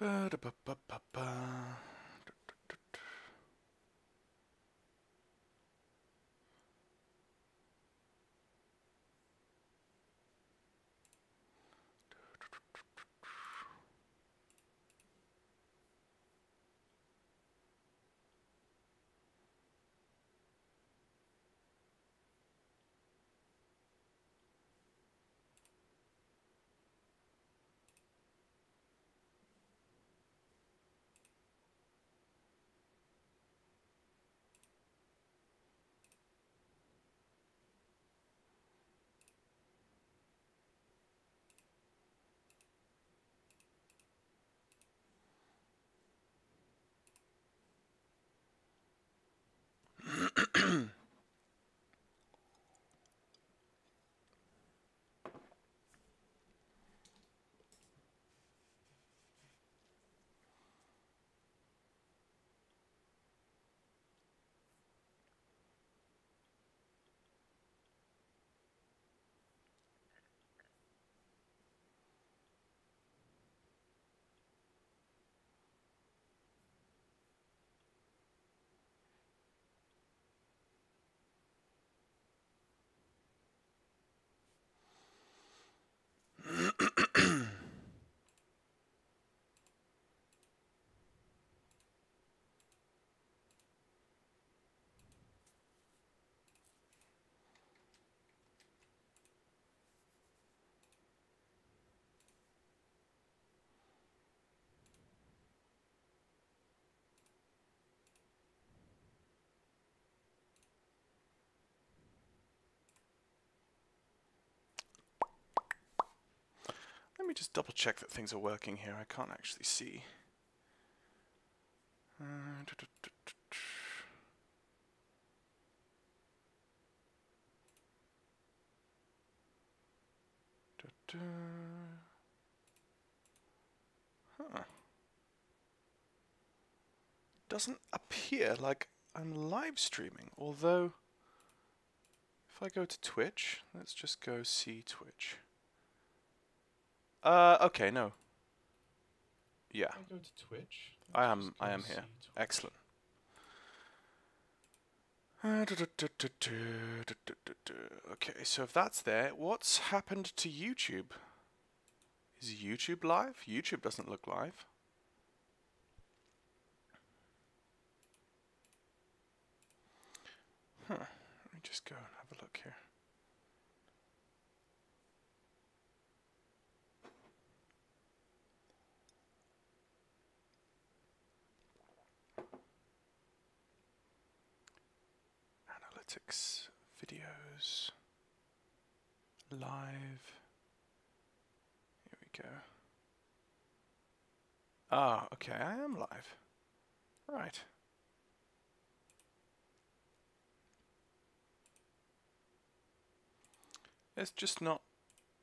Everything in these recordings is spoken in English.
Ba-da-ba-ba-ba-ba. Let me just double check that things are working here. I can't actually see. Huh. Doesn't appear like I'm live streaming, although if I go to Twitch, let's just go see Twitch. Okay, no. Yeah. If I go to Twitch, I am here. Excellent. Okay, so if that's there, what's happened to YouTube? Is YouTube live? YouTube doesn't look live. Huh. Let me just go and have a look here. Analytics, videos, live. Here we go. Ah, okay, I am live. Right. It's just not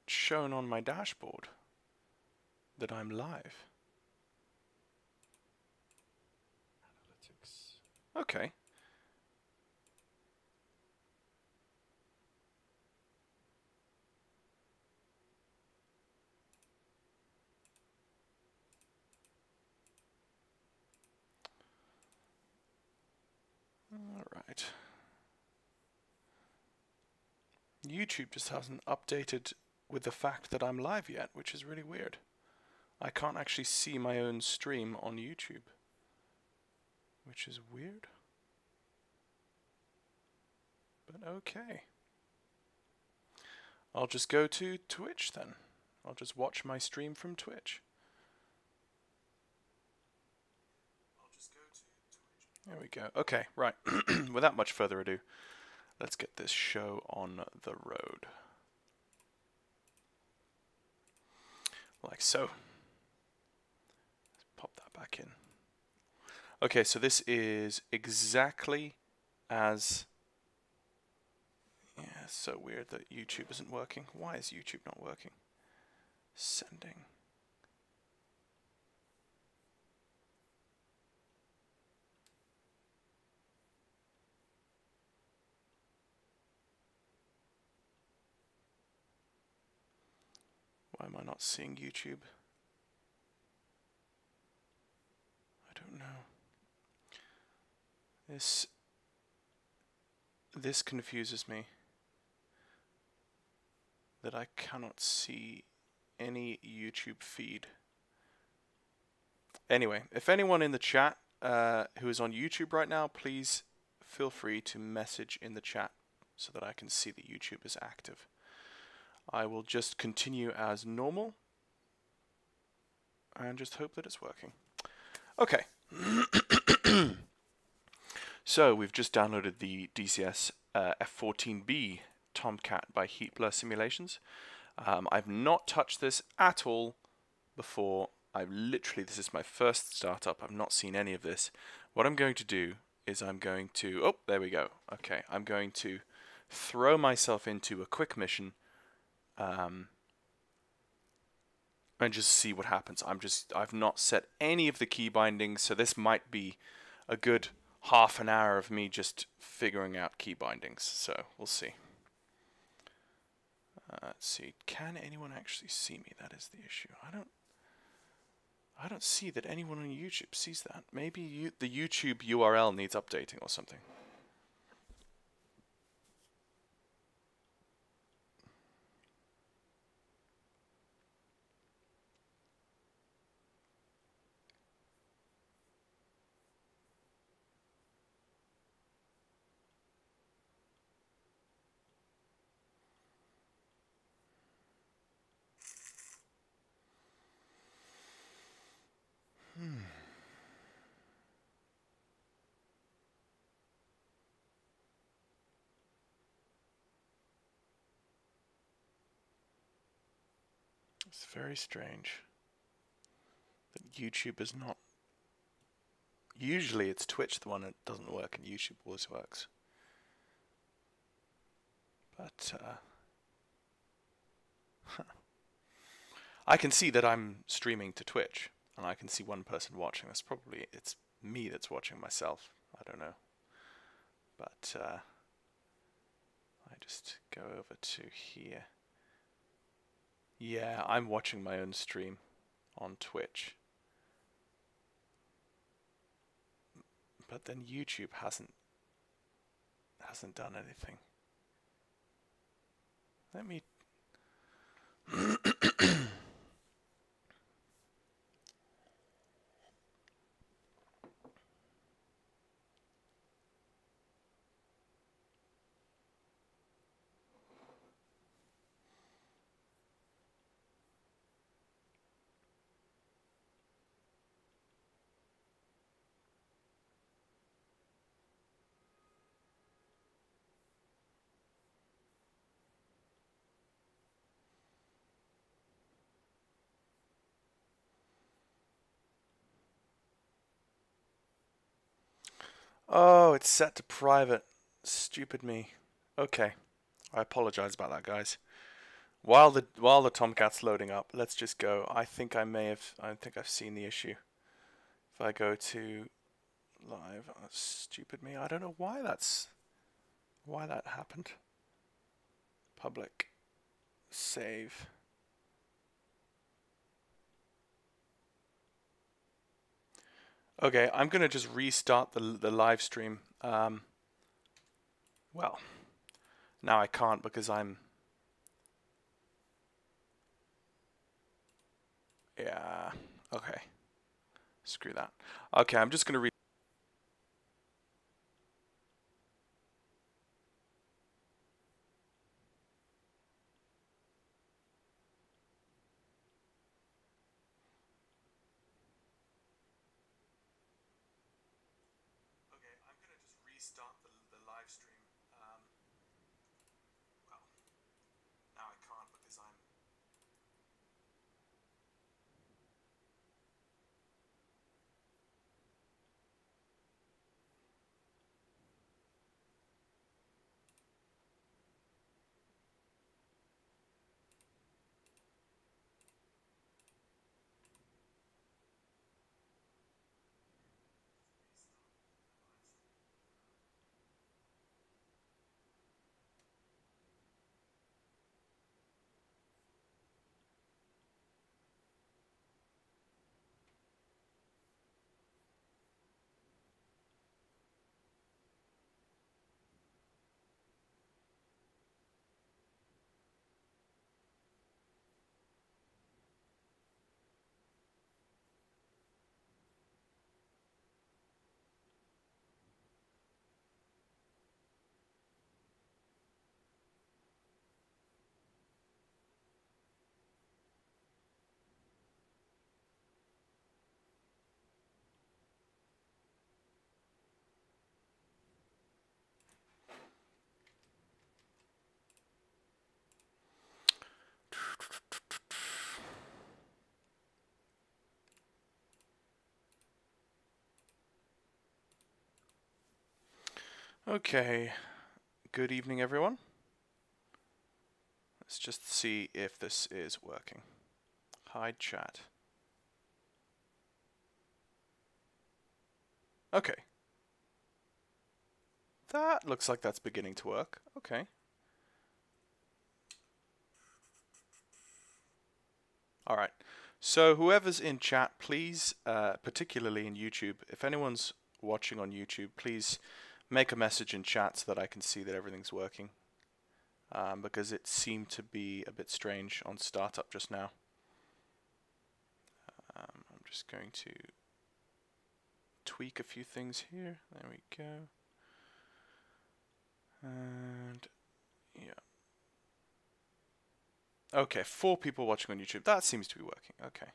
shown on my dashboard that I'm live. Analytics. Okay. Alright. YouTube just hasn't updated with the fact that I'm live yet, which is really weird. I can't actually see my own stream on YouTube, which is weird. But okay. I'll just go to Twitch then. I'll just watch my stream from Twitch. There we go. Okay, right. Without much further ado, let's get this show on the road. Like so. Let's pop that back in. Okay, so this is exactly as... Yeah, it's so weird that YouTube isn't working. Why is YouTube not working? Sending. Why am I not seeing YouTube? This confuses me, that I cannot see any YouTube feed. Anyway, if anyone in the chat who is on YouTube right now, please feel free to message in the chat so that I can see that YouTube is active. I will just continue as normal and just hope that it's working. Okay. So we've just downloaded the DCS F-14B Tomcat by Heatblur Simulations. I've not touched this at all before. This is my first startup. I've not seen any of this. What I'm going to do is I'm going to, oh, there we go. Okay, I'm going to throw myself into a quick mission and just see what happens. I've not set any of the key bindings, so this might be a good half an hour of me just figuring out key bindings. So we'll see. Let's see. Can anyone actually see me? That is the issue. I don't see that anyone on YouTube sees that. Maybe the YouTube URL needs updating or something. It's very strange that YouTube is not. Usually it's Twitch the one that doesn't work and YouTube always works. But I can see that I'm streaming to Twitch and I can see one person watching. It's me that's watching myself. I don't know. But I just go over to here. Yeah, I'm watching my own stream on Twitch. But then YouTube hasn't done anything. Let me Oh, it's set to private. Stupid me. Okay. I apologize about that, guys. While the Tomcat's loading up, let's just go. I think I've seen the issue. If I go to live, oh, stupid me. I don't know why that happened. Public save. Okay, I'm gonna just restart the live stream. Well, now I can't because I'm. Yeah. Okay. Screw that. Okay, I'm just gonna restart the live stream. Well, now I can't because I'm. Okay, good evening everyone. Let's just see if this is working. Hide chat. Okay. That looks like that's beginning to work. Okay. Alright. So whoever's in chat, please, particularly in YouTube, if anyone's watching on YouTube, please make a message in chat so that I can see that everything's working. Because it seemed to be a bit strange on startup just now. I'm just going to tweak a few things here. There we go. And yeah. Okay, 4 people watching on YouTube. That seems to be working. Okay.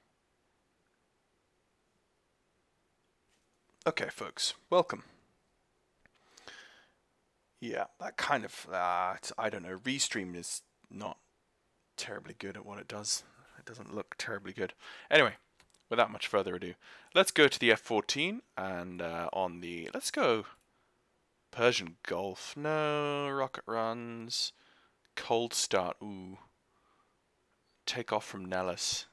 Okay, folks, welcome. Yeah, that kind of, I don't know, Restream is not terribly good at what it does. It doesn't look terribly good. Anyway, without much further ado, let's go to the F-14 and on the, let's go Persian Gulf. No, rocket runs, cold start, ooh. Takeoff from Nellis.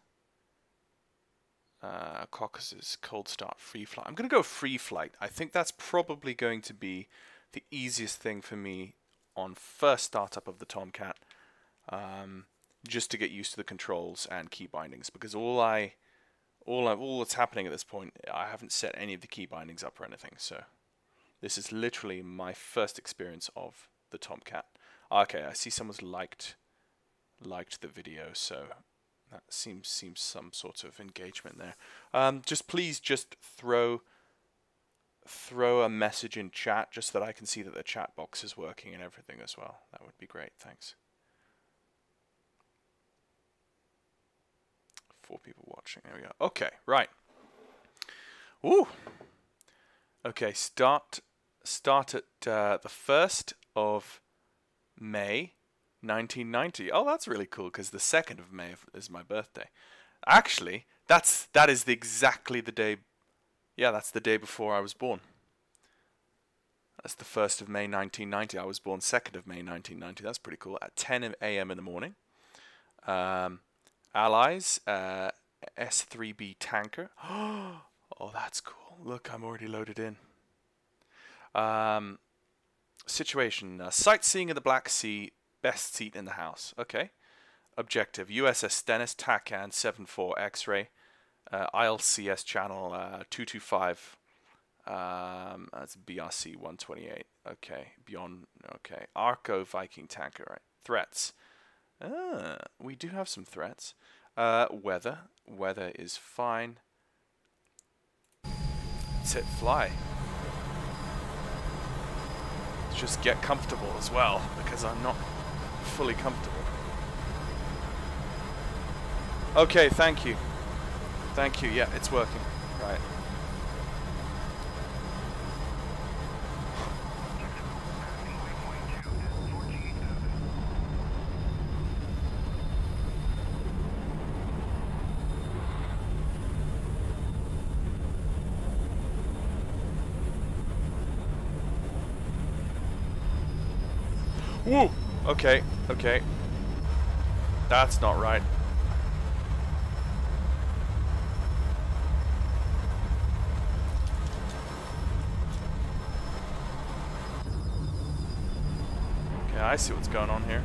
Caucasus, cold start, free flight. I'm going to go free flight. I think that's probably going to be the easiest thing for me on first startup of the Tomcat, just to get used to the controls and key bindings, because all that's happening at this point, I haven't set any of the key bindings up or anything, so this is literally my first experience of the Tomcat. Okay, I see someone's liked the video, so that seems some sort of engagement there. Just please throw a message in chat just so that I can see that the chat box is working and everything as well. That would be great, thanks. 4 people watching, there we go. Okay, right. Ooh. Okay, start at the 1st of May 1990. Oh, that's really cool because the 2nd of May is my birthday. Actually, that is exactly the day. Yeah, that's the day before I was born. That's the 1st of May 1990. I was born 2nd of May 1990. That's pretty cool. At 10 a.m. in the morning. Allies, S-3B tanker. Oh, that's cool. Look, I'm already loaded in. Situation: sightseeing in the Black Sea. Best seat in the house. Okay. Objective: USS Stennis, TACAN 74 X-ray, ILCS channel 225. That's BRC 128. Okay. Beyond. Okay. Arco Viking tanker. Right. Threats. We do have some threats. Weather. Weather is fine. Let's hit fly. Let's just get comfortable as well, because I'm not fully comfortable. Okay, thank you. Thank you. Yeah, it's working. Right. Woo! Okay, okay. That's not right. Okay, I see what's going on here.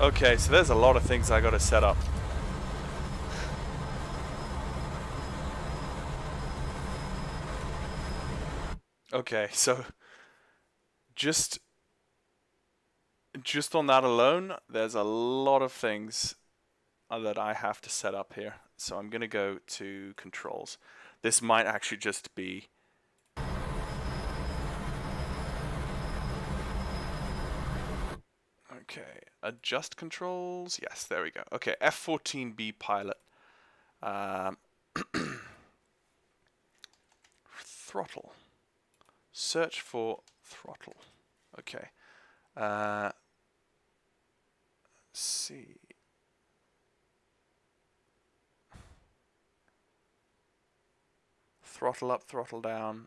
Okay, so there's a lot of things I gotta set up. Okay, so just on that alone, there's a lot of things that I have to set up here. So I'm gonna go to controls. This might actually just be okay. Adjust controls. Yes, there we go. Okay, F-14B pilot. throttle. Search for throttle. Okay. See. Throttle up, throttle down.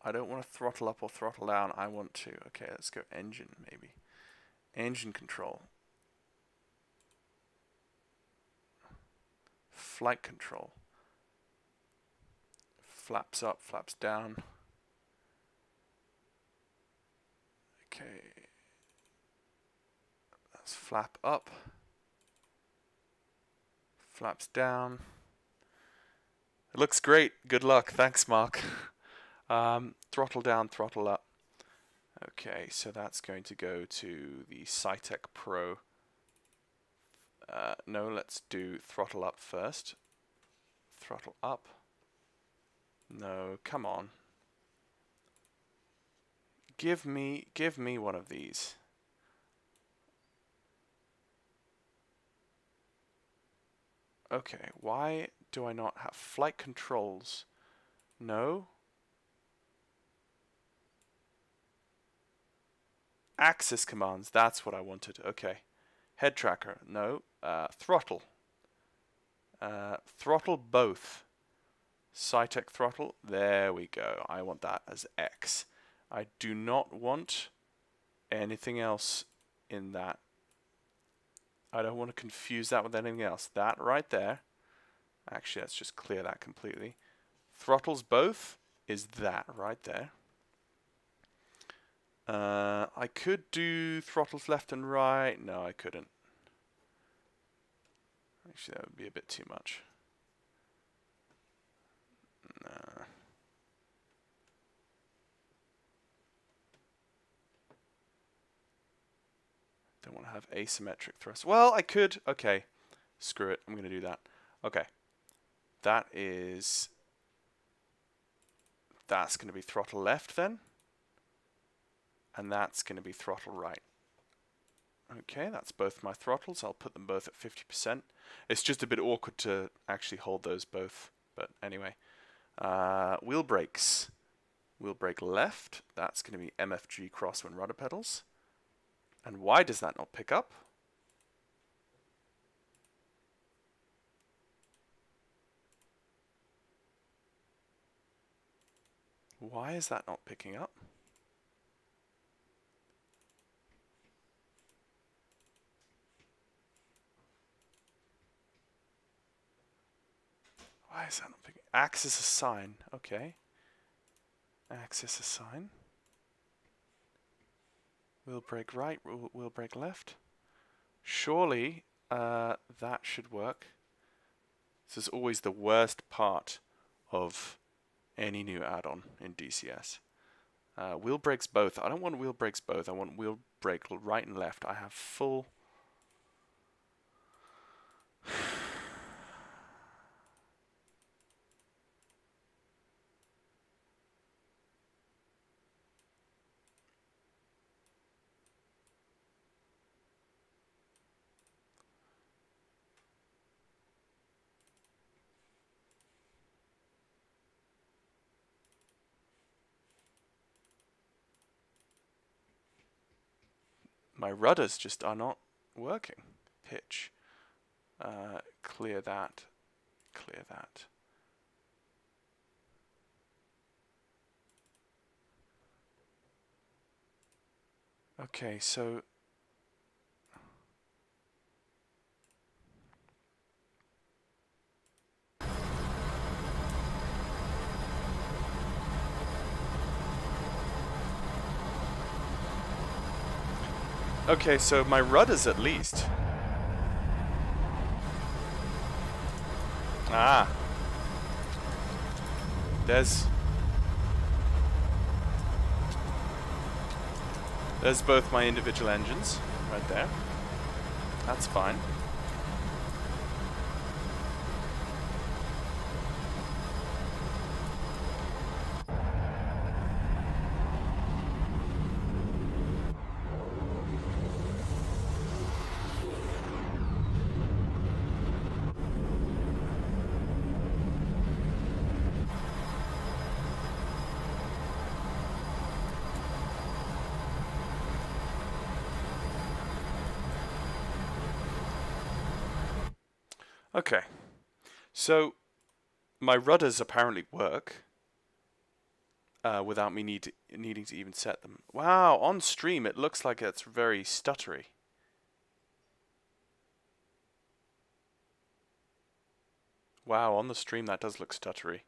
I don't want to throttle up or throttle down. I want to. Okay, let's go engine maybe. Engine control. Flight control. Flaps up, flaps down. Okay. Let's flap up. Flaps down. It looks great. Good luck. Thanks, Mark. Throttle down, throttle up. Okay, so that's going to go to the Cytec Pro. No, let's do throttle up first. Throttle up. No, come on. Give me one of these. Okay, why do I not have flight controls? No. Axis commands, that's what I wanted. Okay. Head tracker, no. Throttle. Throttle both. Cytec throttle, there we go. I want that as X. I do not want anything else in that. I don't want to confuse that with anything else. That right there. Actually, let's just clear that completely. Throttles both is that right there. I could do throttles left and right. No, I couldn't. Actually, that would be a bit too much. Nah. Don't want to have asymmetric thrust. Well, I could. Okay. Screw it. I'm going to do that. Okay. That's going to be throttle left then. And that's going to be throttle right. Okay, that's both my throttles. I'll put them both at 50%. It's just a bit awkward to actually hold those both. But anyway. Wheel brakes. Wheel brake left. That's going to be MFG crosswind rudder pedals. And why does that not pick up? Why is that not picking up? Why is that not picking up? Axis assign. Okay. Axis assign. Wheel brake right, wheel brake left. Surely that should work. This is always the worst part of any new add-on in DCS. Wheel brakes both. I don't want wheel brakes both. I want wheel brake right and left. I have full... My rudders just are not working. Pitch. Clear that. Clear that. Okay, so... Okay, so my rudders at least. Ah. There's both my individual engines right there. That's fine. Okay, so my rudders apparently work without me needing to even set them. Wow, on stream it looks like it's very stuttery. Wow, on the stream that does look stuttery.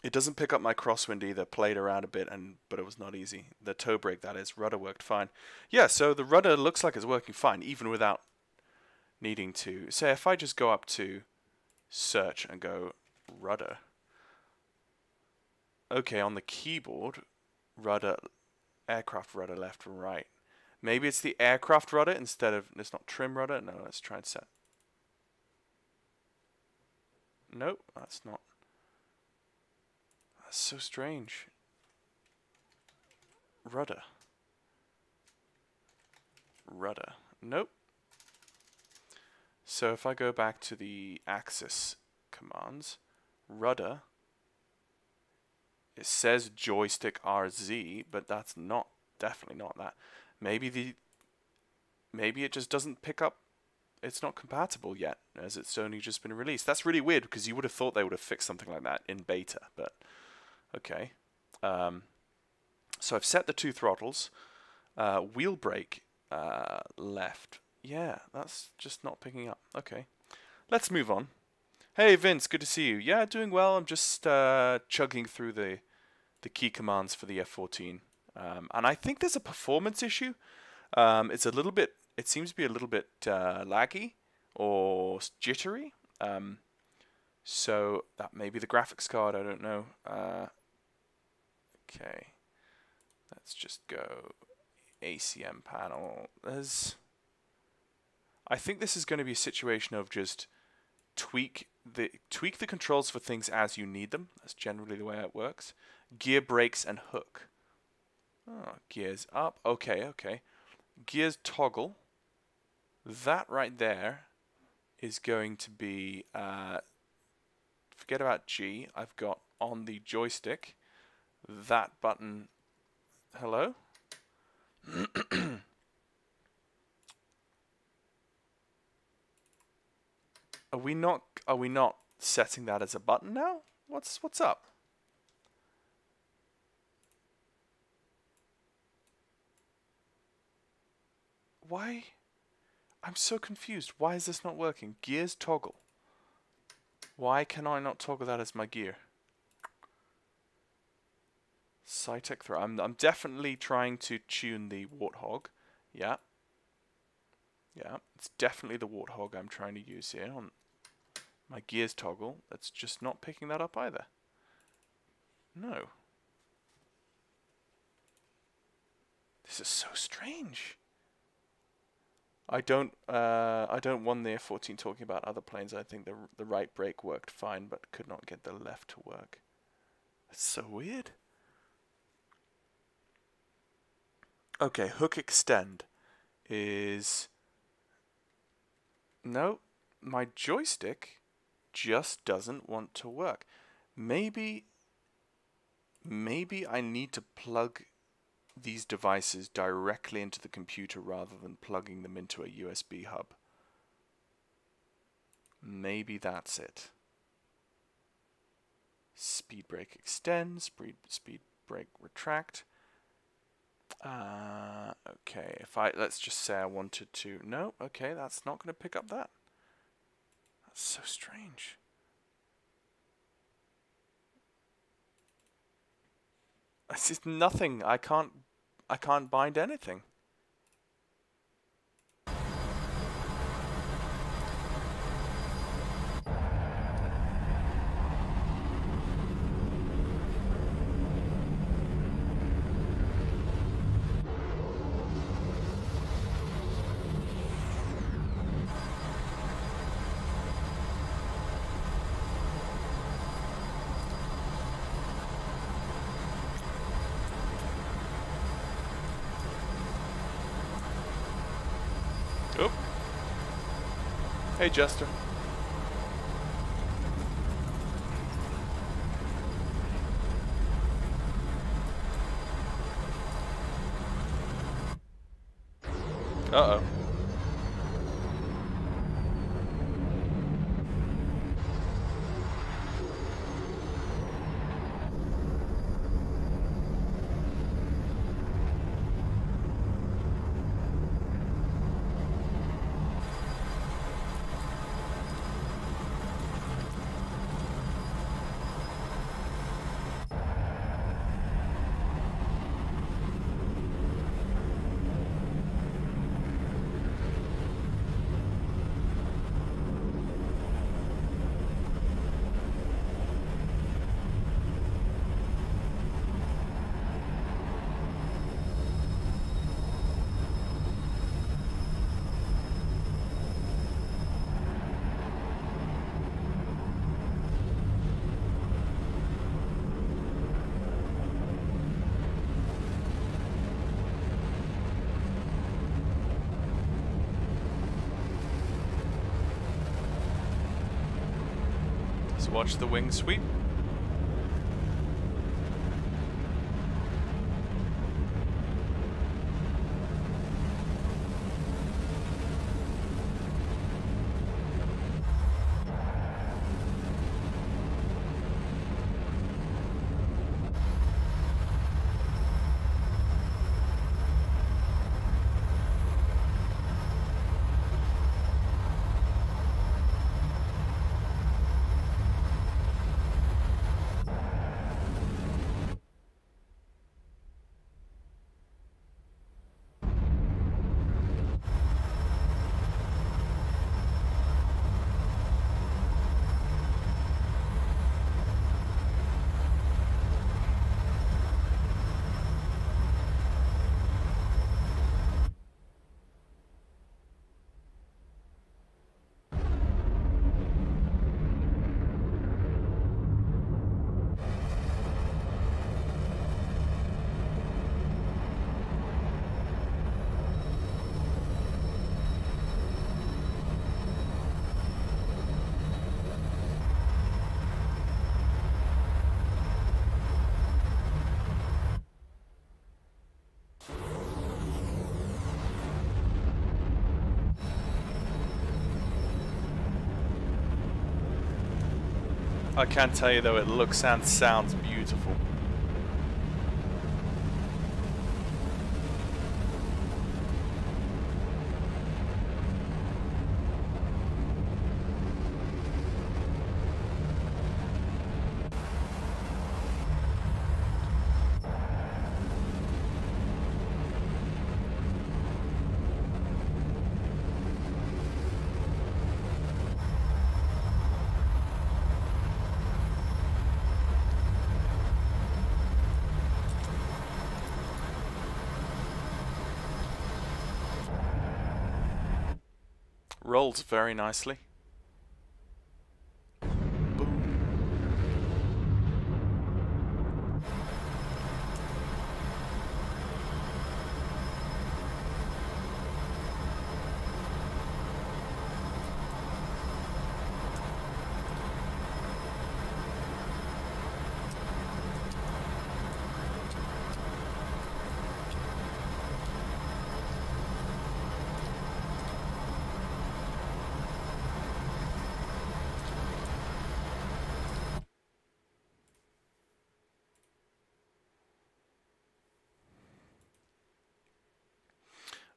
It doesn't pick up my crosswind either. Played around a bit, but it was not easy. The toe brake, that is. Rudder worked fine. Yeah, so the rudder looks like it's working fine, even without needing to. Say, if I just go up to search and go rudder. Okay, on the keyboard, rudder, aircraft rudder left and right. Maybe it's the aircraft rudder instead of, it's not trim rudder. No, let's try and set. Nope, that's not. That's so strange. Rudder. Rudder. Nope. So if I go back to the axis commands, rudder, it says joystick RZ, but that's not, definitely not that. Maybe it just doesn't pick up, it's not compatible yet, as it's only just been released. That's really weird, because you would have thought they would have fixed something like that in beta, but okay. So I've set the 2 throttles. Wheel brake left. Yeah, that's just not picking up. Okay. Let's move on. Hey Vince, good to see you. Yeah, doing well. I'm just chugging through the key commands for the F-14. And I think there's a performance issue. It's a little bit, it seems to be a little bit laggy or jittery. So that may be the graphics card, I don't know. Okay, let's just go ACM panel. I think this is going to be a situation of just tweak the controls for things as you need them. That's generally the way it works. Gear, brakes, and hook. Oh, gears up. Okay, okay. Gears toggle. That right there is going to be, forget about G. I've got on the joystick that button. Hello? Are we not setting that as a button now? What's up? Why? I'm so confused. Why is this not working? Gears toggle. Why can I not toggle that as my gear? Cytec throw. I'm definitely trying to tune the Warthog. Yeah. Yeah, it's definitely the Warthog I'm trying to use here on my gears toggle. That's just not picking that up either. No. This is so strange. I don't want the F-14 talking about other planes. I think the right brake worked fine, but could not get the left to work. That's so weird. Okay, hook extend is... No, my joystick just doesn't want to work. Maybe I need to plug these devices directly into the computer rather than plugging them into a USB hub. Maybe that's it. Speed brake extend, speed brake retract. Okay, let's just say I wanted to, no, okay, that's not going to pick up that. That's so strange. This is nothing. I can't bind anything. Oh. Hey, Jester. Uh-oh. watch the wing sweep. I can't tell you though, it looks and sounds beautiful. Rolls very nicely.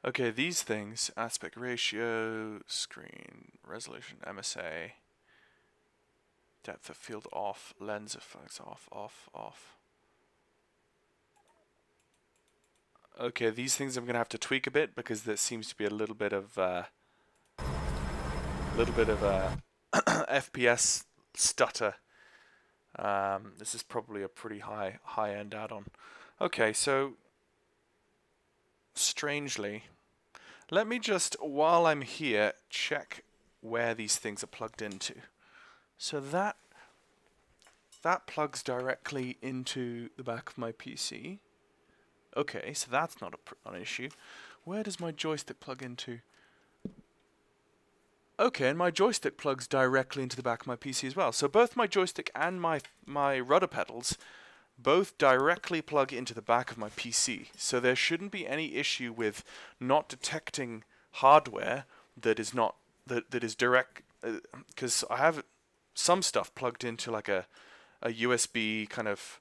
Okay, these things, aspect ratio, screen, resolution, MSA, depth of field off, lens effects off, off. Okay, these things I'm going to have to tweak a bit because there seems to be a little bit of FPS stutter. This is probably a pretty high-end add-on. Okay, so strangely, let me just, while I'm here, check where these things are plugged into. So that plugs directly into the back of my PC. Okay, so that's not an issue. Where does my joystick plug into? Okay, and my joystick plugs directly into the back of my PC as well. So both my joystick and my rudder pedals both directly plug into the back of my PC. So there shouldn't be any issue with not detecting hardware that is not that is direct, because I have some stuff plugged into like a USB kind of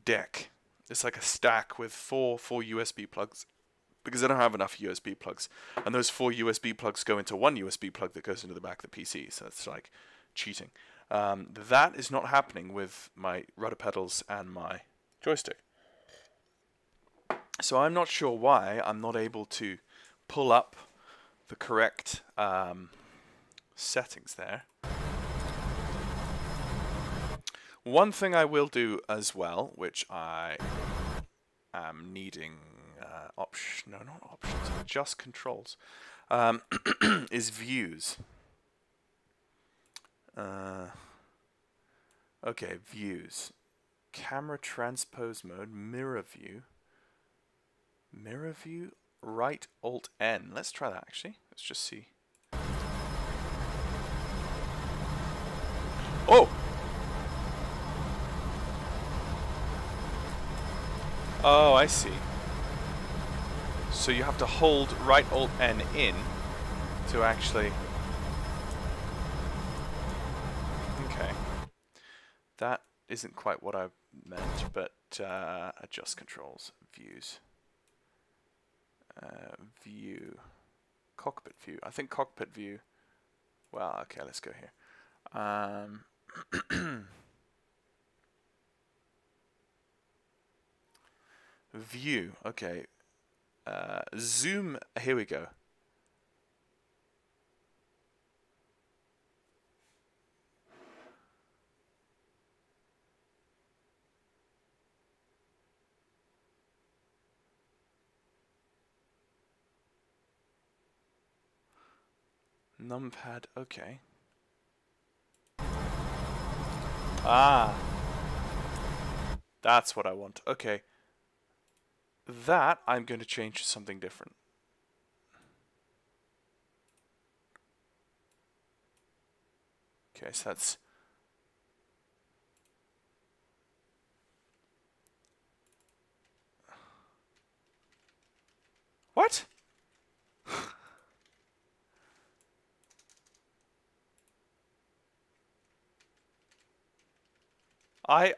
deck. It's like a stack with four USB plugs, because I don't have enough USB plugs, and those 4 USB plugs go into one USB plug that goes into the back of the PC. So it's like cheating. That is not happening with my rudder pedals and my joystick. So I'm not sure why I'm not able to pull up the correct settings there. One thing I will do as well, which I am needing adjust controls, is views. Okay, views. Camera transpose mode, mirror view. Mirror view, right Alt N. Let's try that actually. Let's just see. Oh! Oh, I see. So you have to hold right Alt N in to actually... Okay. That isn't quite what I meant, but adjust controls, views. View. Cockpit view. I think cockpit view... Well, okay, let's go here. View, okay. Zoom, here we go. Numpad, okay. Ah. That's what I want. Okay. That I'm going to change to something different. Okay, so that's... What?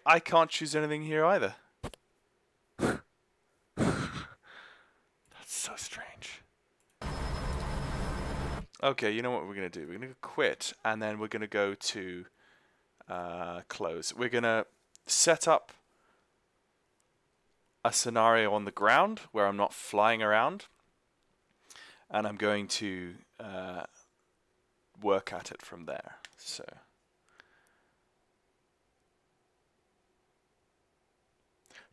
I can't choose anything here either. That's so strange. Okay, you know what we're going to do? We're going to quit, and then we're going to go to close. We're going to set up a scenario on the ground where I'm not flying around, and I'm going to work at it from there. So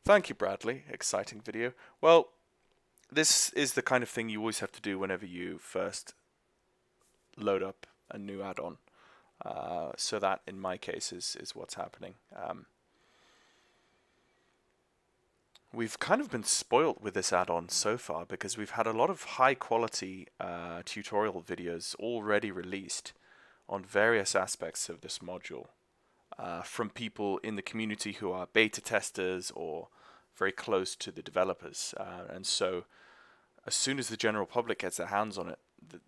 thank you, Bradley. Exciting video. Well, this is the kind of thing you always have to do whenever you first load up a new add-on. So that, in my case, is what's happening. We've kind of been spoilt with this add-on so far because we've had a lot of high-quality tutorial videos already released on various aspects of this module from people in the community who are beta testers or very close to the developers. And so as soon as the general public gets their hands on it,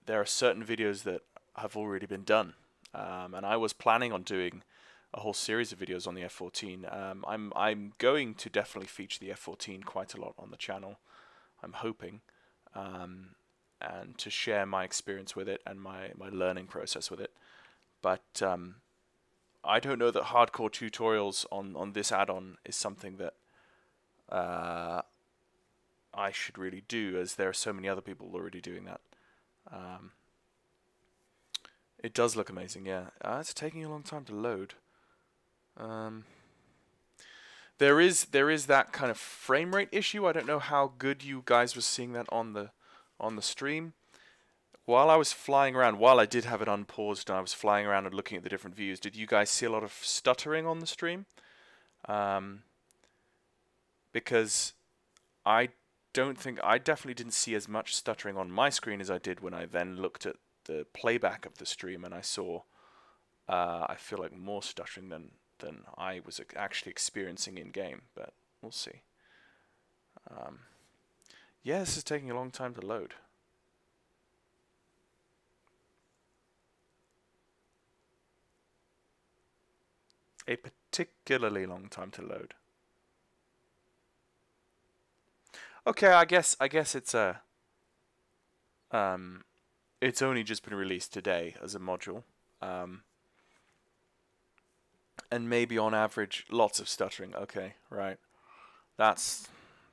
there are certain videos that have already been done. And I was planning on doing a whole series of videos on the F-14. I'm going to definitely feature the F-14 quite a lot on the channel. I'm hoping, and to share my experience with it and my learning process with it. But I don't know that hardcore tutorials on this add-on is something that I should really do, as there are so many other people already doing that. It does look amazing, yeah. It's taking a long time to load. There is that kind of frame rate issue. I don't know how good you guys were seeing that on the stream. While I was flying around, while I did have it unpaused and I was flying around and looking at the different views, did you guys see a lot of stuttering on the stream? Because I definitely didn't see as much stuttering on my screen as I did when I then looked at the playback of the stream, and I saw I feel like more stuttering than I was actually experiencing in game, but we'll see. Yeah, this is taking a long time to load. A particularly long time to load. Okay, I guess it's a it's only just been released today as a module. And maybe on average lots of stuttering. Okay, right. That's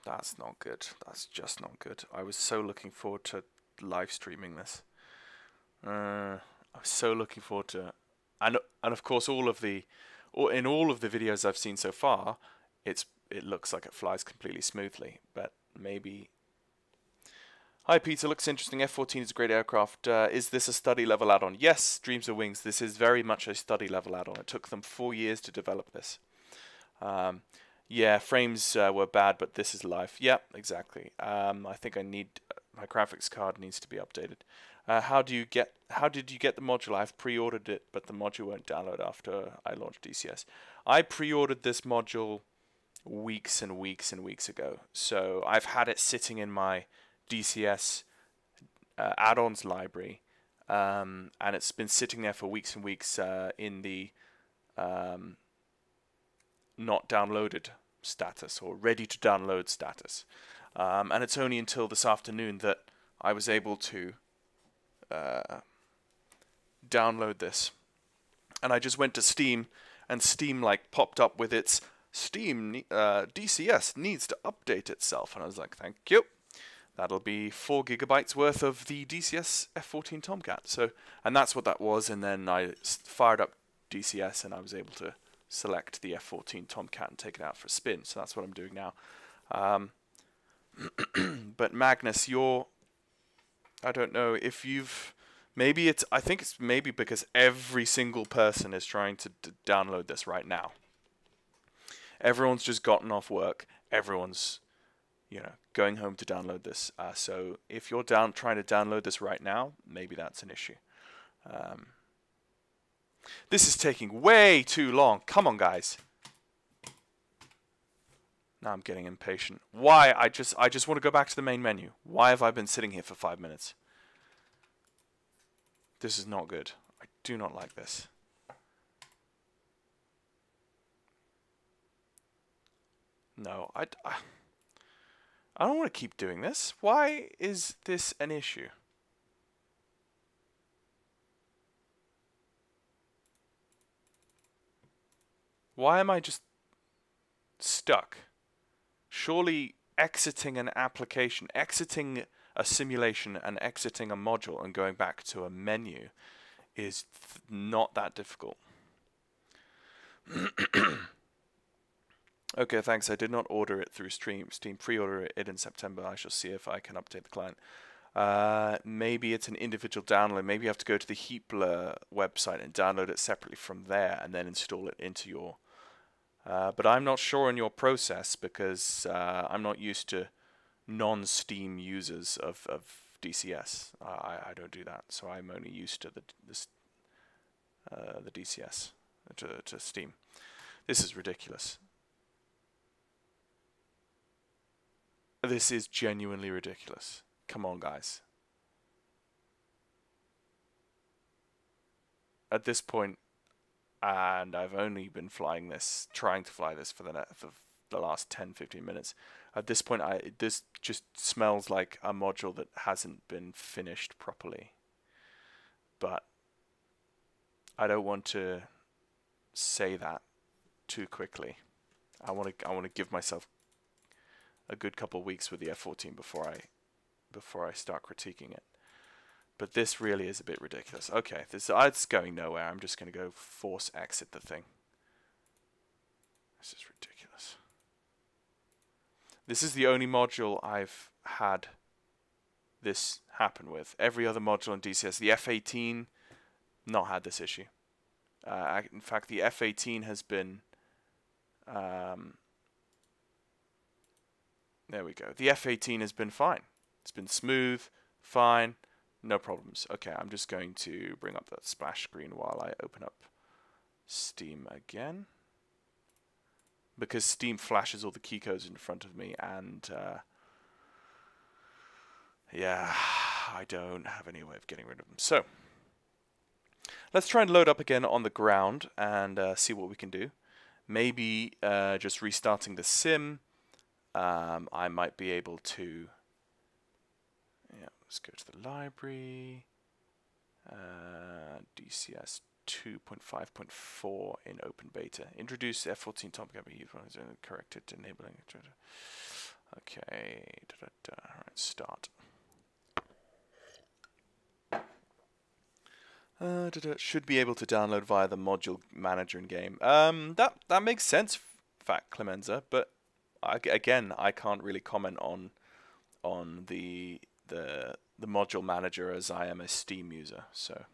not good. That's just not good. I was so looking forward to live streaming this. I was so looking forward to, and of course in all of the videos I've seen so far, it looks like it flies completely smoothly, but maybe. Hi Peter, looks interesting. F-14 is a great aircraft. Is this a study level add-on? Yes, Dreams of Wings. This is very much a study level add-on. It took them 4 years to develop this. Yeah, frames were bad, but this is life. Yeah, exactly. I think my graphics card needs to be updated. How do you get how did you get the module? I've pre-ordered it, but the module won't download after I launch DCS. I pre-ordered this module weeks and weeks and weeks ago. So I've had it sitting in my DCS add-ons library, and it's been sitting there for weeks and weeks in the not downloaded status or ready to download status. And it's only until this afternoon that I was able to download this. And I just went to Steam, and Steam like popped up with its Steam DCS needs to update itself, and I was like, thank you. That'll be 4 gigabytes worth of the DCS F-14 Tomcat. So, and that's what that was. And then I fired up DCS, and I was able to select the F-14 Tomcat and take it out for a spin. So that's what I'm doing now. But Magnus, I don't know if you've, I think it's maybe because every single person is trying to download this right now. Everyone's just gotten off work. Everyone's, going home to download this. So if you're trying to download this right now, maybe that's an issue. This is taking way too long. Come on, guys. Now I'm getting impatient. Why? I just want to go back to the main menu. Why have I been sitting here for 5 minutes? This is not good. I do not like this. No, I don't want to keep doing this. Why is this an issue? Why am I just stuck? Surely exiting an application, exiting a simulation and exiting a module and going back to a menu is not that difficult. Okay, thanks. I did not order it through Steam pre-order it in September. I shall see if I can update the client. Maybe it's an individual download. Maybe you have to go to the Heapler website and download it separately from there and then install it into your... but I'm not sure on your process because I'm not used to non-Steam users of DCS. I don't do that, so I'm only used to the DCS, to Steam. This is ridiculous. This is genuinely ridiculous. Come on, guys. At this point, and I've only been trying to fly this for the last 10-15 minutes. At this point, this just smells like a module that hasn't been finished properly. But I don't want to say that too quickly. I want to give myself a good couple of weeks with the F-14 before I start critiquing it. But this really is a bit ridiculous. Okay, it's going nowhere. I'm just going to go force exit the thing. This is ridiculous. This is the only module I've had this happen with. Every other module in DCS, the F-18, not had this issue. In fact, the F-18 has been... there we go. The F-18 has been fine. It's been smooth, fine, no problems. Okay, I'm just going to bring up that splash screen while I open up Steam again. Because Steam flashes all the key codes in front of me, and yeah, I don't have any way of getting rid of them. So, let's try and load up again on the ground and see what we can do. Maybe just restarting the sim. I might be able to, let's go to the library, DCS 2.5.4 in open beta. Introduce F-14 Tomcat, corrected, enabling. Okay, alright, start. Should be able to download via the module manager in game. That makes sense, Fat Clemenza, but again, I can't really comment on the module manager as I am a Steam user. So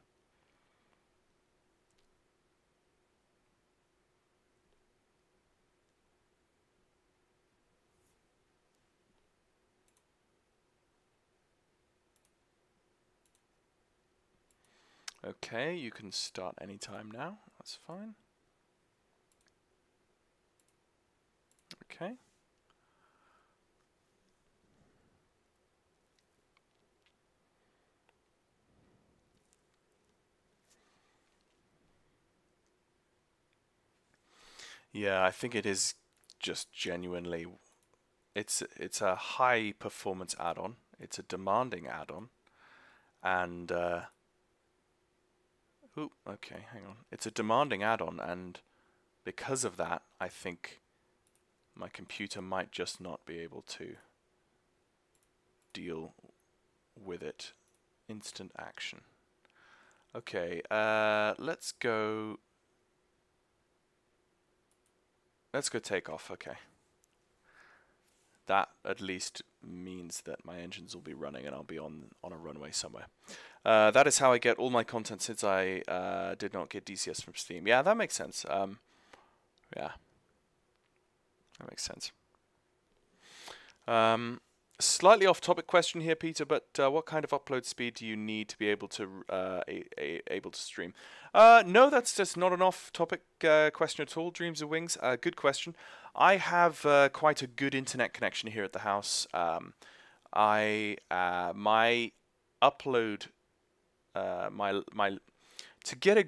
Okay, you can start anytime now. That's fine. Okay. Yeah, I think it is just genuinely, it's a high performance add-on. It's a demanding add-on, and ooh, okay, hang on. It's a demanding add-on, and because of that, I think my computer might just not be able to deal with it. Instant action. Okay, let's go take off. Okay. That at least means that my engines will be running and I'll be on a runway somewhere. That is how I get all my content since I did not get DCS from Steam. Yeah, that makes sense. Yeah, that makes sense. Slightly off-topic question here, Peter, but what kind of upload speed do you need to be able to able to stream? No, that's just not an off-topic question at all. Dreams of Wings, good question. I have quite a good internet connection here at the house. My upload, to get a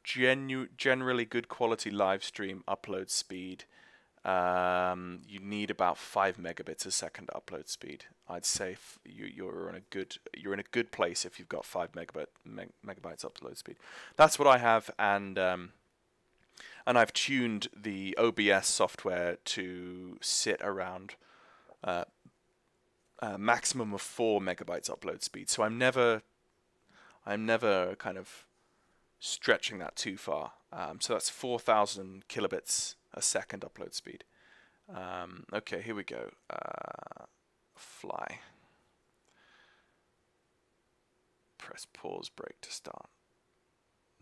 generally good quality live stream upload speed. You need about 5 megabits a second upload speed. I'd say you're in a good place if you've got 5 megabytes upload speed. That's what I have, and I've tuned the OBS software to sit around a maximum of 4 megabytes upload speed. So I'm never kind of stretching that too far. So that's 4,000 kilobits a second upload speed. Okay, here we go. Fly. Press pause break to start.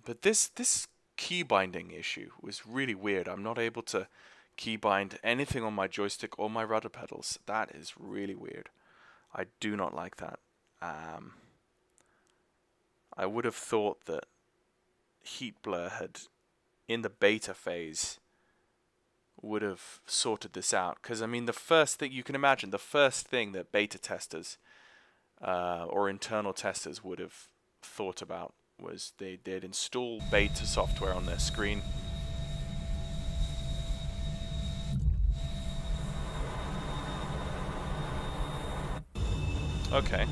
But this key binding issue was really weird. I'm not able to key bind anything on my joystick or my rudder pedals. That is really weird. I do not like that. I would have thought that Heat Blur had, in the beta phase, would have sorted this out, because I mean, the first thing you can imagine, the first thing that beta testers or internal testers would have thought about was they'd install beta software on their screen. Okay.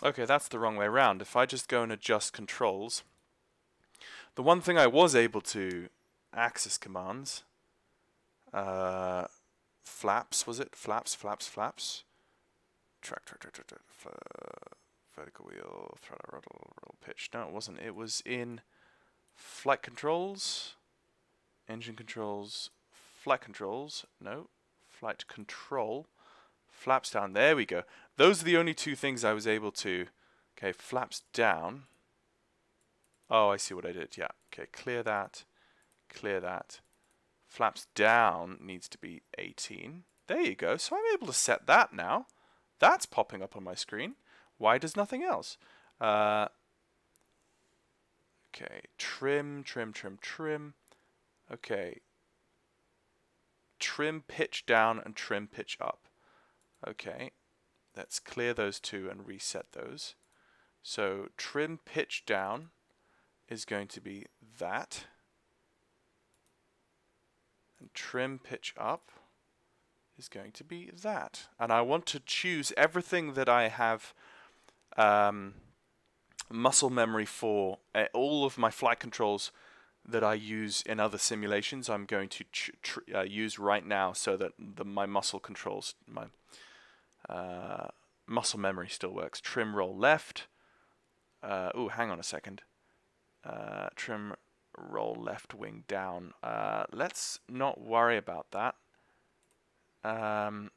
Okay, that's the wrong way around. If I just go and adjust controls, the one thing I was able to access commands, flaps, was it? Flaps. Track, vertical wheel, throttle, roll, pitch. No, it wasn't. It was in flight controls, engine controls, flight controls. No, flight control. Flaps down. There we go. Those are the only two things I was able to. Okay, flaps down. Oh, I see what I did. Yeah. Okay, clear that. Clear that. Flaps down needs to be 18. There you go. So I'm able to set that now. That's popping up on my screen. Why does nothing else? Okay, trim. Okay. Trim pitch down and trim pitch up. Okay, let's clear those two and reset those. So trim pitch down is going to be that. And trim pitch up is going to be that. And I want to choose everything that I have muscle memory for. All of my flight controls that I use in other simulations, I'm going to use right now, so that my muscle controls, my muscle memory still works. Trim roll left. Oh, hang on a second. Trim roll left wing down. Let's not worry about that. Let's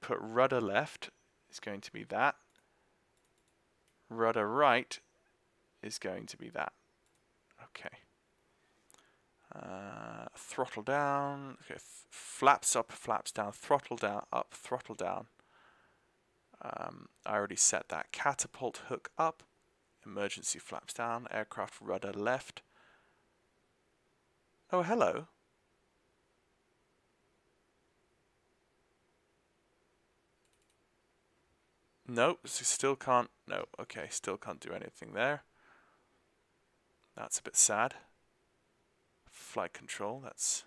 put rudder left is going to be that. Rudder right is going to be that. Okay. Throttle down. Okay. Flaps up, flaps down. Throttle down, up, throttle down. I already set that. Catapult hook up. Emergency flaps down. Aircraft rudder left. Oh, hello. Nope, still can't. No, okay, still can't do anything there. That's a bit sad. Flight control, that's...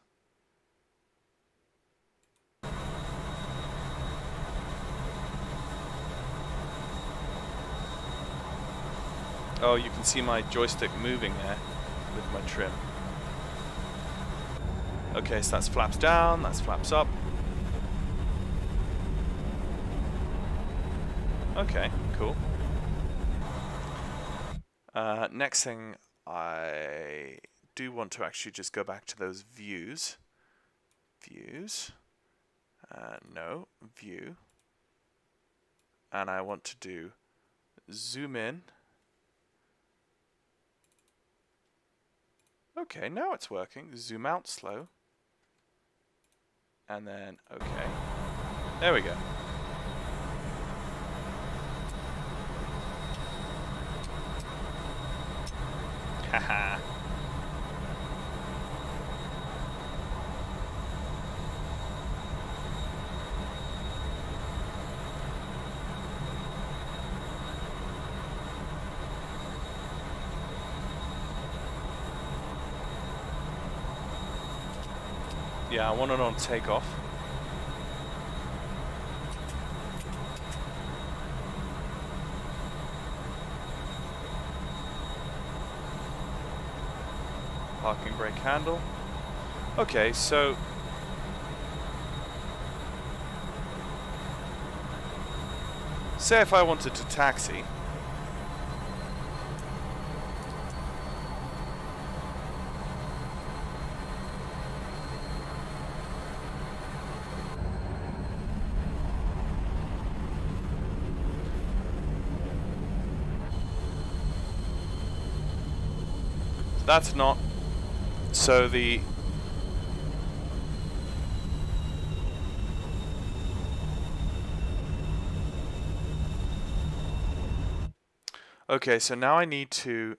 Oh, you can see my joystick moving there with my trim. Okay, so that's flaps down, that's flaps up. Okay, cool. Next thing, I do want to actually just go back to those views. Views. No, view. And I want to do zoom in. Okay, now it's working. Zoom out slow. And then, okay. There we go. Haha. Yeah, I want it on takeoff. Parking brake handle. Okay, so say if I wanted to taxi. That's not. So the okay, so now I need to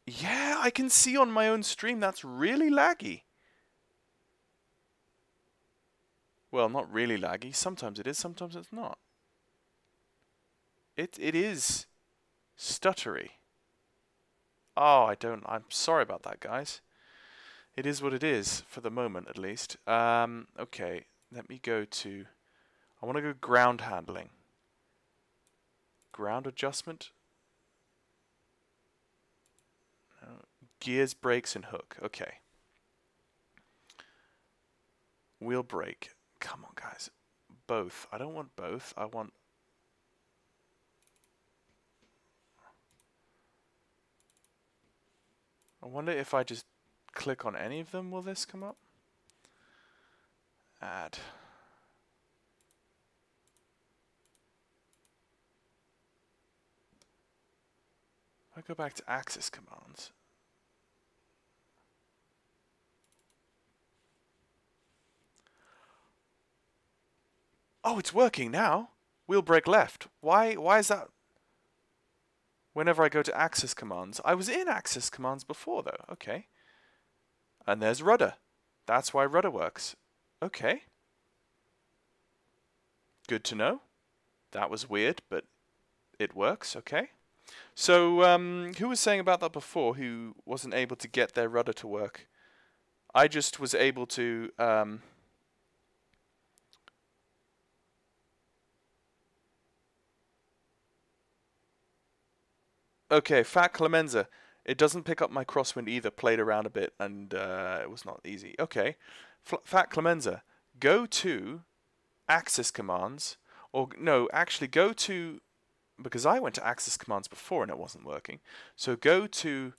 yeah, I can see on my own stream that's really laggy. Well, not really laggy. Sometimes it is, sometimes it's not. It is stuttery. Oh, I'm sorry about that, guys. It is what it is, for the moment, at least. Okay, let me go to... I want to go ground handling. Ground adjustment. Gears, brakes, and hook. Okay. Wheel brake. Come on, guys. Both. I don't want both. I want... I wonder if I just click on any of them, will this come up? Add. If I go back to access commands. Oh, it's working now. Wheel brake left. Why is that? Whenever I go to access commands. I was in access commands before though. Okay. And there's rudder. That's why rudder works. Okay. Good to know. That was weird, but it works. Okay. So, who was saying about that before who wasn't able to get their rudder to work? I just was able to... Okay, Fat Clemenza. It doesn't pick up my crosswind either. Played around a bit and it was not easy. Okay, Fat Clemenza, go to access commands, or no, actually go to, because I went to access commands before and it wasn't working. So go to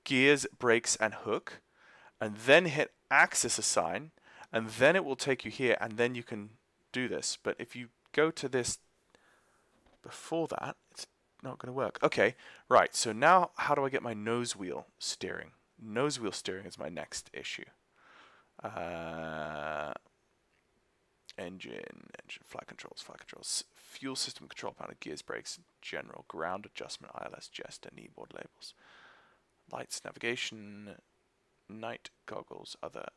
gears, brakes, and hook, and then hit axis assign, and then it will take you here, and then you can do this. But if you go to this before that, it's not going to work. Okay, right, so now how do I get my nose wheel steering? Nose wheel steering is my next issue. Engine, flight controls, fuel system control panel, gears, brakes, general, ground adjustment, ILS, jest, and kneeboard labels. Lights, navigation, night goggles, other,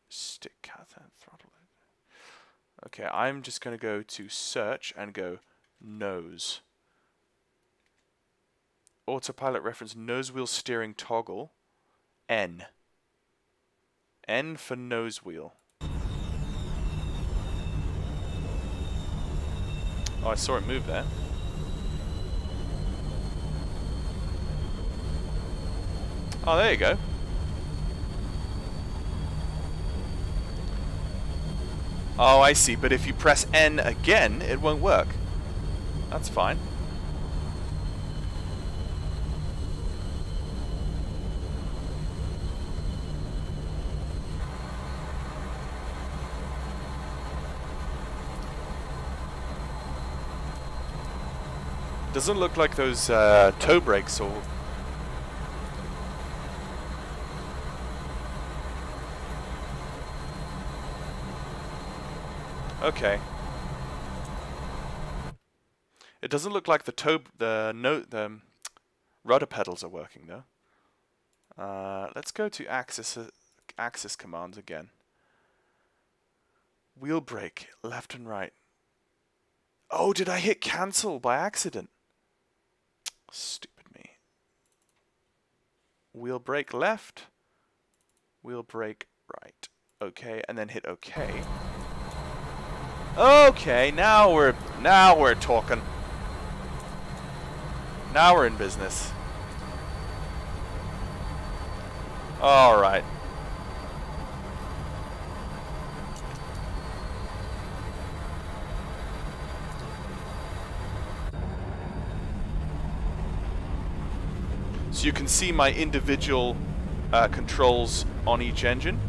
stick, catheter, throttle. Okay, I'm just going to go to search and go nose. Autopilot reference, nose wheel steering toggle, N. N for nose wheel. Oh, I saw it move there. Oh, there you go. Oh, I see. But if you press N again, it won't work. That's fine. Doesn't look like those toe brakes or... Okay. It doesn't look like the rudder pedals are working though. Let's go to axis commands again. Wheel brake, left and right. Oh, did I hit cancel by accident? Stupid me. Wheel brake left, wheel brake right. Okay, and then hit OK. Okay, now we're talking. Now we're in business. All right. So you can see my individual controls on each engine.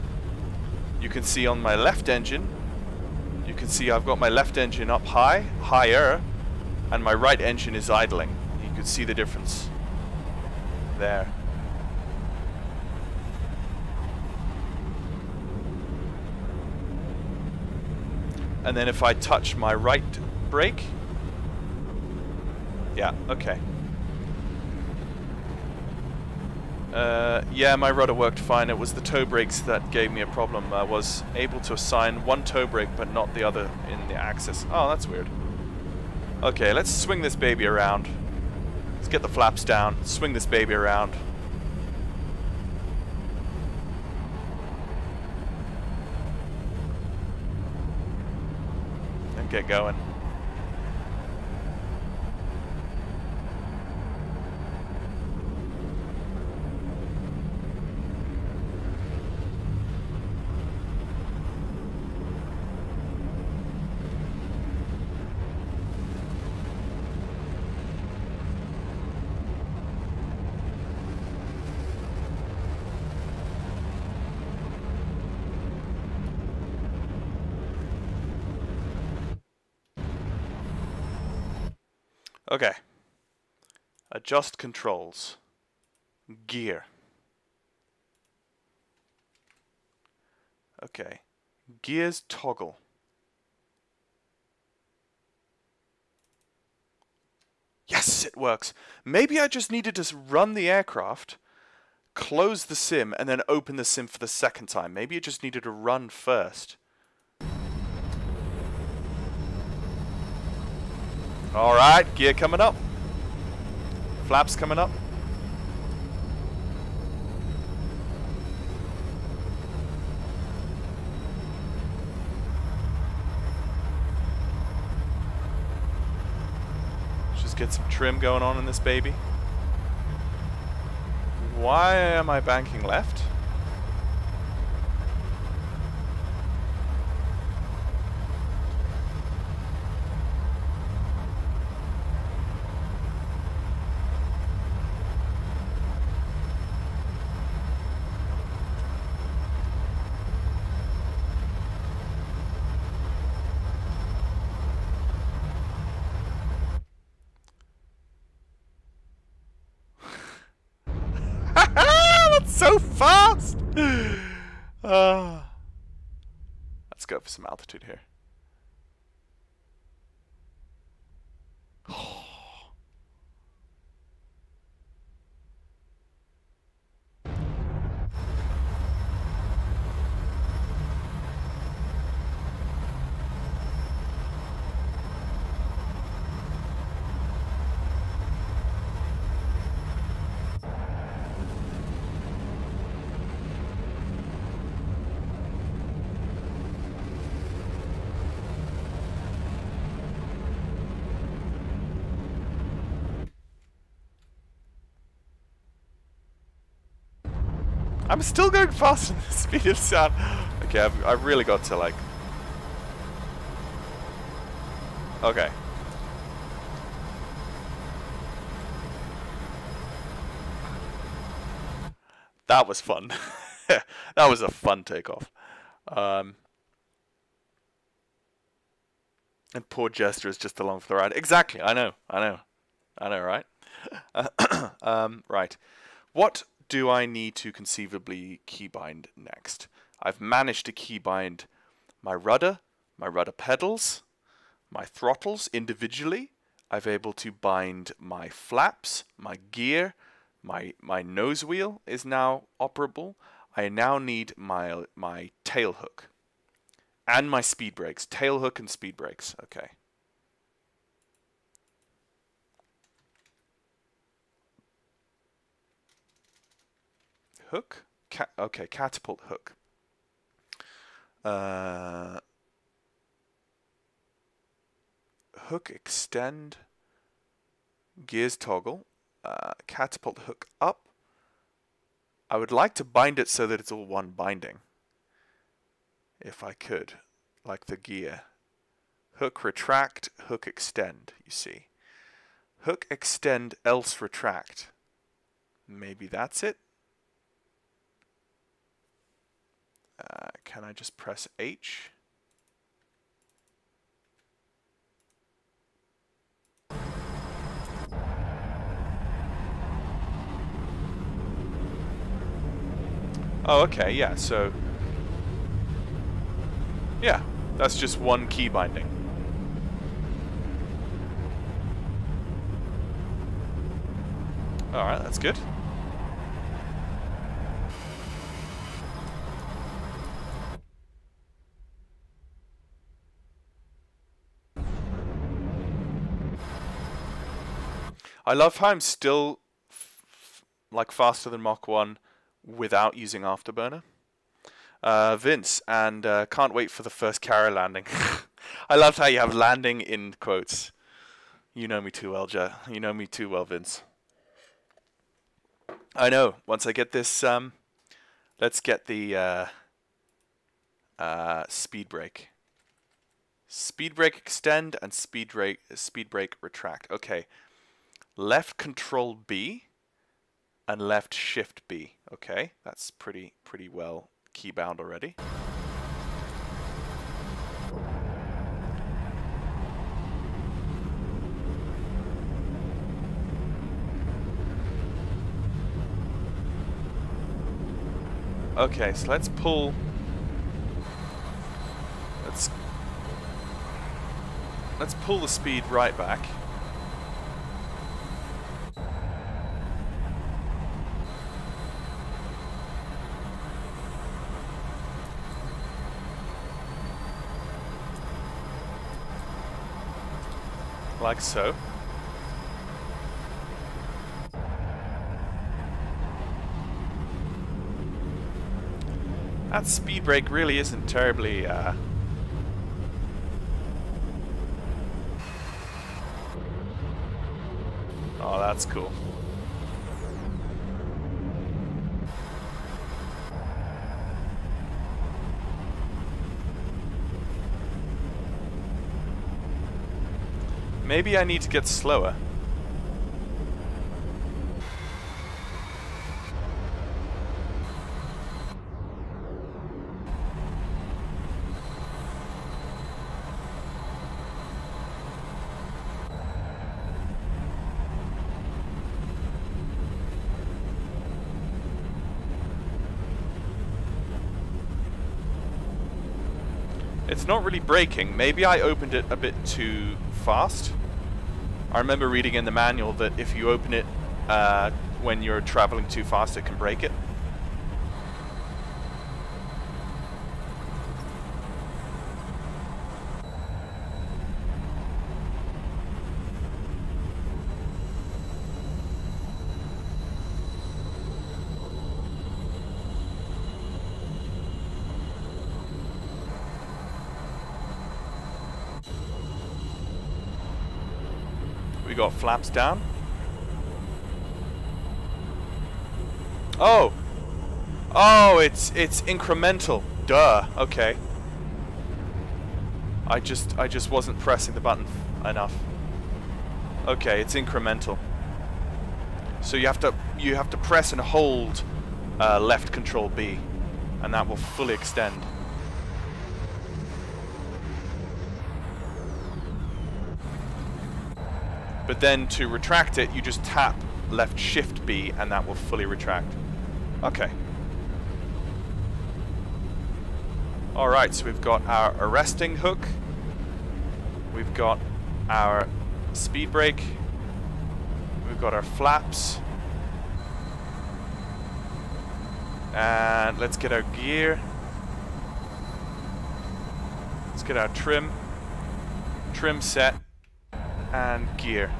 You can see on my left engine, you can see I've got my left engine up higher, and my right engine is idling. You can see the difference there. And then if I touch my right brake, yeah, okay. Yeah, my rudder worked fine. It was the toe brakes that gave me a problem. I was able to assign one toe brake, but not the other in the axis. Oh, that's weird. Okay, let's swing this baby around. Let's get the flaps down, swing this baby around. And get going. Okay. Adjust controls. Gear. Okay. Gears toggle. Yes, it works. Maybe I just needed to run the aircraft, close the sim, and then open the sim for the second time. Maybe it just needed to run first. Alright, gear coming up. Flaps coming up. Let's just get some trim going on in this baby. Why am I banking left? for some altitude here. I'm still going faster than the speed of sound. Okay, I've really got to like... Okay. That was fun. That was a fun takeoff. And poor Jester is just along for the ride. Exactly, I know, right? Right. What do I need to conceivably keybind next? I've managed to keybind my rudder pedals, my throttles individually. I've able to bind my flaps, my gear, my nose wheel is now operable. I now need my tail hook and my speed brakes. Tail hook and speed brakes. Okay. Hook? Okay, catapult hook. Hook extend. Gears toggle. Catapult hook up. I would like to bind it so that it's all one binding. If I could. Like the gear. Hook retract, hook extend, you see. Hook extend, else retract. Maybe that's it? Can I just press H? Oh, okay, yeah, so... Yeah, that's just one key binding. Alright, that's good. I love how I'm still like faster than Mach 1 without using Afterburner. Vince, and can't wait for the first carrier landing. I loved how you have landing in quotes. You know me too well, Jet. You know me too well, Vince. I know. Once I get this, let's get the speed brake. Speed brake extend and speed brake retract. Okay. Left control B and left shift B. Okay, that's pretty well keybound already. Okay, so let's pull. Let's pull the speed right back. Like so. That speed brake really isn't terribly oh, that's cool. Maybe I need to get slower. It's not really braking. Maybe I opened it a bit too fast. I remember reading in the manual that if you open it when you're traveling too fast, it can brake it. We got flaps down. Oh! Oh, it's incremental. Duh. Okay. I just wasn't pressing the button enough. Okay, it's incremental. So you have to press and hold left control B, and that will fully extend. But then to retract it, you just tap left shift B and that will fully retract. Okay. Alright, so we've got our arresting hook. We've got our speed brake. We've got our flaps. And let's get our gear. Let's get our trim. Trim set. And gear.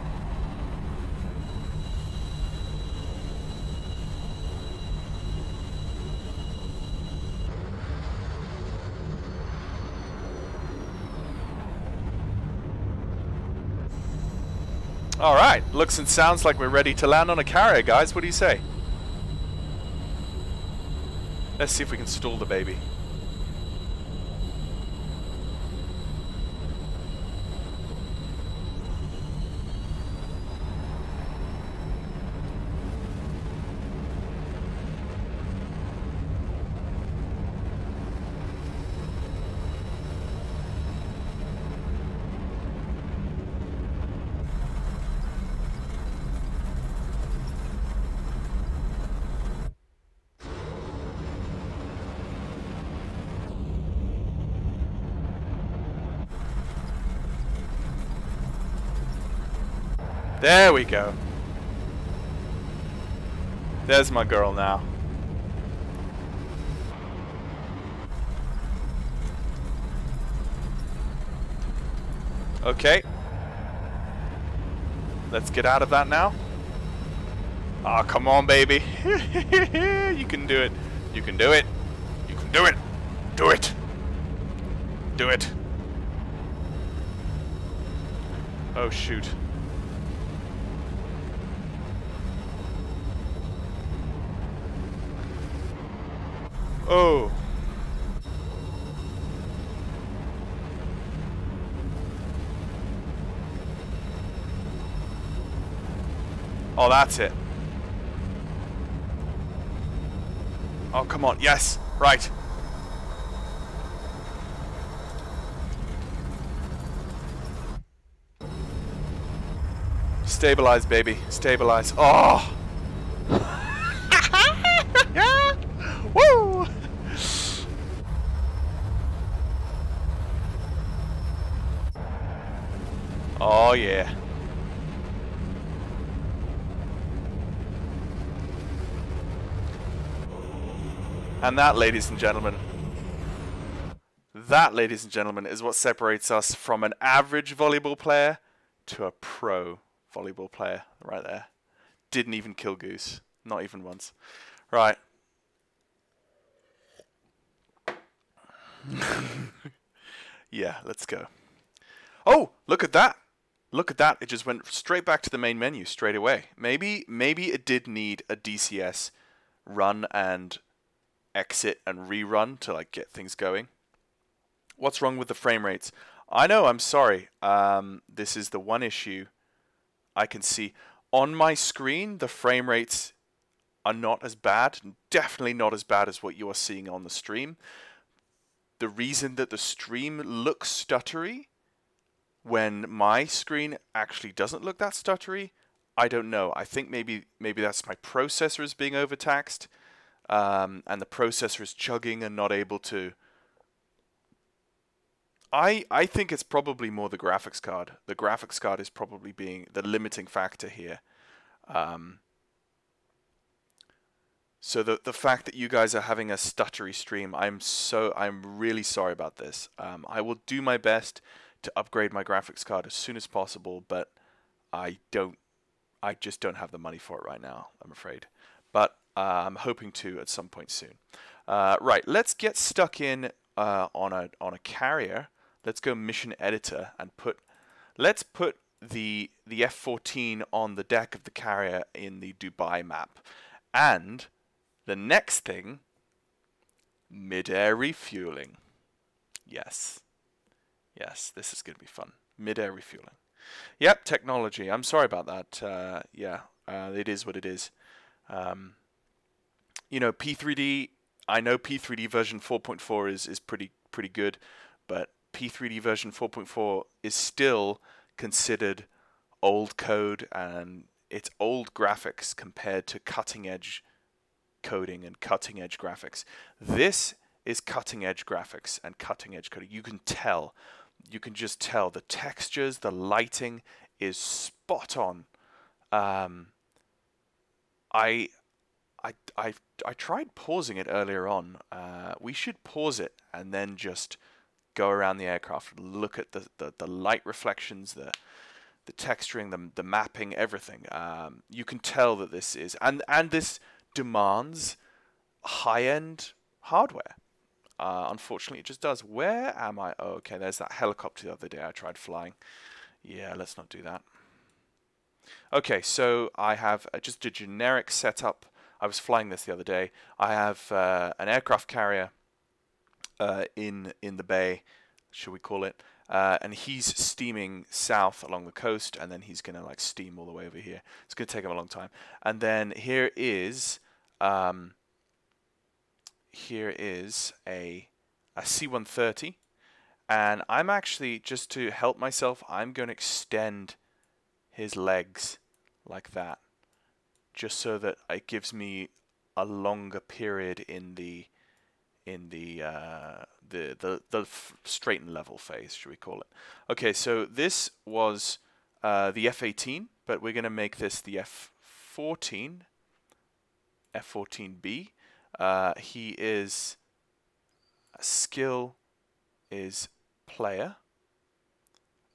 Alright, looks and sounds like we're ready to land on a carrier, guys. What do you say? Let's see if we can stall the baby. There we go. There's my girl now. Okay. Let's get out of that now. Ah, come on, baby. You can do it. You can do it. You can do it. Do it. Do it. Oh, shoot. Oh. Oh, that's it. Oh, come on. Yes. Right. Stabilize, baby. Stabilize. Oh. Woo! Oh, yeah. And that, ladies and gentlemen, is what separates us from an average volleyball player to a pro volleyball player right there. Didn't even kill Goose. Not even once. Right. Yeah, let's go. Oh, look at that. Look at that. It just went straight back to the main menu straight away. Maybe it did need a DCS run and exit and rerun to like get things going. What's wrong with the frame rates? I know, I'm sorry. This is the one issue I can see. On my screen, the frame rates are not as bad. Definitely not as bad as what you are seeing on the stream. The reason that the stream looks stuttery when my screen actually doesn't look that stuttery, I don't know. I think maybe that's my processor is being overtaxed, and the processor is chugging and not able to I think it's probably more the graphics card. The graphics card is probably being the limiting factor here. So the fact that you guys are having a stuttery stream, I'm really sorry about this. I will do my best to upgrade my graphics card as soon as possible, but I just don't have the money for it right now, I'm afraid. But I'm hoping to at some point soon. Right, let's get stuck in on a carrier. Let's go mission editor and let's put the F-14 on the deck of the carrier in the Dubai map. And the next thing, midair refueling. Yes. Yes, this is going to be fun. Midair refueling. Yep, technology. I'm sorry about that. Yeah, it is what it is. You know, P3D, I know P3D version 4.4 is pretty good, but P3D version 4.4 is still considered old code, and it's old graphics compared to cutting edge coding and cutting edge graphics. This is cutting edge graphics and cutting edge coding. You can tell. You can just tell the textures, the lighting is spot on. I tried pausing it earlier on. We should pause it and then just go around the aircraft, look at the light reflections, the texturing, the mapping, everything. You can tell that this is and this demands high-end hardware. Unfortunately, it just does. Where am I? Oh, okay, there's that helicopter the other day I tried flying. Yeah, let's not do that. Okay, so I have just a generic setup. I was flying this the other day. I have an aircraft carrier in the bay, should we call it, and he's steaming south along the coast, and then he's going to like steam all the way over here. It's going to take him a long time. And then here is a C-130, and I'm actually, just to help myself, I'm going to extend his legs like that, just so that it gives me a longer period in the straight and level phase, should we call it. Okay, so this was the F-18, but we're going to make this the F-14, F-14B. He is skill is player,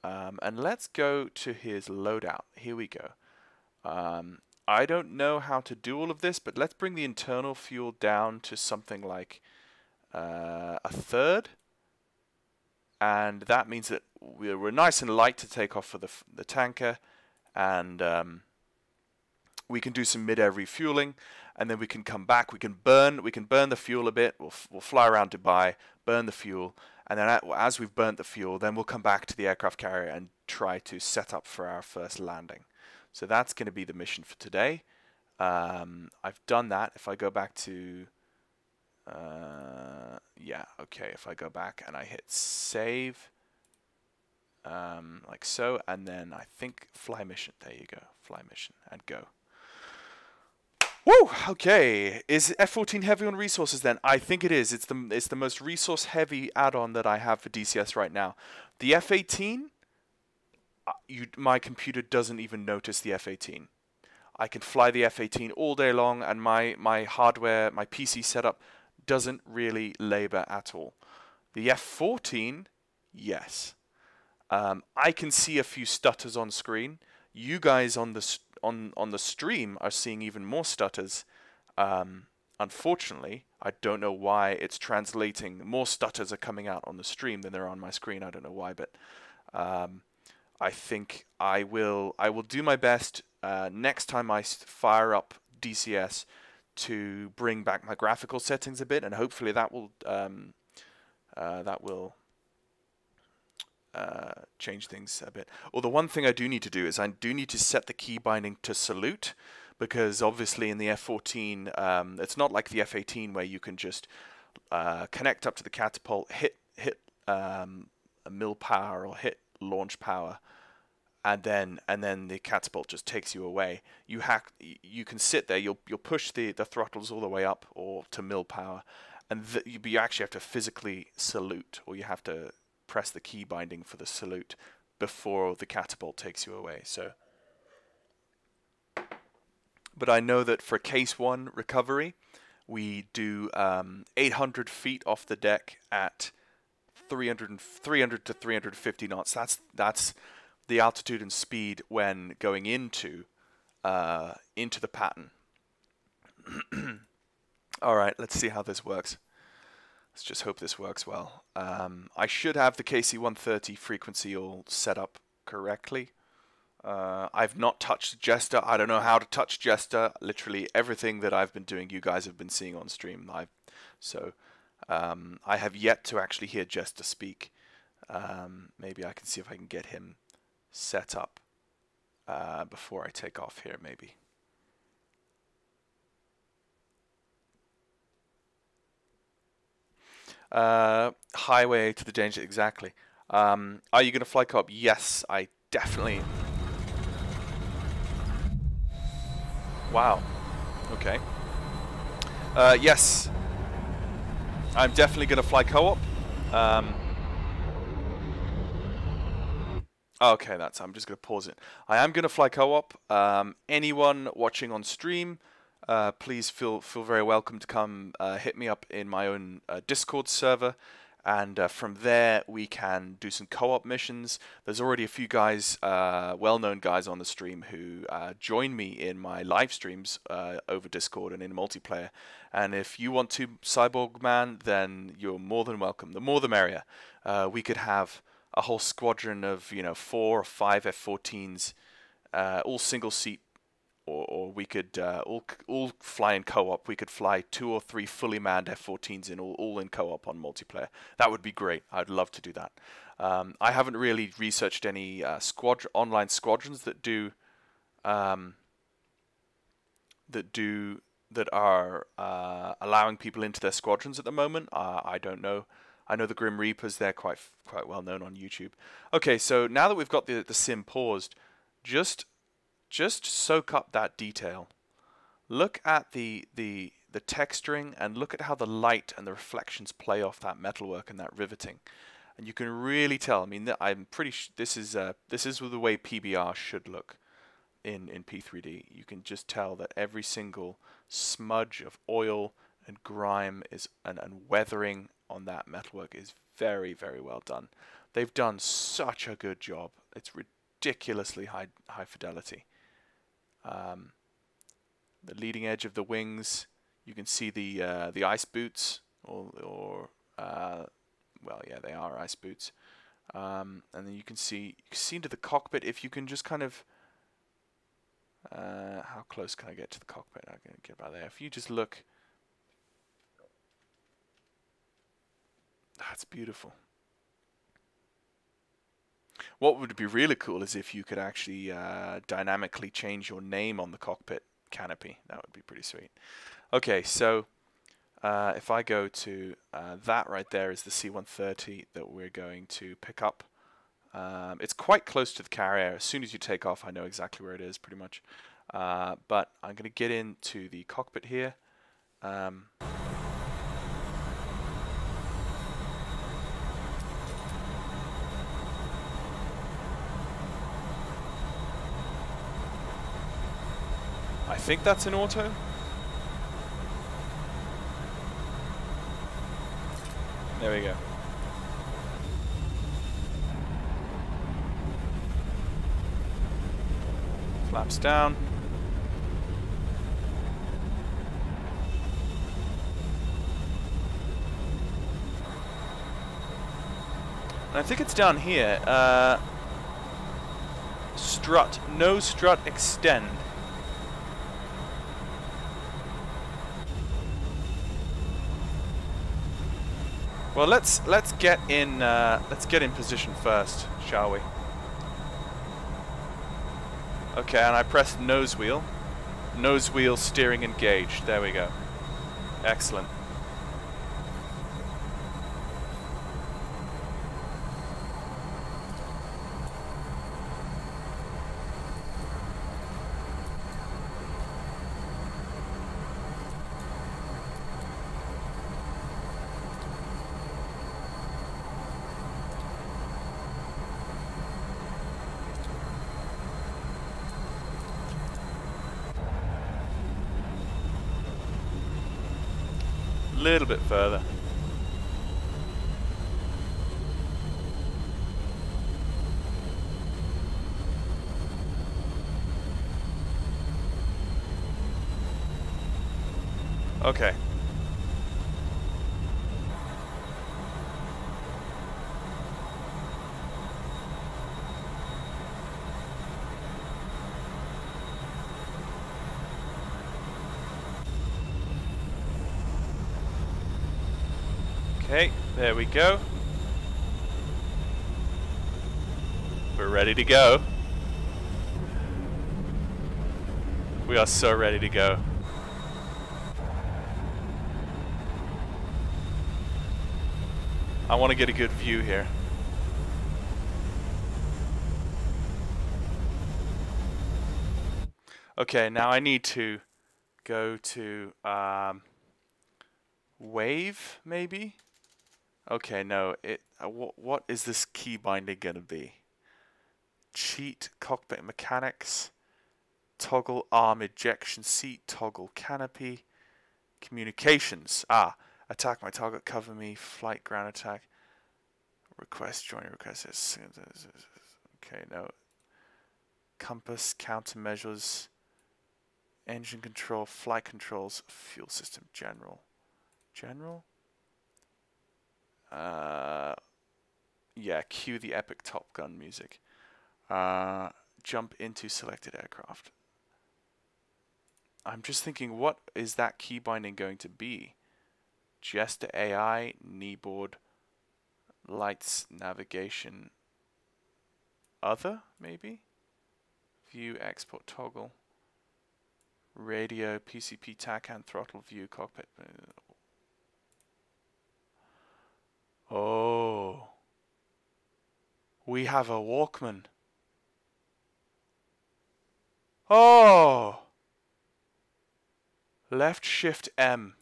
and let's go to his loadout. Here we go. I don't know how to do all of this, but let's bring the internal fuel down to something like a third, and that means that we're nice and light to take off for the tanker, and we can do some mid-air refueling, and then we can come back. We can burn the fuel a bit. We'll fly around Dubai, burn the fuel, and then as we've burnt the fuel, then we'll come back to the aircraft carrier and try to set up for our first landing. So that's going to be the mission for today. I've done that. If I go back to yeah, okay, if I go back and I hit save, like so, and then I think fly mission. There you go, fly mission, and go. Woo! Okay, is F-14 heavy on resources then? I think it is. It's the most resource heavy add-on that I have for DCS right now. The F-18, my computer doesn't even notice the F-18. I can fly the F-18 all day long, and my hardware, my PC setup doesn't really labor at all. The F-14, yes. I can see a few stutters on screen. You guys on the stream are seeing even more stutters. Unfortunately, I don't know why it's translating. More stutters are coming out on the stream than they're on my screen. I don't know why, but I think I will do my best next time I fire up DCS to bring back my graphical settings a bit, and hopefully that will change things a bit. Or the one thing I do need to do is I do need to set the key binding to salute, because obviously in the F-14 it's not like the F-18 where you can just connect up to the catapult, hit a mill power or hit launch power, and then the catapult just takes you away. You can sit there, you'll push the throttles all the way up or to mill power, and you actually have to physically salute, or you have to press the key binding for the salute before the catapult takes you away. So, but I know that for case 1 recovery, we do 800 feet off the deck at 300 to 350 knots. That's the altitude and speed when going into the pattern. All right, let's see how this works. Let's just hope this works well. I should have the KC-130 frequency all set up correctly. I've not touched Jester. I don't know how to touch Jester. Literally everything that I've been doing, you guys have been seeing on stream. I have yet to actually hear Jester speak. Maybe I can see if I can get him set up before I take off here, maybe. Highway to the danger, exactly. Are you going to fly co-op? Yes, I definitely. Wow. Okay. Yes, I'm definitely going to fly co-op. Okay, I'm just going to pause it. I am going to fly co-op. Anyone watching on stream, please feel very welcome to come hit me up in my own Discord server, and from there we can do some co-op missions. There's already a few guys, well-known guys on the stream who join me in my live streams over Discord and in multiplayer. And if you want to, Cyborg Man, then you're more than welcome. The more the merrier. We could have a whole squadron of 4 or 5 F-14s, all single seat. Or we could all fly in co-op. We could fly 2 or 3 fully manned F-14s in all in co-op on multiplayer. That would be great. I'd love to do that. I haven't really researched any online squadrons that are allowing people into their squadrons at the moment. I don't know. I know the Grim Reapers. They're quite well known on YouTube. Okay, so now that we've got the sim paused, just soak up that detail. Look at the texturing and look at how the light and the reflections play off that metalwork and that riveting, and you can really tell. I mean, I'm pretty sure this is the way PBR should look in P3D. You can just tell that every single smudge of oil and grime and weathering on that metalwork is very well done. They've done such a good job. It's ridiculously high fidelity. The leading edge of the wings, you can see the ice boots, well, yeah, they are ice boots. And then you can see into the cockpit. If you can just kind of, how close can I get to the cockpit? I'm gonna get about there. If you just look, that's beautiful. What would be really cool is if you could actually dynamically change your name on the cockpit canopy. That would be pretty sweet. Okay, so if I go to that right there is the C-130 that we're going to pick up. It's quite close to the carrier. As soon as you take off, I know exactly where it is, pretty much. But I'm going to get into the cockpit here. I think that's an auto. There we go. Flaps down. And I think it's down here. Strut, no strut extend. Well, let's get in position first, shall we? Okay, and I pressed nose wheel steering engaged. There we go. Excellent. Little bit further. Okay. Okay, there we go. We're ready to go. We are so ready to go. I want to get a good view here. Okay, now I need to go to wave, maybe? Okay, no. What is this key binding gonna be? Cheat cockpit mechanics, toggle arm ejection seat, toggle canopy, communications. Attack my target, cover me, flight ground attack, request joining request. Okay, no. Compass, countermeasures, engine control, flight controls, fuel system, general. General? Yeah, cue the epic Top Gun music. Jump into selected aircraft. I'm just thinking, what is that key binding going to be? Gesture AI, kneeboard, lights, navigation, other, maybe? View, export, toggle, radio, PCP, TACAN, throttle, view, cockpit. Oh. We have a Walkman. Oh! Left shift M.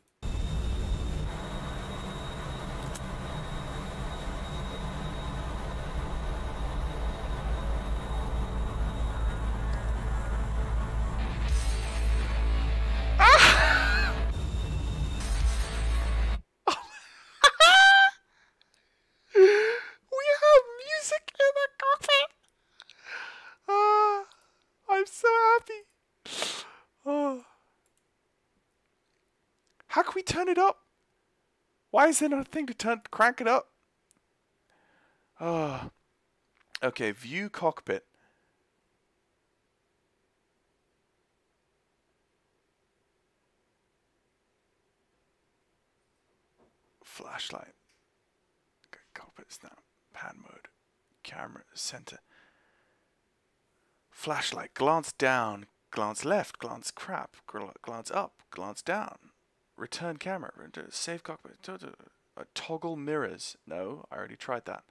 I'm so happy. Oh. How can we turn it up? Why is there not a thing to crank it up? Oh. Okay, view cockpit. Flashlight. Okay, cockpit is now pan mode. Camera center. Flashlight. Glance down. Glance left. Glance crap. Glance up. Glance down. Return camera. Save cockpit. Toggle mirrors. No, I already tried that.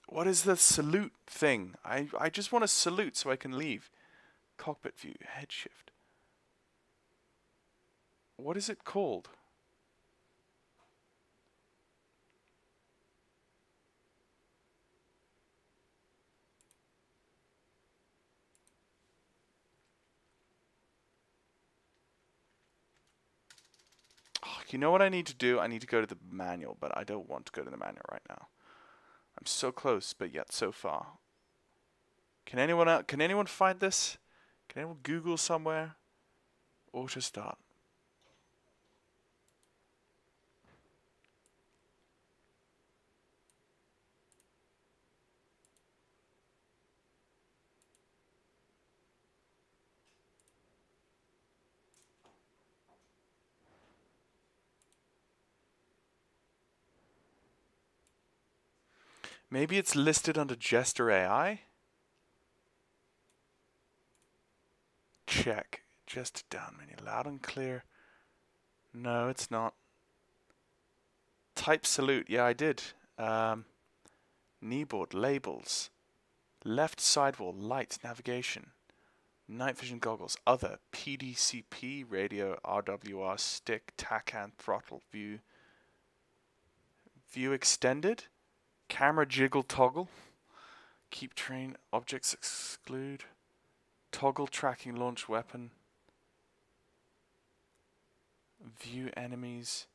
What is the salute thing? I just want to salute so I can leave. Cockpit view. Head shift. What is it called? You know what I need to do? I need to go to the manual, but I don't want to go to the manual right now. I'm so close, but yet so far. Can anyone find this? Can anyone Google somewhere? Auto start. Maybe it's listed under Gesture AI? Check. Just down menu. Loud and clear. No, it's not. Type salute. Yeah, I did. Kneeboard. Labels. Left sidewall. Light. Navigation. Night vision goggles. Other. PDCP. Radio. RWR. Stick. TACAN. Throttle. View. View extended. Camera jiggle toggle. Keep train. Objects exclude. Toggle tracking launch weapon. View enemies.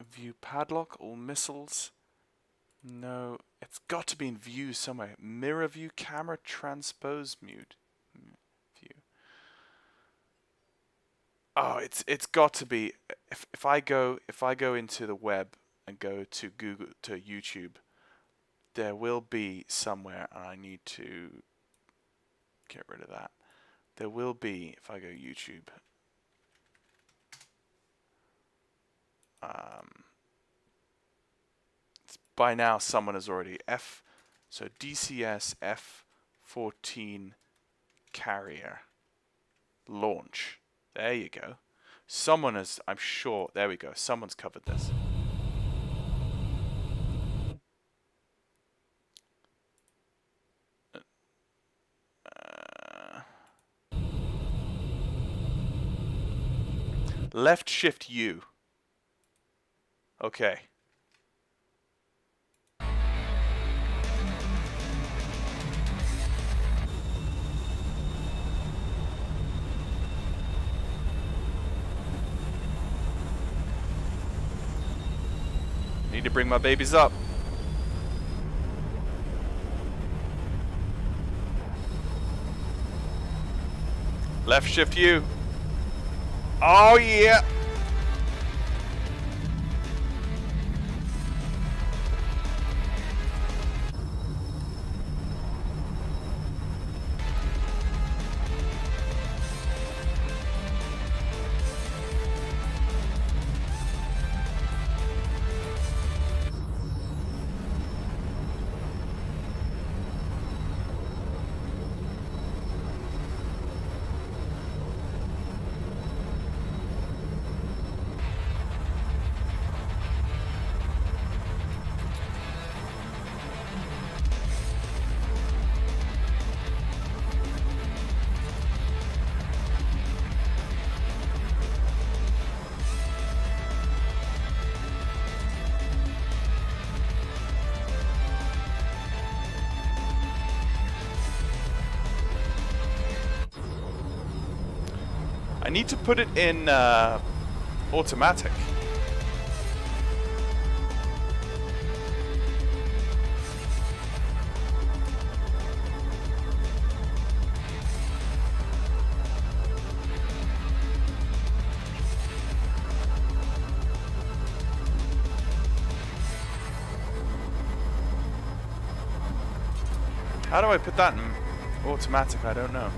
View padlock, all missiles. No, it's got to be in view somewhere. Mirror view, camera, transpose mute. View. Oh, it's got to be. If I go into the web and go to Google, to YouTube, there will be somewhere, and I need to get rid of that. There will be, if I go YouTube, by now someone has already so DCS F-14 carrier launch. There you go. Someone has, I'm sure, there we go. Someone's covered this. Left shift U. Okay. Need to bring my babies up. Left shift U. Oh yeah. I need to put it in automatic. How do I put that in automatic? I don't know.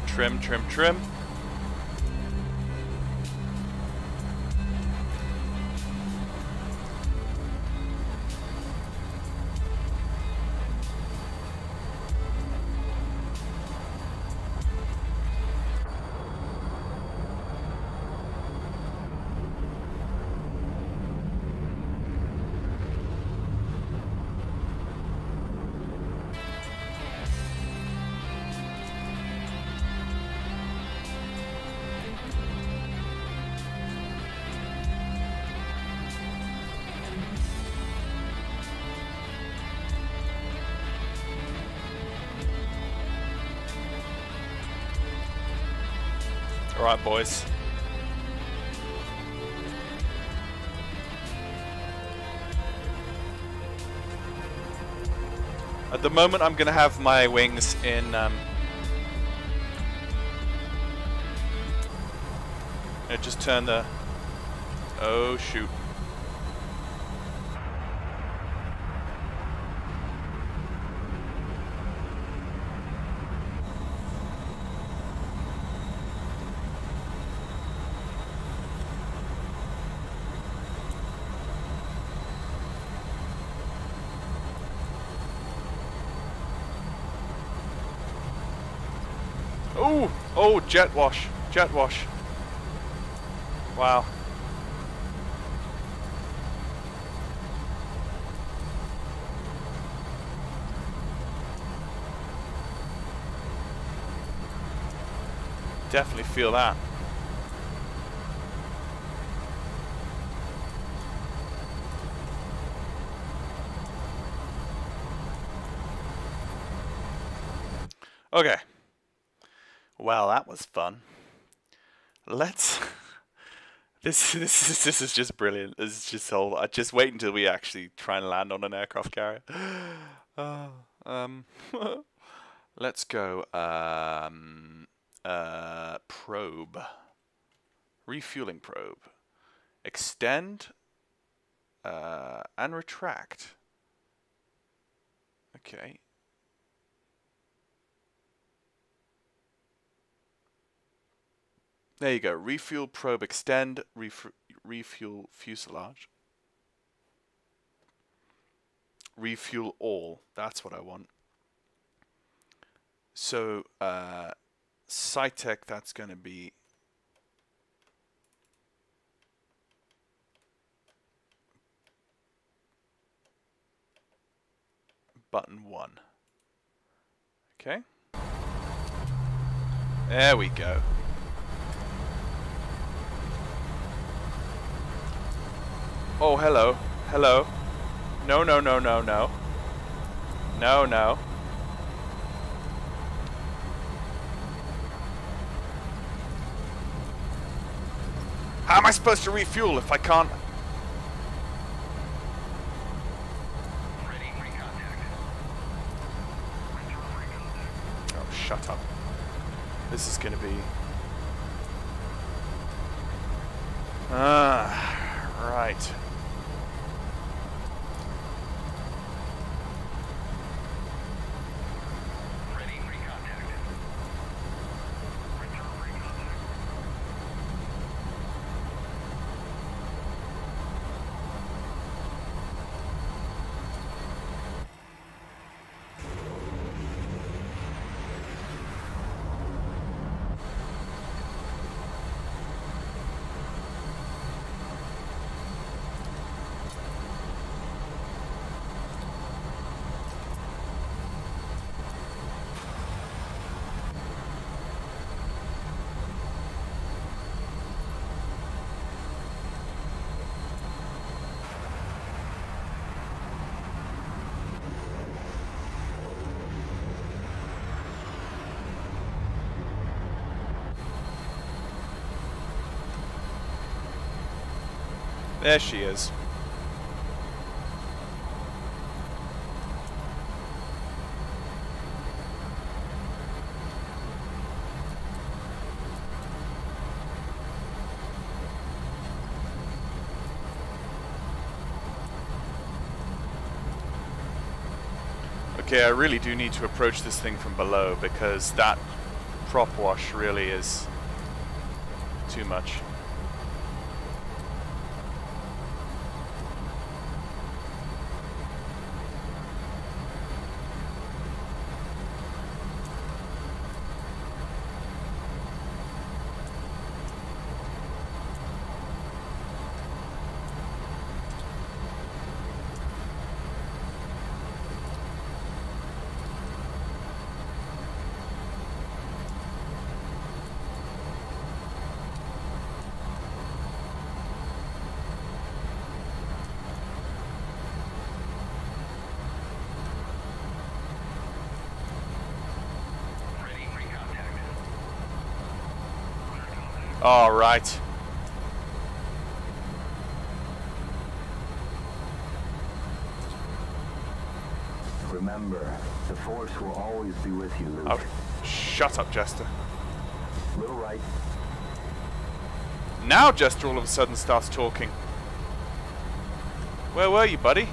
Trim, trim, trim. Alright, boys. At the moment, I'm going to have my wings in... just turn the... Oh, shoot. Oh! Oh, jet wash. Jet wash. Wow. Definitely feel that. Okay. Well, that was fun. Let's... This is just brilliant. This is just whole. I just wait until we actually try and land on an aircraft carrier. Let's go. Probe. Refueling probe. Extend. And retract. Okay. There you go. Refuel probe extend. Refuel fuselage. Refuel all. That's what I want. So, SciTech, that's going to be button 1. Okay. There we go. Oh, hello. Hello. No, no, no, no, no. No, no. How am I supposed to refuel if I can't? Oh, shut up. This is gonna be... right. There she is. Okay, I really do need to approach this thing from below because that prop wash really is too much. All right. Remember, the Force will always be with you, Luke. Oh, shut up, Jester. Little right. Now Jester all of a sudden starts talking. Where were you, buddy?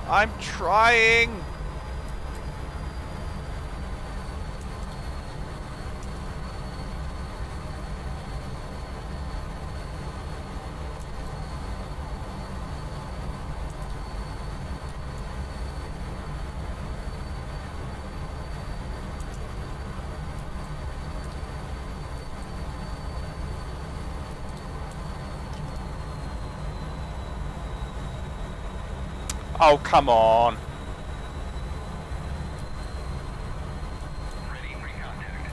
I'm trying. Oh, come on. Ready for contact.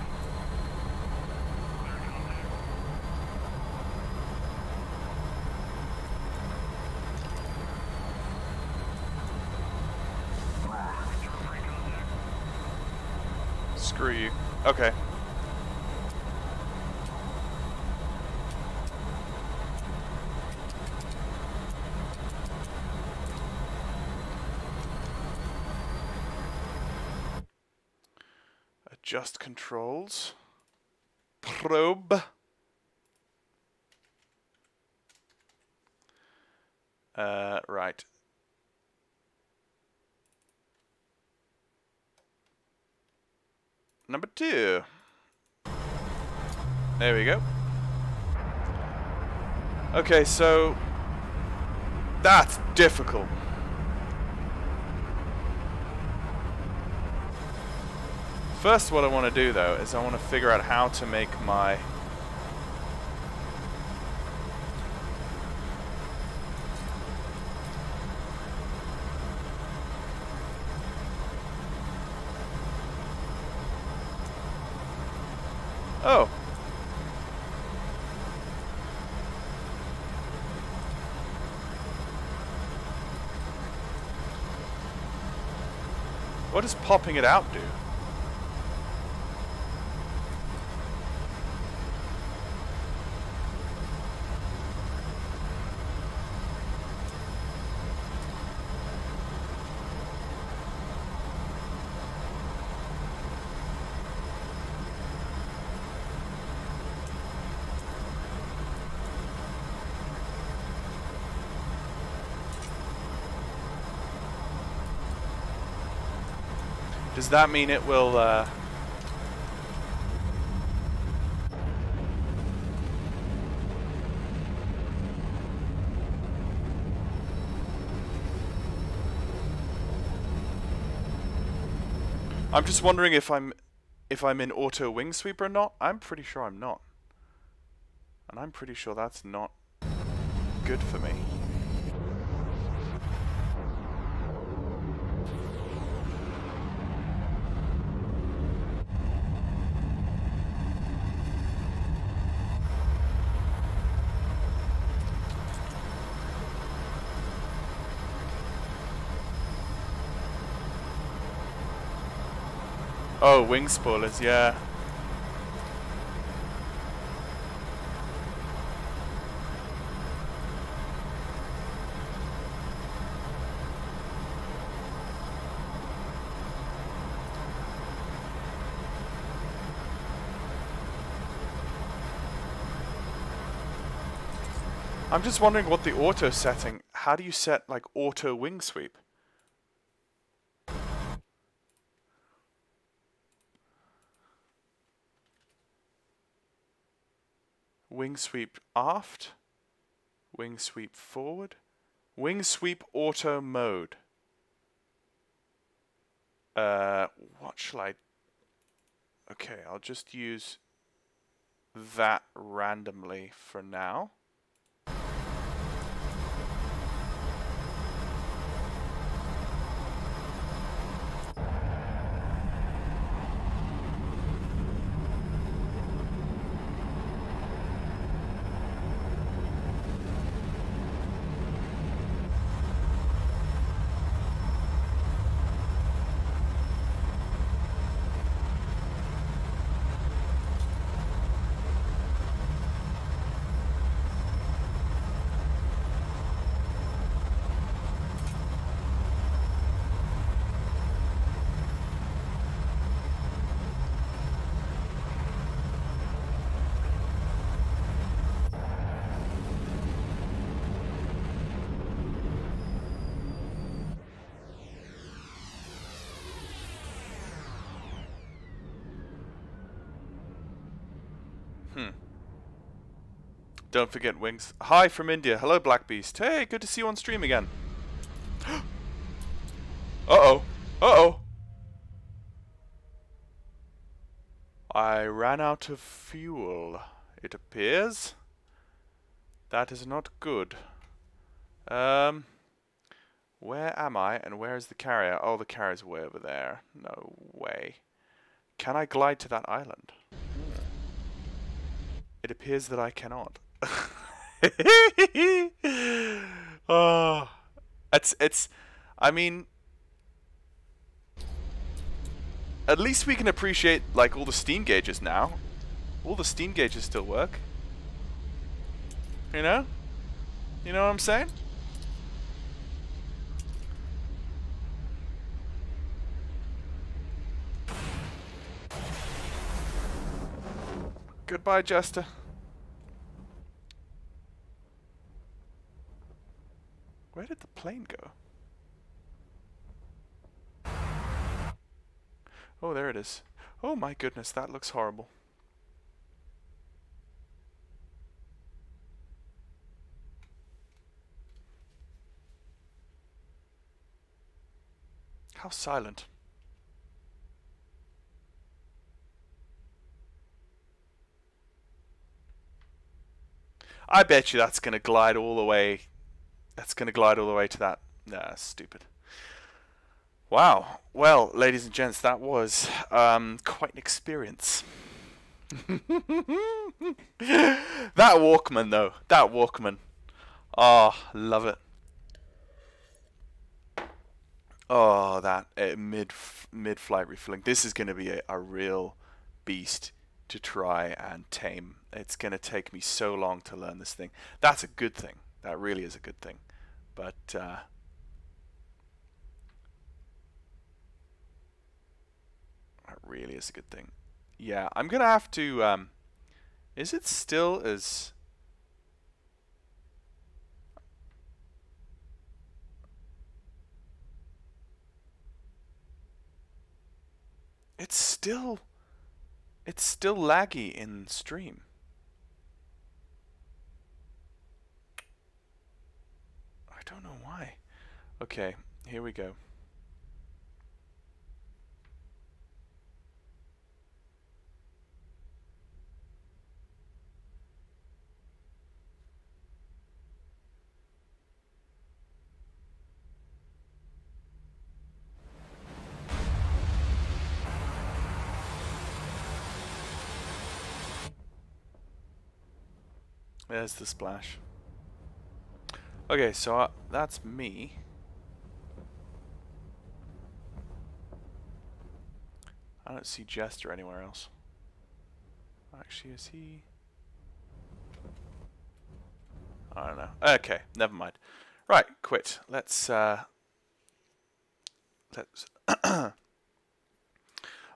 Screw you. Okay. Adjust controls. Probe. Right. Number 2. There we go. Okay, so that's difficult. First, what I want to do though is I want to figure out how to make my oh. What does popping it out do? Does that mean it will, I'm just wondering if I'm in auto wing sweep or not. I'm pretty sure I'm not. And I'm pretty sure that's not good for me. Oh, wing spoilers, yeah. I'm just wondering what the auto setting, how do you set like auto wing sweep? Wing sweep aft, wing sweep forward, wing sweep auto mode. What shall I? Okay, I'll just use that randomly for now. Don't forget wings. Hi from India. Hello, Black Beast. Hey, good to see you on stream again. Uh-oh. Uh-oh. I ran out of fuel, it appears. That is not good. Where am I and where is the carrier? Oh, the carrier's way over there. No way. Can I glide to that island? It appears that I cannot. Oh, I mean, at least we can appreciate like all the steam gauges now. All the steam gauges still work. You know? You know what I'm saying? Goodbye, Jester. Where did the plane go? Oh, there it is. Oh my goodness, that looks horrible. How silent. I bet you that's gonna glide all the way. That's gonna glide all the way to that. Nah, stupid. Wow. Well, ladies and gents, that was quite an experience. That Walkman, though. That Walkman. Oh, love it. Oh, that mid-flight refueling. This is going to be a real beast to try and tame. It's going to take me so long to learn this thing. That's a good thing. That really is a good thing. But that really is a good thing. Yeah, I'm going to have to... is it still as... It's still laggy in stream. I don't know why. Okay, here we go. There's the splash. Okay, so that's me. I don't see Jester anywhere else. Actually, is he? I don't know. Okay, never mind. Right, quit. Let's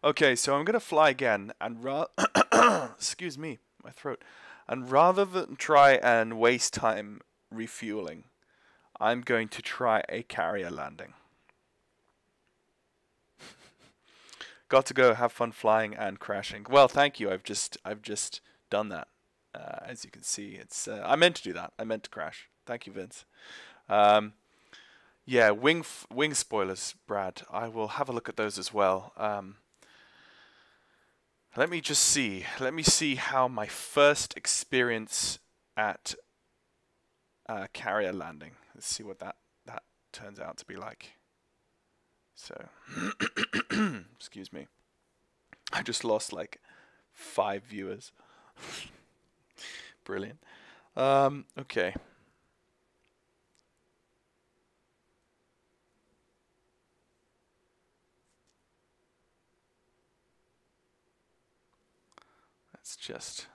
Okay, so I'm gonna fly again, and excuse me, my throat. And rather than try and waste time refueling, I'm going to try a carrier landing. Got to go. Have fun flying and crashing. Well, thank you. I've just done that. As you can see, it's I meant to do that. I meant to crash. Thank you, Vince. Yeah, wing spoilers, Brad. I will have a look at those as well. Let me just see. Let me see how my first experience at carrier landing. Let's see what that turns out to be like. So, excuse me. I just lost like 5 viewers. Brilliant. Okay. Let's just...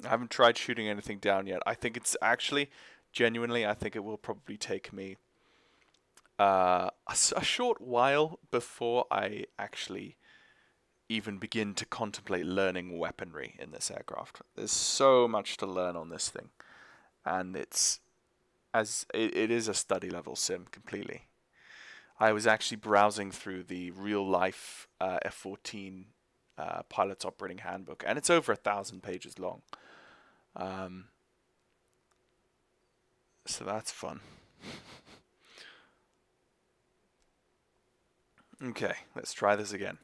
I haven't tried shooting anything down yet. I think it's actually, genuinely, I think it will probably take me a short while before I actually even begin to contemplate learning weaponry in this aircraft. There's so much to learn on this thing, and it is a study level sim completely. I was actually browsing through the real-life F-14 pilot's operating handbook, and it's over 1,000 pages long. So that's fun. Okay, let's try this again.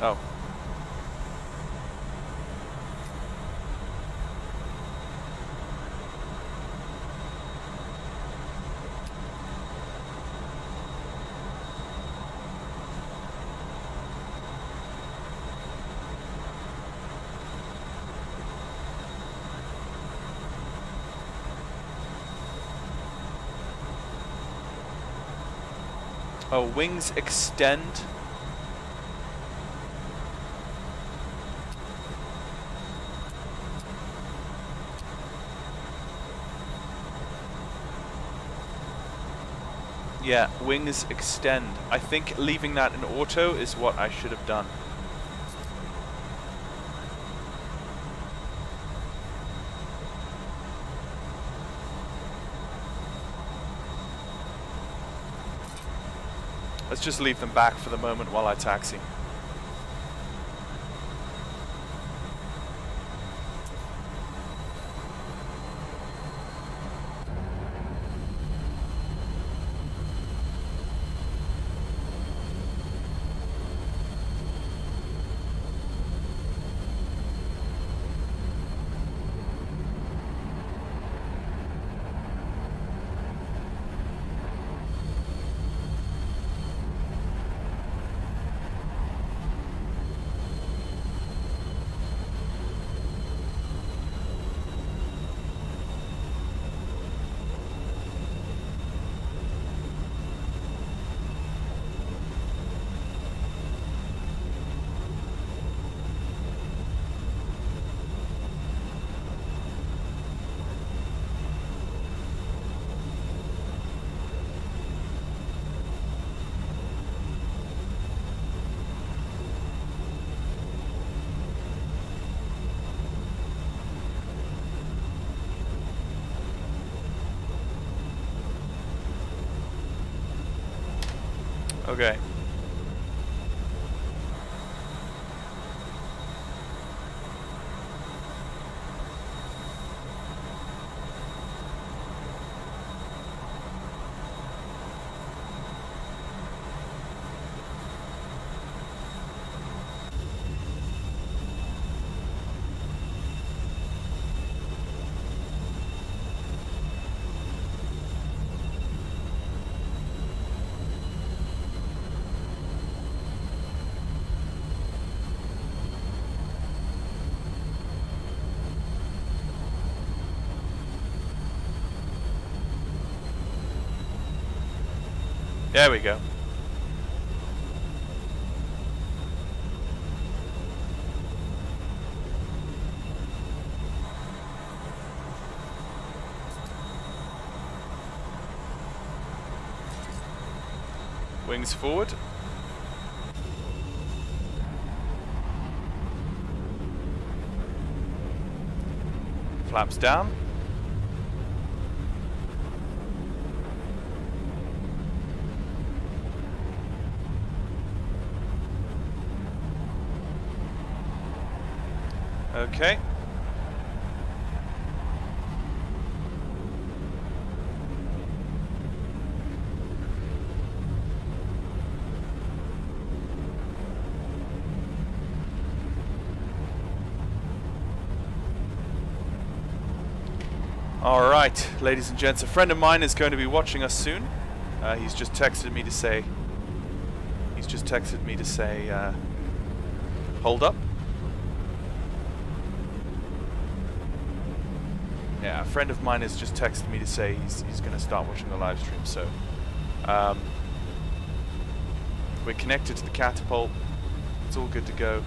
Oh. Oh, wings extend. Yeah, wings extend. I think leaving that in auto is what I should have done. Let's just leave them back for the moment while I taxi. Okay. There we go. Wings forward. Flaps down. Okay. All right, ladies and gents, a friend of mine is going to be watching us soon. He's just texted me to say. Hold up. Yeah, a friend of mine has just texted me to say he's going to start watching the live stream. So we're connected to the catapult. It's all good to go.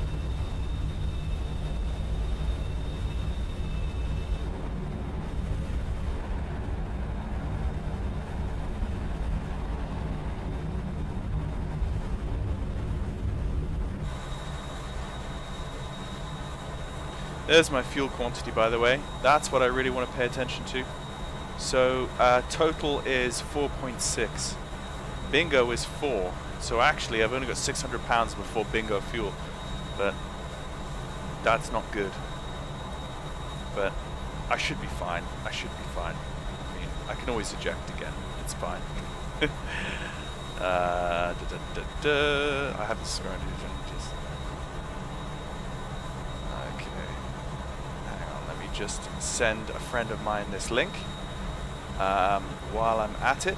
There's my fuel quantity, by the way. That's what I really want to pay attention to. So total is 4.6. Bingo is 4. So actually I've only got 600 pounds before bingo fuel. But that's not good. But I should be fine. I should be fine. I mean, I can always eject again. It's fine. I haven't surrounded it. Okay. Hang on. Let me just send a friend of mine this link while I'm at it.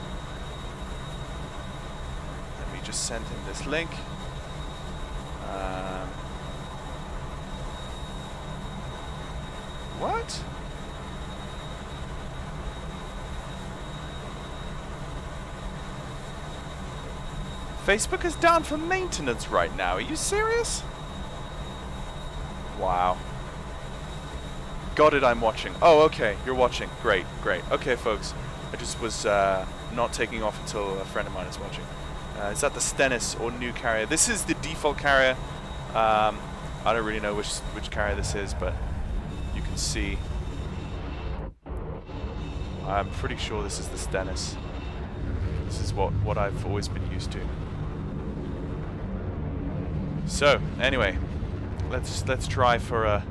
Let me just send him this link. What? Facebook is down for maintenance right now. Are you serious? Wow. Got it, I'm watching. Oh, okay, you're watching. Great, great. Okay, folks. I just was not taking off until a friend of mine is watching. Is that the Stennis or new carrier? This is the default carrier. I don't really know which carrier this is, but you can see. I'm pretty sure this is the Stennis. This is what I've always been used to. So anyway, let's try for a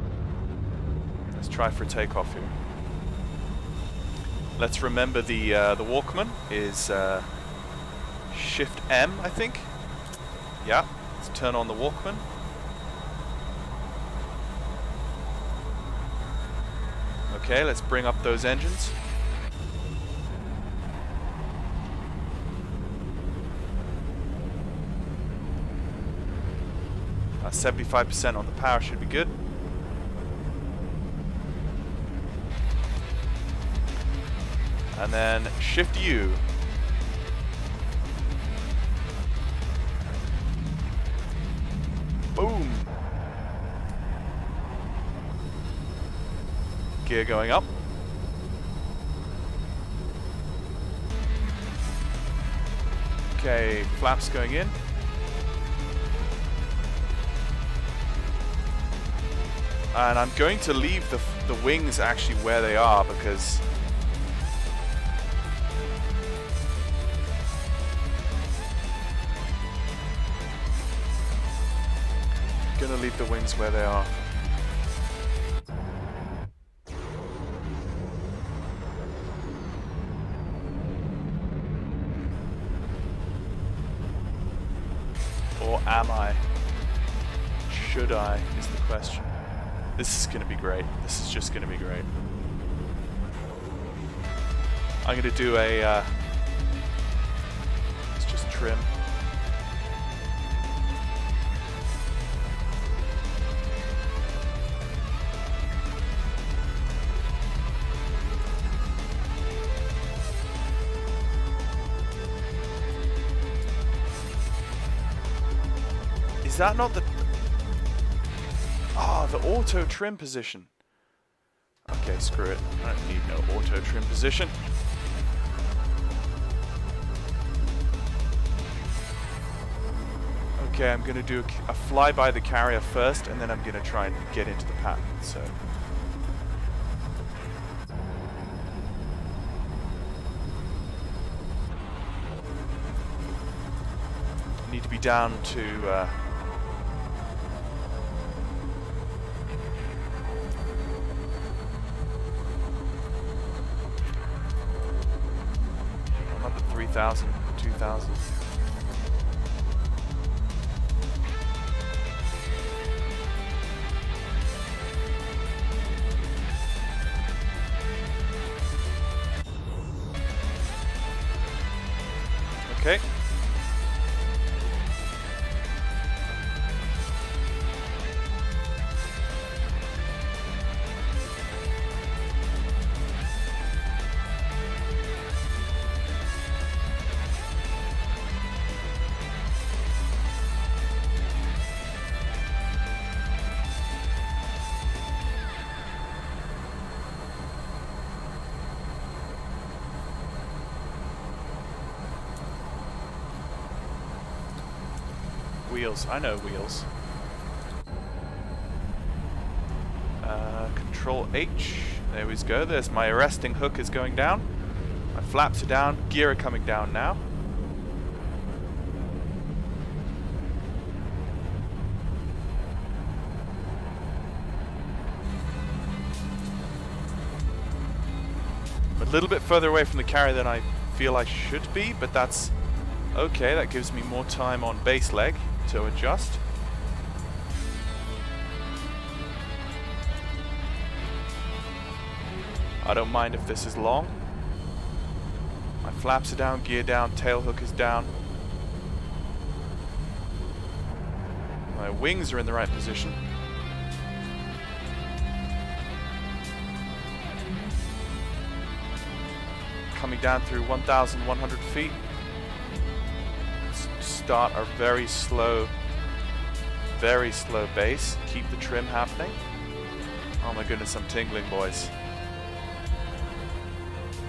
takeoff here. Let's remember the Walkman is Shift M, I think. Yeah, let's turn on the Walkman. Okay, let's bring up those engines. 75% on the power should be good. And then Shift U. Boom. Gear going up. Okay, flaps going in. And I'm going to leave the wings actually where they are because I'm gonna leave the wings where they are. Or am I? Should I, is the question. This is going to be great. This is just going to be great. I'm going to do a... let's just trim. Is that not the... the auto trim position. Okay, screw it. I don't need no auto trim position. Okay, I'm going to do a fly by the carrier first, and then I'm going to try and get into the pattern. So, need to be down to. I'm up at 3,000, 2,000. Okay. Wheels. I know wheels. Control H. There we go. There's my arresting hook is going down. My flaps are down. Gear are coming down now. I'm a little bit further away from the carrier than I feel I should be, but that's okay. That gives me more time on base leg to adjust. I don't mind if this is long. My flaps are down, gear down, tail hook is down. My wings are in the right position. Coming down through 1,100 feet. Let's start our very slow base. Keep the trim happening. Oh my goodness, I'm tingling, boys.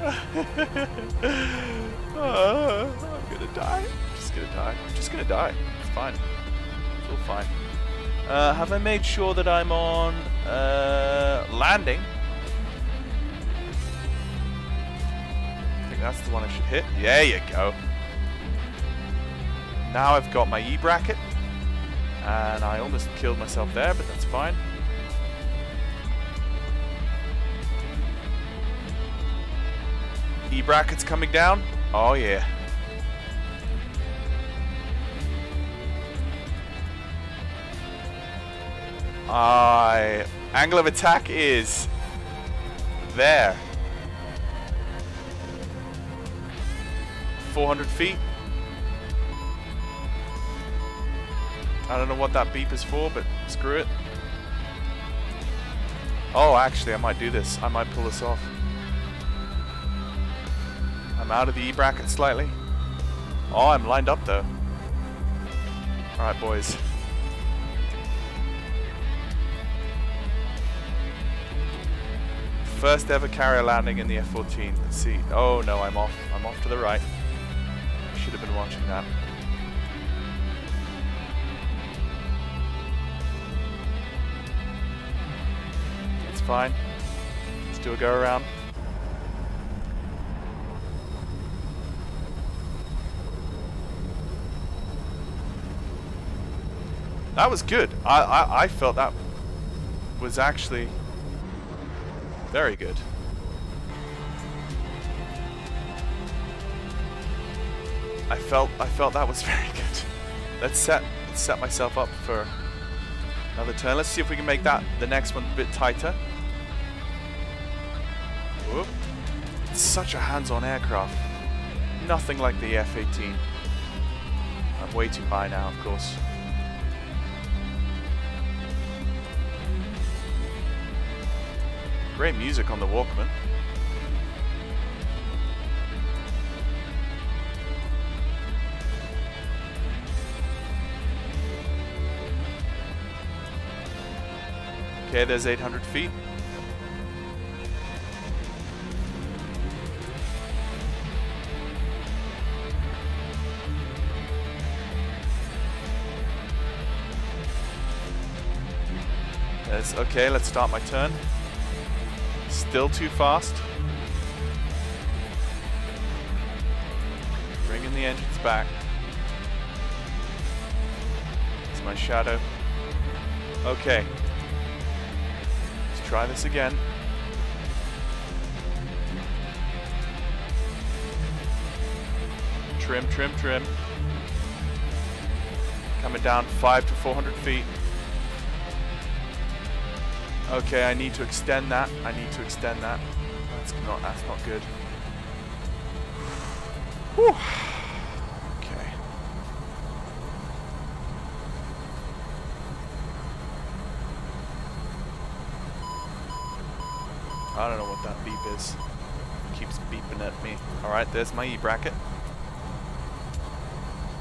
I'm gonna die. I'm just gonna die. I'm just gonna die. It's fine. It's all fine. Have I made sure that I'm on landing? I think that's the one I should hit. There you go. Now I've got my E-bracket. And I almost killed myself there, but that's fine. E-brackets coming down. Oh yeah. Angle of attack is there. 400 feet. I don't know what that beep is for, but screw it. Oh, actually, I might do this. I might pull this off. I'm out of the E-bracket slightly. Oh, I'm lined up though. Alright, boys. First ever carrier landing in the F-14. Let's see. Oh no, I'm off. I'm off to the right. I should have been watching that. It's fine. Let's do a go around. That was good. I felt that was actually very good. I felt that was very good. Let's set myself up for another turn. Let's see if we can make that the next one a bit tighter. Whoop. It's such a hands-on aircraft. Nothing like the F-18. I'm way too high now, of course. Great music on the Walkman. Okay, there's 800 feet. Okay, let's start my turn. Still too fast. Bringing the engines back. It's my shadow. Okay. Let's try this again. Trim, trim, trim. Coming down 5 to 400 feet. Okay, I need to extend that. That's not good. Whew. Okay. I don't know what that beep is. It keeps beeping at me. Alright, there's my E-bracket.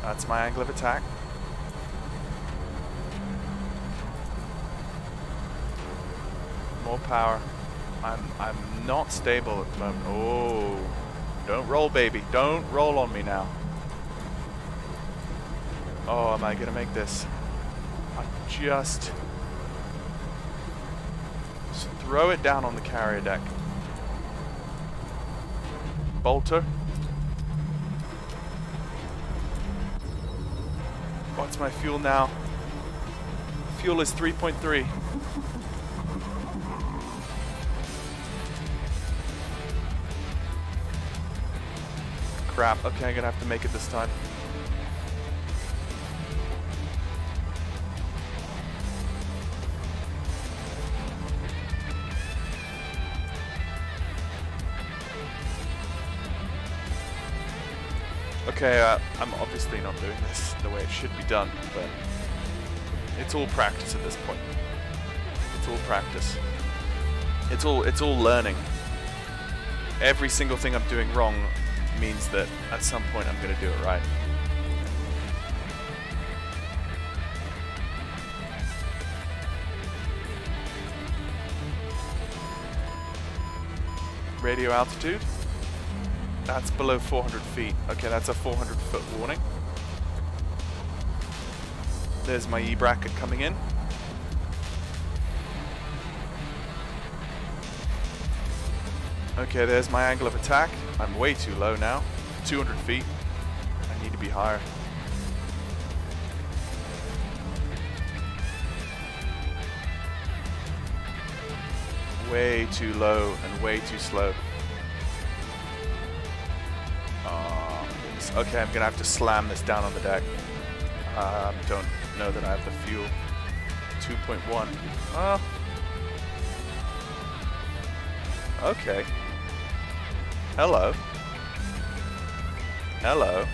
That's my angle of attack. More power. I'm not stable at the moment. Oh, don't roll, baby. Don't roll on me now. Oh, am I gonna make this? I'm just Just throw it down on the carrier deck. Bolter. What's my fuel now? Fuel is 3.3. Crap. Okay, I'm gonna have to make it this time. Okay, I'm obviously not doing this the way it should be done, but it's all practice at this point. It's all practice. It's all learning. Every single thing I'm doing wrong means that at some point I'm going to do it right. Radio altitude. That's below 400 feet. Okay, that's a 400 foot warning. There's my E-bracket coming in. Okay, there's my angle of attack. I'm way too low now. 200 feet. I need to be higher. Way too low and way too slow. Oh, goodness. Okay, I'm gonna have to slam this down on the deck. Don't know that I have the fuel. 2.1. Oh. Okay. Hello. Hello.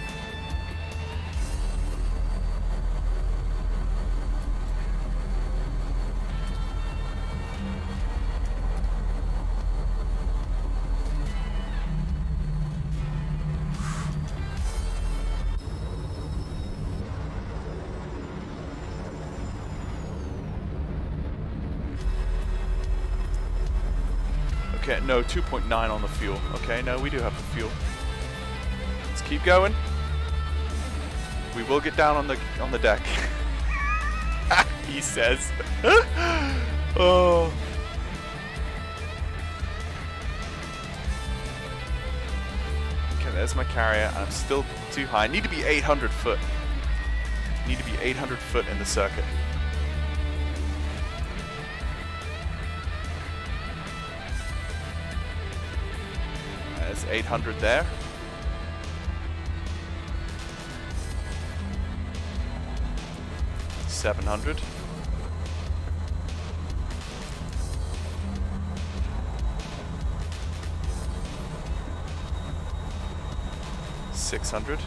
Okay, no, 2.9 on the fuel. Okay, no, we do have the fuel. Let's keep going. We will get down on the deck. He says. Oh. Okay, there's my carrier. I'm still too high. I need to be 800 foot. Need to be 800 foot in the circuit. There's 800 there. $700. $600.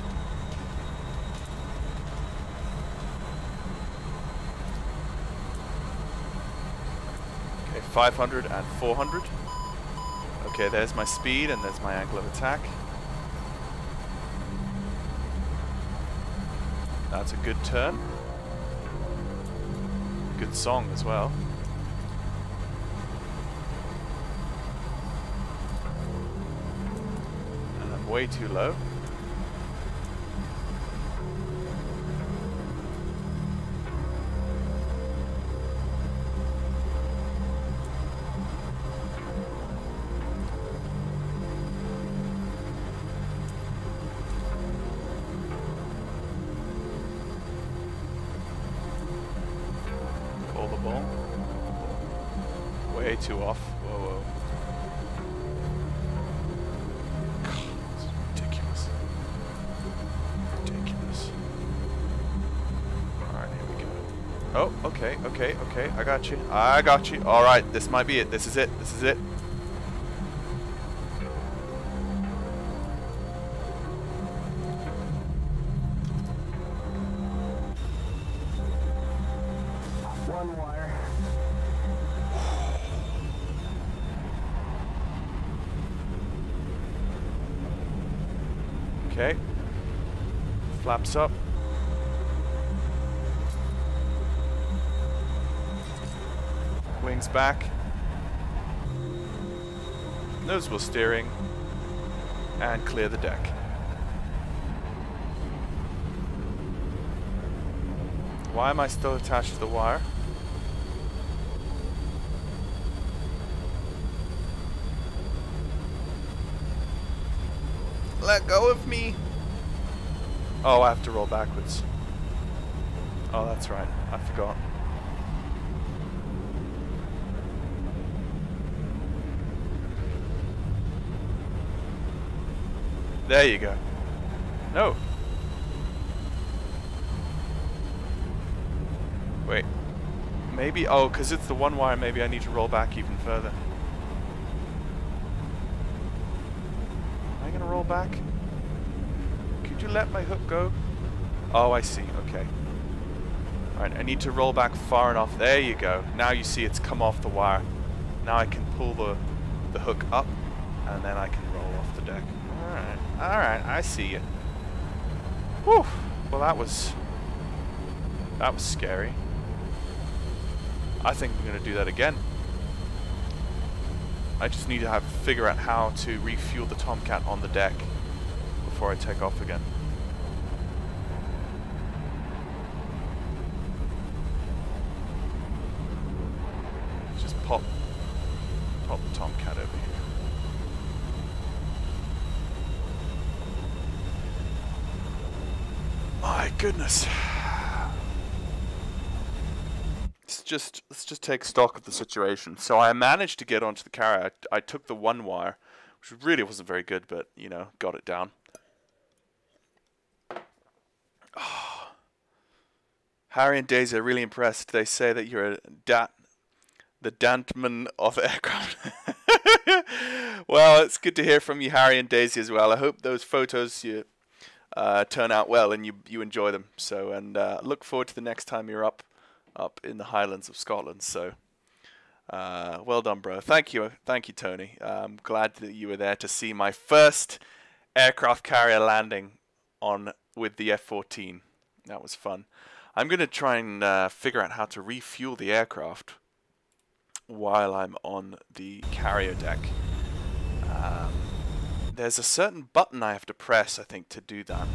Okay, 500 and 400. Okay, there's my speed and there's my angle of attack. That's a good turn. Good song as well. And I'm way too low. Way too off. Whoa, whoa. God, it's ridiculous. Ridiculous. Alright, here we go. Oh, okay, okay, okay. I got you. I got you. Alright, this might be it. This is it. This is it. One wire. Okay. Flaps up. Wings back. Nose wheel steering. And clear the deck. Why am I still attached to the wire? go of me. Oh, I have to roll backwards. Oh, that's right. I forgot. There you go. No. Wait. Maybe, oh, because it's the one wire, maybe I need to roll back even further. Am I going to roll back? Could you let my hook go? Oh, I see. Okay. Alright, I need to roll back far enough. There you go. Now you see it's come off the wire. Now I can pull the hook up, and then I can roll off the deck. Alright. Alright, I see you. Whew. Well, that was scary. I think I'm going to do that again. I just need to figure out how to refuel the Tomcat on the deck before I take off again. Just pop the Tomcat over here. My goodness. Let's just take stock of the situation. So I managed to get onto the carrier. I took the one wire, which really wasn't very good, but you know, got it down. Oh. Harry and Daisy are really impressed. They say that you're the Dantman of aircraft. Well, it's good to hear from you, Harry and Daisy, as well. I hope those photos turn out well and you enjoy them. So, and look forward to the next time you're up in the Highlands of Scotland. So well done, bro. Thank you, Tony. I'm glad that you were there to see my first aircraft carrier landing with the F-14. That was fun. I'm going to try and figure out how to refuel the aircraft while I'm on the carrier deck. There's a certain button I have to press, I think, to do that.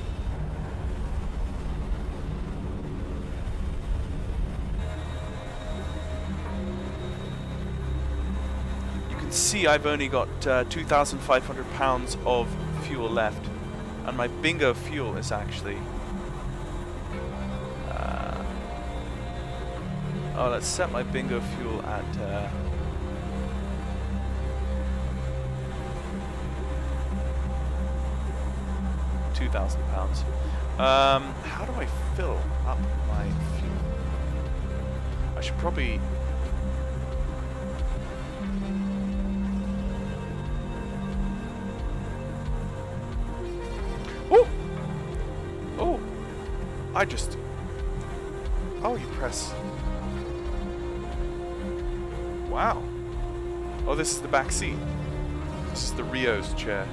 See, I've only got 2,500 pounds of fuel left, and my bingo fuel is actually oh, let's set my bingo fuel at 2,000 pounds. How do I fill up my fuel? I should probably oh, you press. Wow. Oh, this is the back seat. This is the Rio's chair.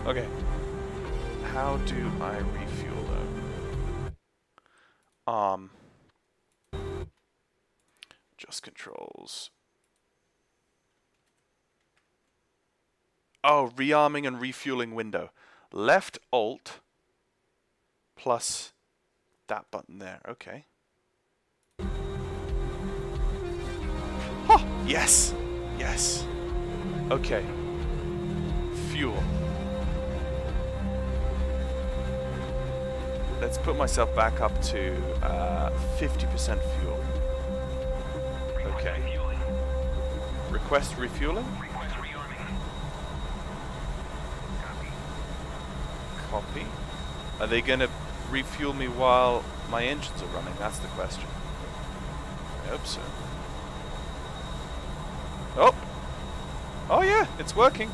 Okay. How do I refuel though? Just controls. Oh, rearming and refueling window. Left Alt plus that button there. Okay. Oh, yes. Yes. Okay. Fuel. Let's put myself back up to 50% fuel. Okay. Request refueling? Copy. Are they going to refuel me while my engines are running? That's the question. I hope so. Oh! Oh yeah, it's working.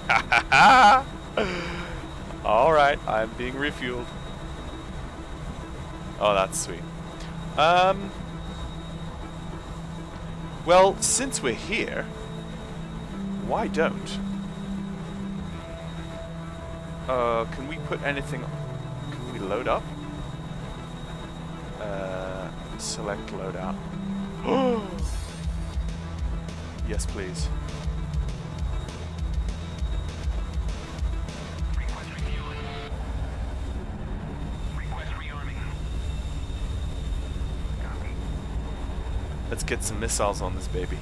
Ha ha ha! Alright, I'm being refueled. Oh, that's sweet. Well, since we're here, why don't? Can we put anything... Can we load up? Select loadout. Yes, please. Request refueling. Request rearming. Copy. Let's get some missiles on this baby.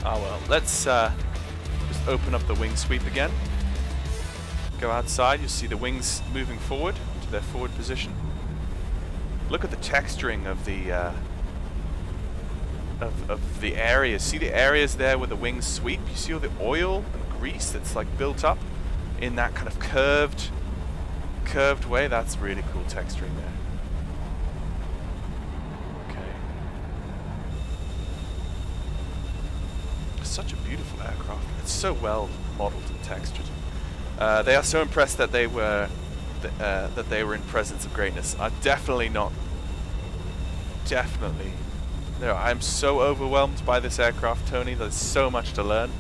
Ah well, let's just open up the wing sweep again. Go outside, you see the wings moving forward to their forward position. Look at the texturing of the areas. See the areas there where the wings sweep? You see all the oil and grease that's like built up in that kind of curved way? That's really cool texturing there. Okay. Such a beautiful aircraft. It's so well modeled and textured. They are so impressed that they were in presence of greatness. Definitely not. Definitely. No, I'm so overwhelmed by this aircraft, Tony. There's so much to learn.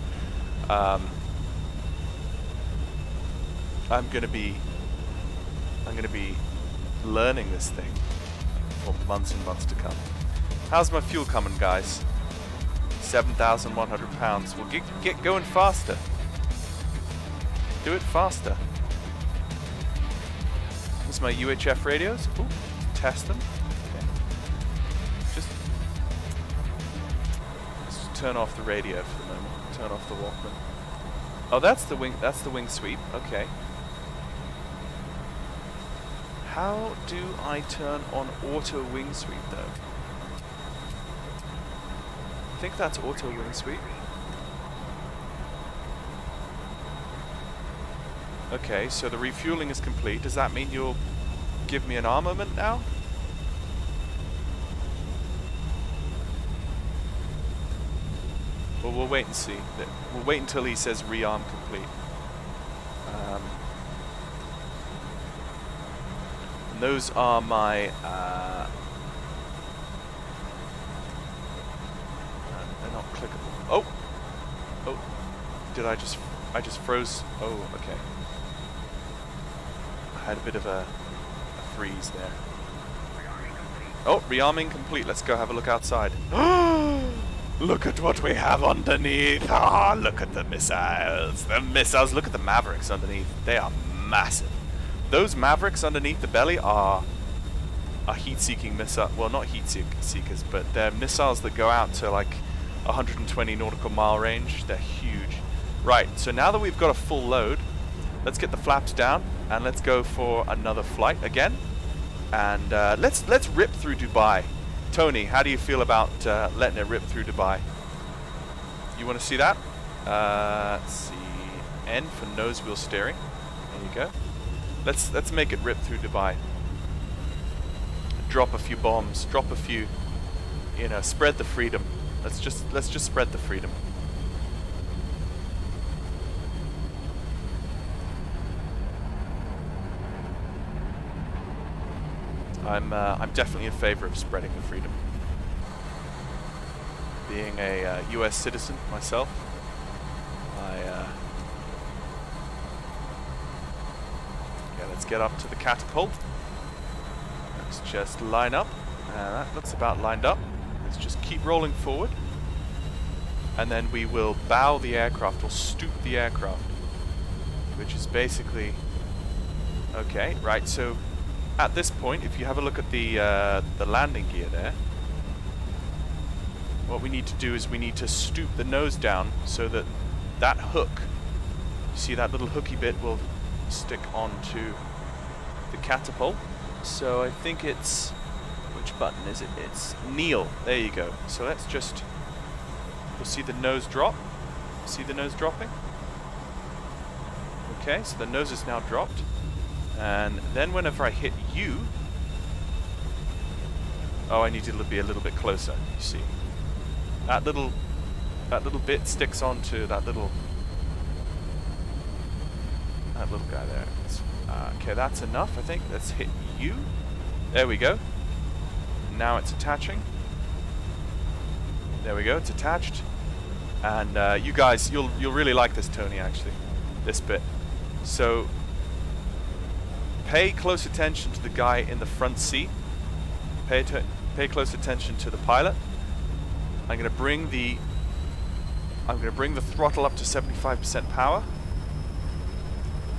I'm gonna be learning this thing for months and months to come. How's my fuel coming, guys? 7,100 pounds. Well, get going faster. Do it faster. This is my UHF radios. Ooh, test them. Okay. Just let's turn off the radio for the moment. Turn off the Walkman. Oh, that's the wing. That's the wing sweep. Okay. How do I turn on auto wing sweep though? I think that's auto wing sweep. Okay, so the refueling is complete. Does that mean you'll give me an armament now? Well, we'll wait and see. We'll wait until he says rearm complete. And those are my... they're not clickable. Oh! Oh! Did I just froze? Oh, okay. I had a bit of a freeze there. Oh, rearming complete. Let's go have a look outside. Look at what we have underneath. Ah, look at the missiles. The missiles. Look at the Mavericks underneath. They are massive. Those Mavericks underneath the belly are heat-seeking missile. Well, not heat-seekers, but they're missiles that go out to like 120 nautical mile range. They're huge. Right. So now that we've got a full load, let's get the flaps down and let's go for another flight again. And let's rip through Dubai. Tony, how do you feel about letting it rip through Dubai? You want to see that? Let's see. N for nose wheel steering. There you go. Let's make it rip through Dubai. Drop a few bombs. Drop a few. You know, spread the freedom. Let's just spread the freedom. I'm definitely in favor of spreading the freedom. Being a US citizen myself, yeah, let's get up to the catapult. Let's just line up. That looks about lined up. Let's just keep rolling forward. And then we will bow the aircraft, or stoop the aircraft. Which is basically... Okay, right, so... At this point, if you have a look at the landing gear there, what we need to do is we need to stoop the nose down so that that hook, you see that little hooky bit will stick onto the catapult. So I think it's, which button is it? It's kneel. There you go. So let's just, you'll see the nose drop. See the nose dropping? Okay, so the nose is now dropped. And then whenever I hit U, oh, I need to be a little bit closer. You see, that little bit sticks onto that little guy there. Okay, that's enough, I think. Let's hit U. There we go. Now it's attaching. There we go. It's attached. And you guys, you'll really like this, Tony. Actually, this bit. So. Pay close attention to the guy in the front seat. Pay close attention to the pilot. I'm going to bring the throttle up to 75% power.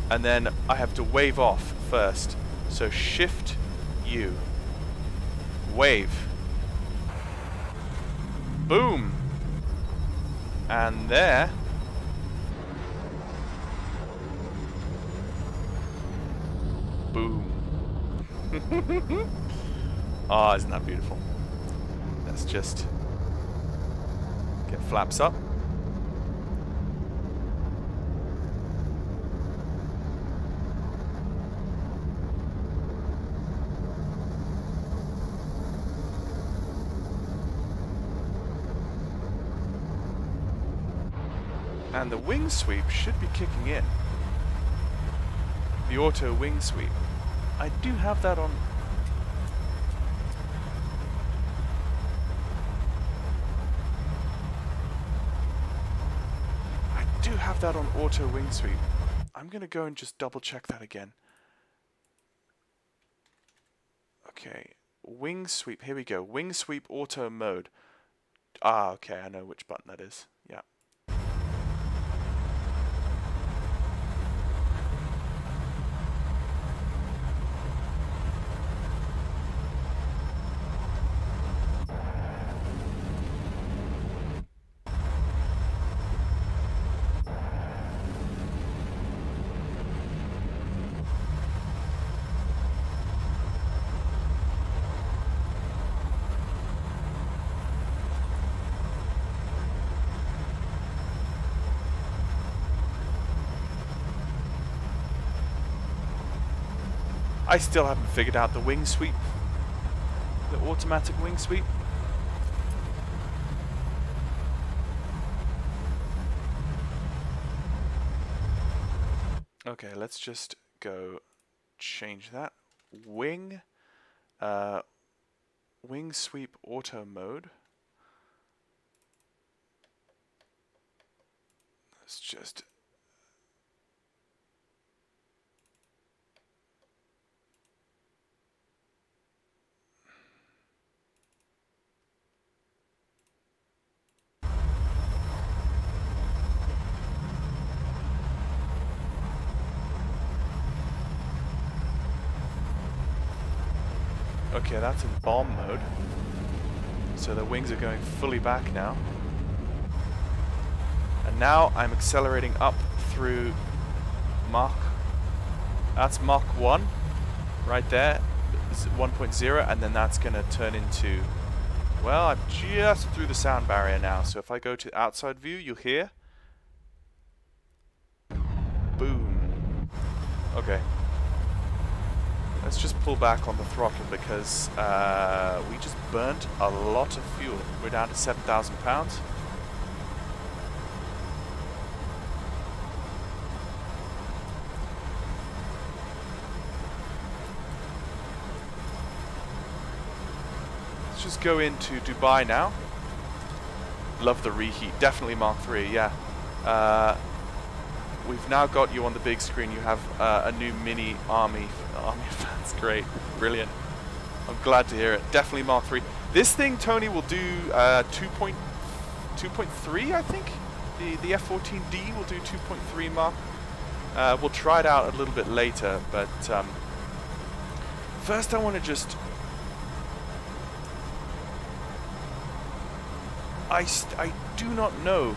and then I have to wave off first. So Shift U. Wave. Boom. And there. Boom. Oh, isn't that beautiful? Let's just get flaps up. And the wing sweep should be kicking in. The auto wing sweep. I do have that on. I do have that on auto wing sweep. I'm gonna go and just double check that again. Okay, wing sweep. Here we go. Wing sweep auto mode. Ah, okay. I know which button that is. Yeah. I still haven't figured out the wing sweep. The automatic wing sweep. Okay, let's just go change that. Wing sweep auto mode. Let's just okay, that's in bomb mode. So the wings are going fully back now. And now I'm accelerating up through Mach. That's Mach 1 right there. 1.0, and then that's going to turn into, well, I'm just through the sound barrier now. So if I go to outside view, you'll hear. Boom. Okay. Let's just pull back on the throttle because we just burnt a lot of fuel. We're down to 7,000 pounds. Let's just go into Dubai now. Love the reheat. Definitely Mark III, yeah. We've now got you on the big screen. You have a new mini army. That's great. Brilliant. I'm glad to hear it. Definitely Mark III. This thing, Tony, will do 2.3, I think. The F-14D will do 2.3 Mark. We'll try it out a little bit later, but first I want to just... I do not know.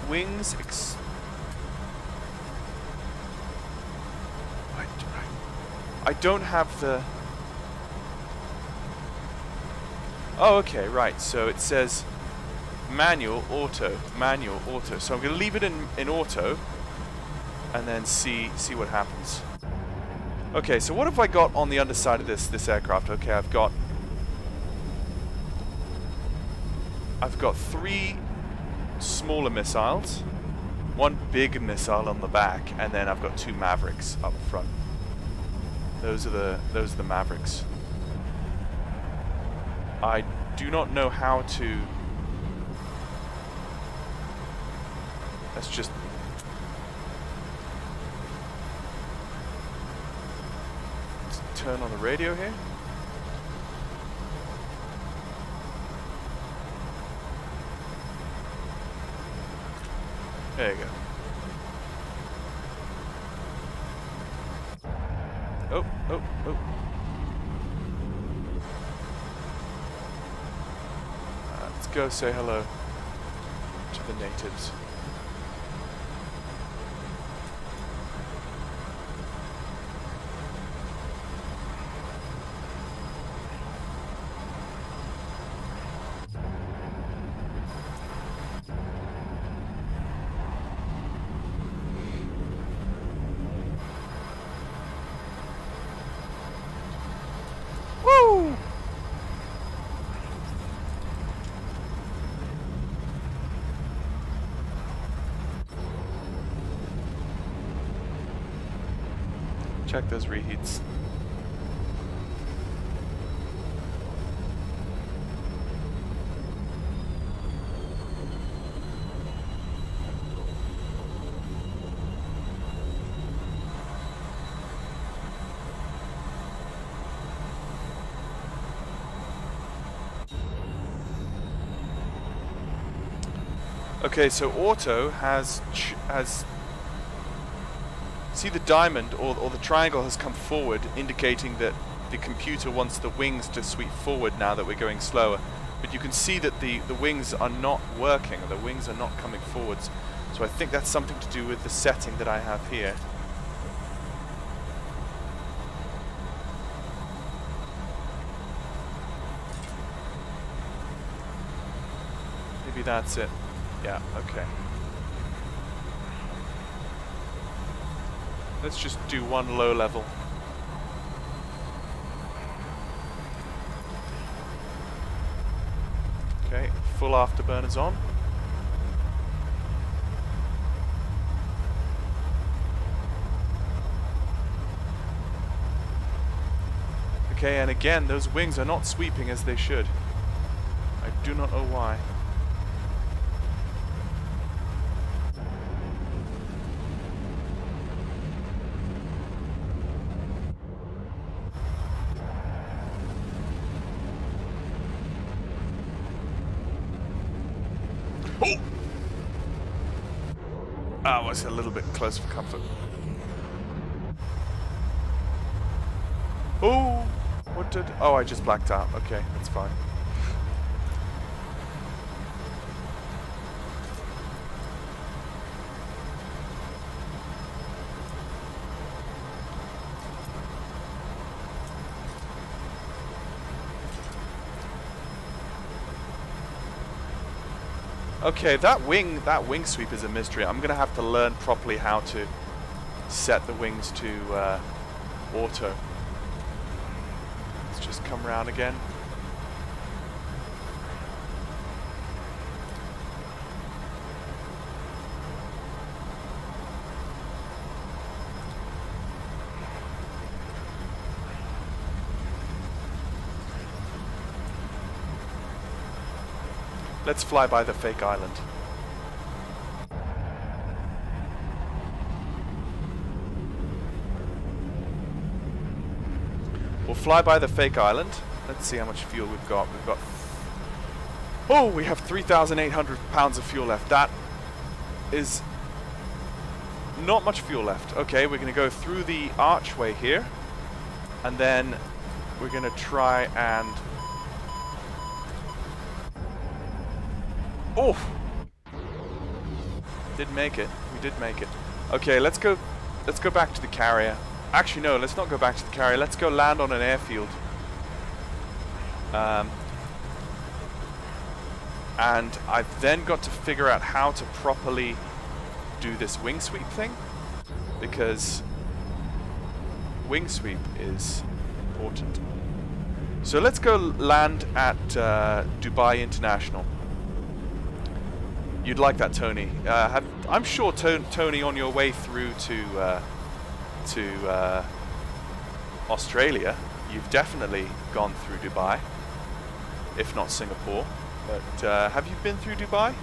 Wings I don't have the... Oh, okay, right. So it says manual, auto, manual, auto. So I'm going to leave it in auto and then see what happens. Okay, so what have I got on the underside of this aircraft? Okay, I've got 3 smaller missiles, 1 big missile on the back, and then I've got 2 Mavericks up front. Those are the Mavericks. I do not know how to... Let's just... Let's turn on the radio here. There you go. Oh, oh, oh. Let's go say hello to the natives. Woo! Check those reheats. Okay, so auto has see the diamond or the triangle has come forward, indicating that the computer wants the wings to sweep forward now that we're going slower. But you can see that the wings are not working, the wings are not coming forwards. So I think that's something to do with the setting that I have here. Maybe that's it. Yeah, okay. Let's just do one low level. Okay, full afterburners on. Okay, and again, those wings are not sweeping as they should. I do not know why. Ah, was a little bit close for comfort. Oh, what did... Oh, I just blacked out. Okay, that's fine. Okay, that wing sweep is a mystery. I'm gonna have to learn properly how to set the wings to auto. Let's just come around again. Let's fly by the fake island. We'll fly by the fake island. Let's see how much fuel we've got. Oh, we have 3,800 pounds of fuel left. That is not much fuel left. Okay, we're going to go through the archway here. And then we're going to try and... Oh! Did make it. We did make it. Okay, let's go back to the carrier. Actually, no, let's not go back to the carrier. Let's go land on an airfield. And I've then got to figure out how to properly do this wing sweep thing, because wing sweep is important. So let's go land at Dubai International. You'd like that, Tony. I'm sure, Tony, on your way through to Australia, you've definitely gone through Dubai, if not Singapore. But have you been through Dubai?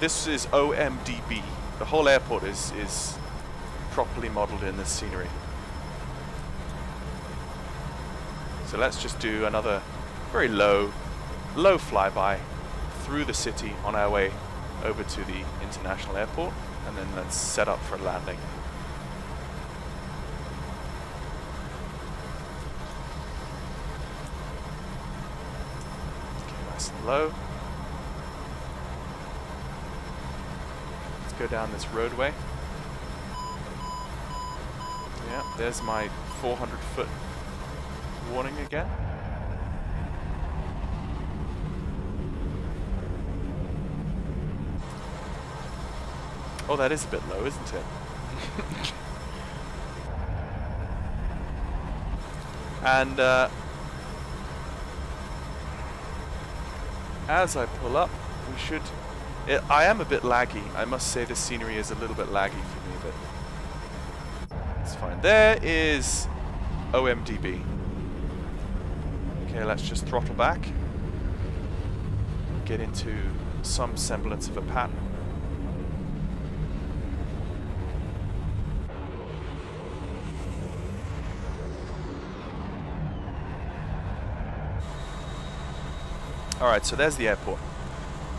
This is OMDB. The whole airport is properly modeled in this scenery. So let's just do another very low flyby through the city on our way over to the international airport, and then let's set up for a landing. nice and low. Let's go down this roadway. Yeah, there's my 400-foot warning again. Oh, that is a bit low, isn't it? And as I pull up, we should... I am a bit laggy. I must say this scenery is a little bit laggy for me, but it's fine. There is OMDB. Okay, let's just throttle back. Get into some semblance of a pattern. Alright, so there's the airport.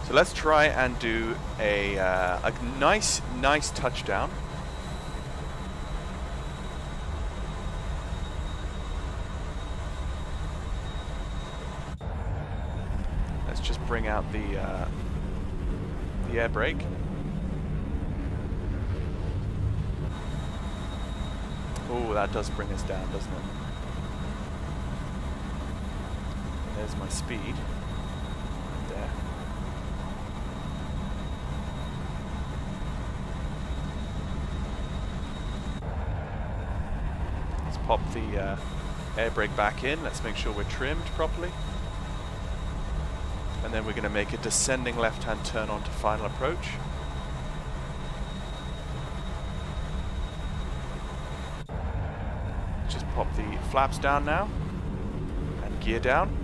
So let's try and do a nice touchdown. Let's just bring out the air brake. Oh, that does bring us down, doesn't it? There's my speed. There. Let's pop the air brake back in. Let's make sure we're trimmed properly. And then we're going to make a descending left-hand turn onto final approach. Just pop the flaps down now. And gear down.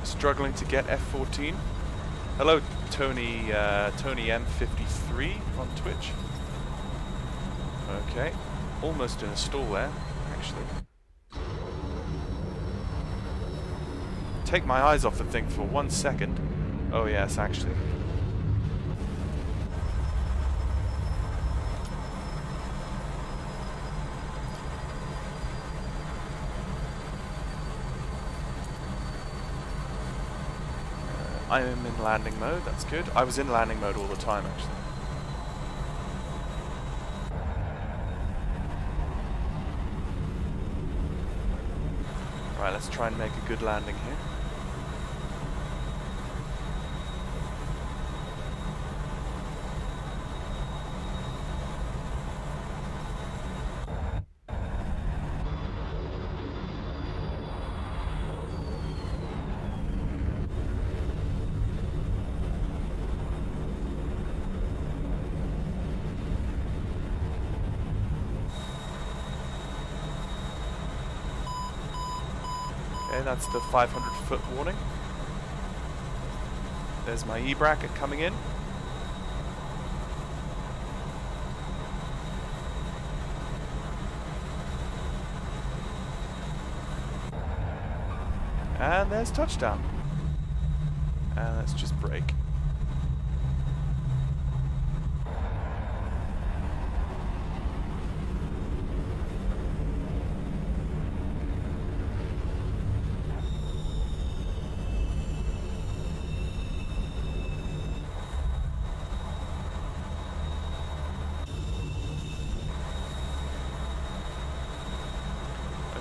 Struggling to get F-14. Hello, Tony M53 on Twitch. Okay, almost in a stall there, actually. Take my eyes off the thing for 1 second. Oh yes, actually. I am in landing mode, that's good. I was in landing mode all the time, actually. Right, let's try and make a good landing here. That's the 500-foot warning. There's my E-bracket coming in. And there's touchdown. And let's just brake.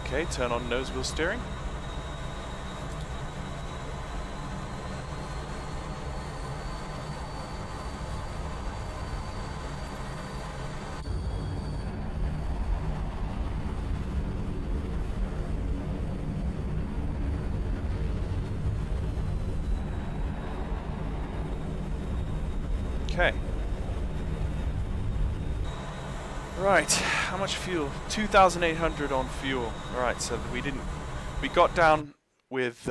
Okay, turn on nose wheel steering. Okay. Right, how much fuel? 2,800 on fuel. Alright, so we got down with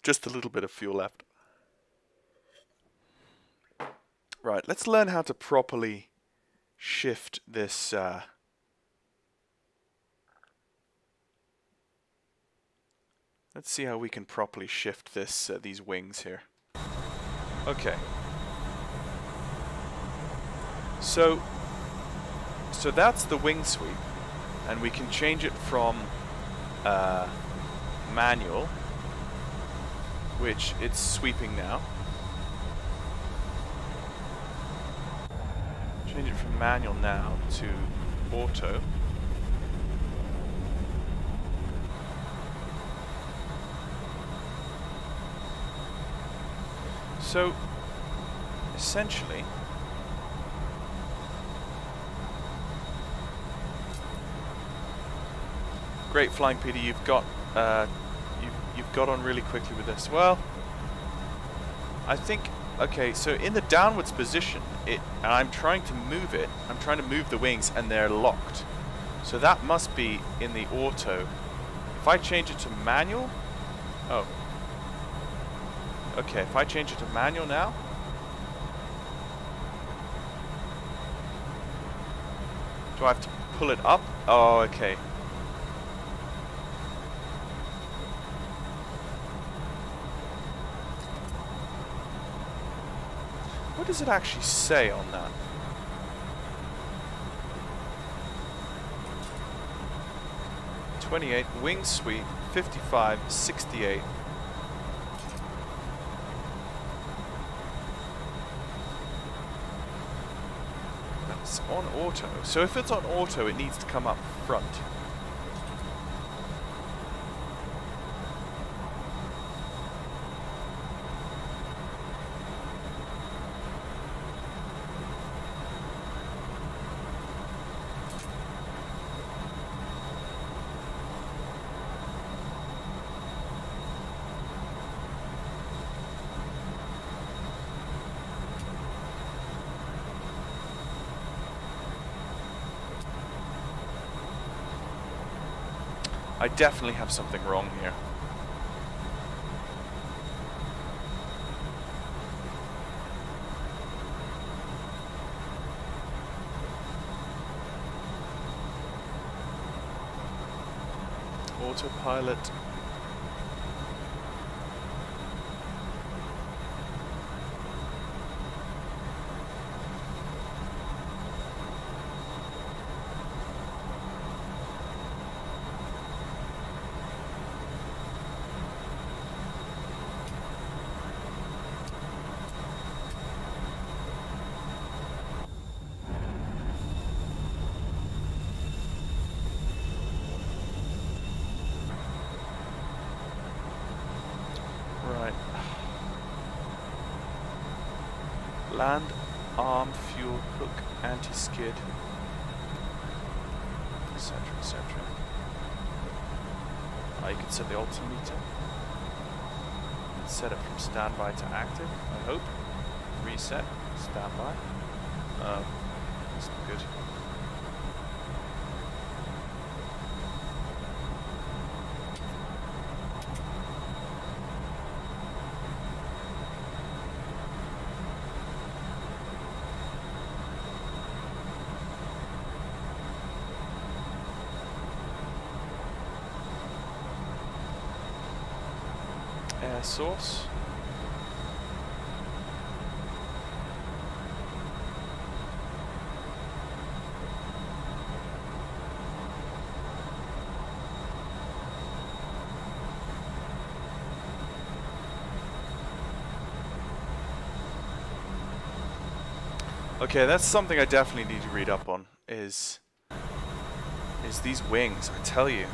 just a little bit of fuel left. Right, let's learn how to properly shift this. Let's see how we can properly shift this these wings here. Okay. So that's the wing sweep, and we can change it from manual, which it's sweeping now. Change it from manual now to auto. So essentially, great flying, Peter. You've got you've got on really quickly with this. Well, I think okay. So in the downwards position, and I'm trying to move it. I'm trying to move the wings, and they're locked. So that must be in the auto. If I change it to manual, oh, okay. If I change it to manual now. Do I have to pull it up? Oh, okay. What does it actually say on that? "28 wing sweep 55 68." That's on auto. So if it's on auto, it needs to come up front. I definitely have something wrong here. Autopilot. Land, arm, fuel, hook, anti-skid, etc, etc. You can set the altimeter. Set it from standby to active, I hope. Reset, standby. That's not good. Air source. Okay, that's something I definitely need to read up on, is these wings, I tell you.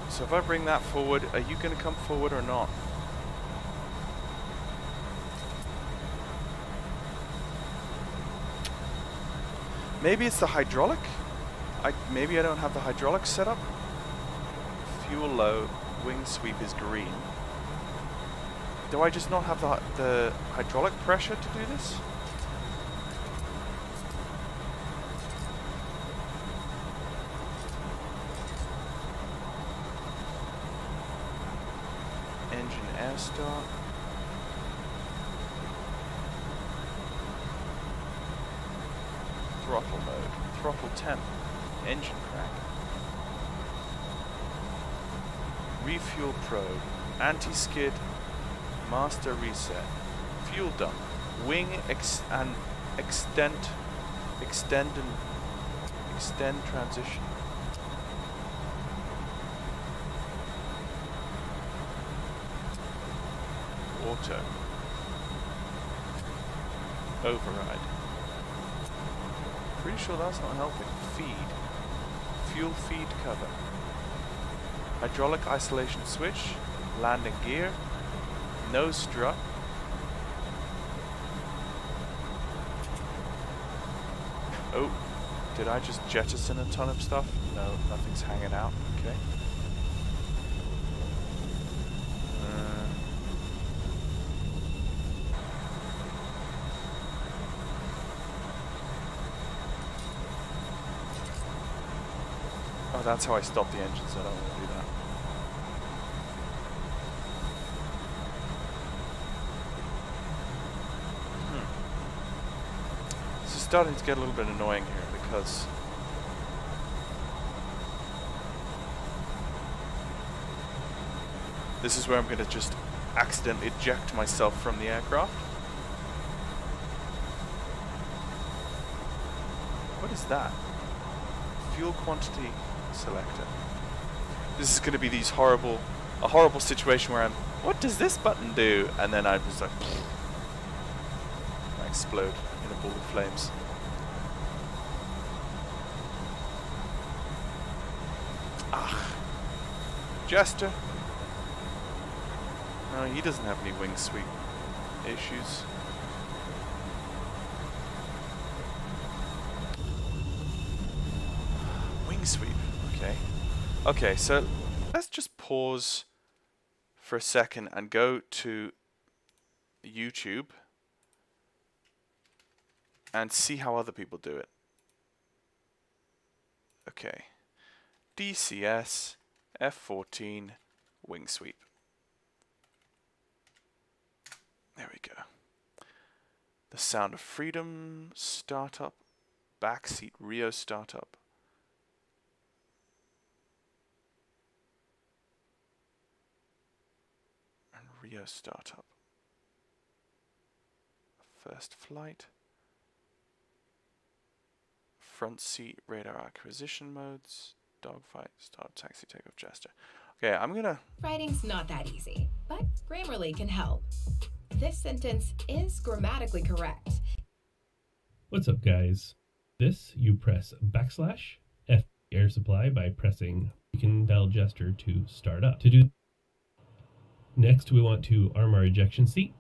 So if I bring that forward, are you going to come forward or not? Maybe it's the hydraulic? Maybe I don't have the hydraulic set up? Fuel low, wing sweep is green. Do I just not have the hydraulic pressure to do this? Engine air start. throttle mode, throttle temp, engine crack, refuel probe, anti-skid, master reset, fuel dump, wing extend transition. Auto. Override. Pretty sure that's not helping. Feed. Fuel feed cover. Hydraulic isolation switch. Landing gear. No strut. Oh, did I just jettison a ton of stuff? No, nothing's hanging out. Okay. Oh, that's how I stop the engines. I don't want to do that. This is starting to get a little bit annoying here because this is where I'm going to just accidentally eject myself from the aircraft. What is that? Fuel quantity selector. This is going to be a horrible situation where what does this button do? And then I'm just like, I explode in a ball of flames. Ah, Jester. No, he doesn't have any wing sweep issues. Wing sweep. Okay. Okay, so let's just pause for a second and go to YouTube and see how other people do it. Okay. DCS F-14 wing sweep. There we go. The Sound of Freedom startup. Backseat Rio startup. And Rio startup. First flight. Front seat radar acquisition modes. Dogfight, start, taxi, takeoff, Jester. Okay, I'm gonna... Writing's not that easy, but Grammarly can help. This sentence is grammatically correct. What's up, guys? This, you press / F air supply by pressing. You can tell Jester to start up. To do next, we want to arm our ejection seat.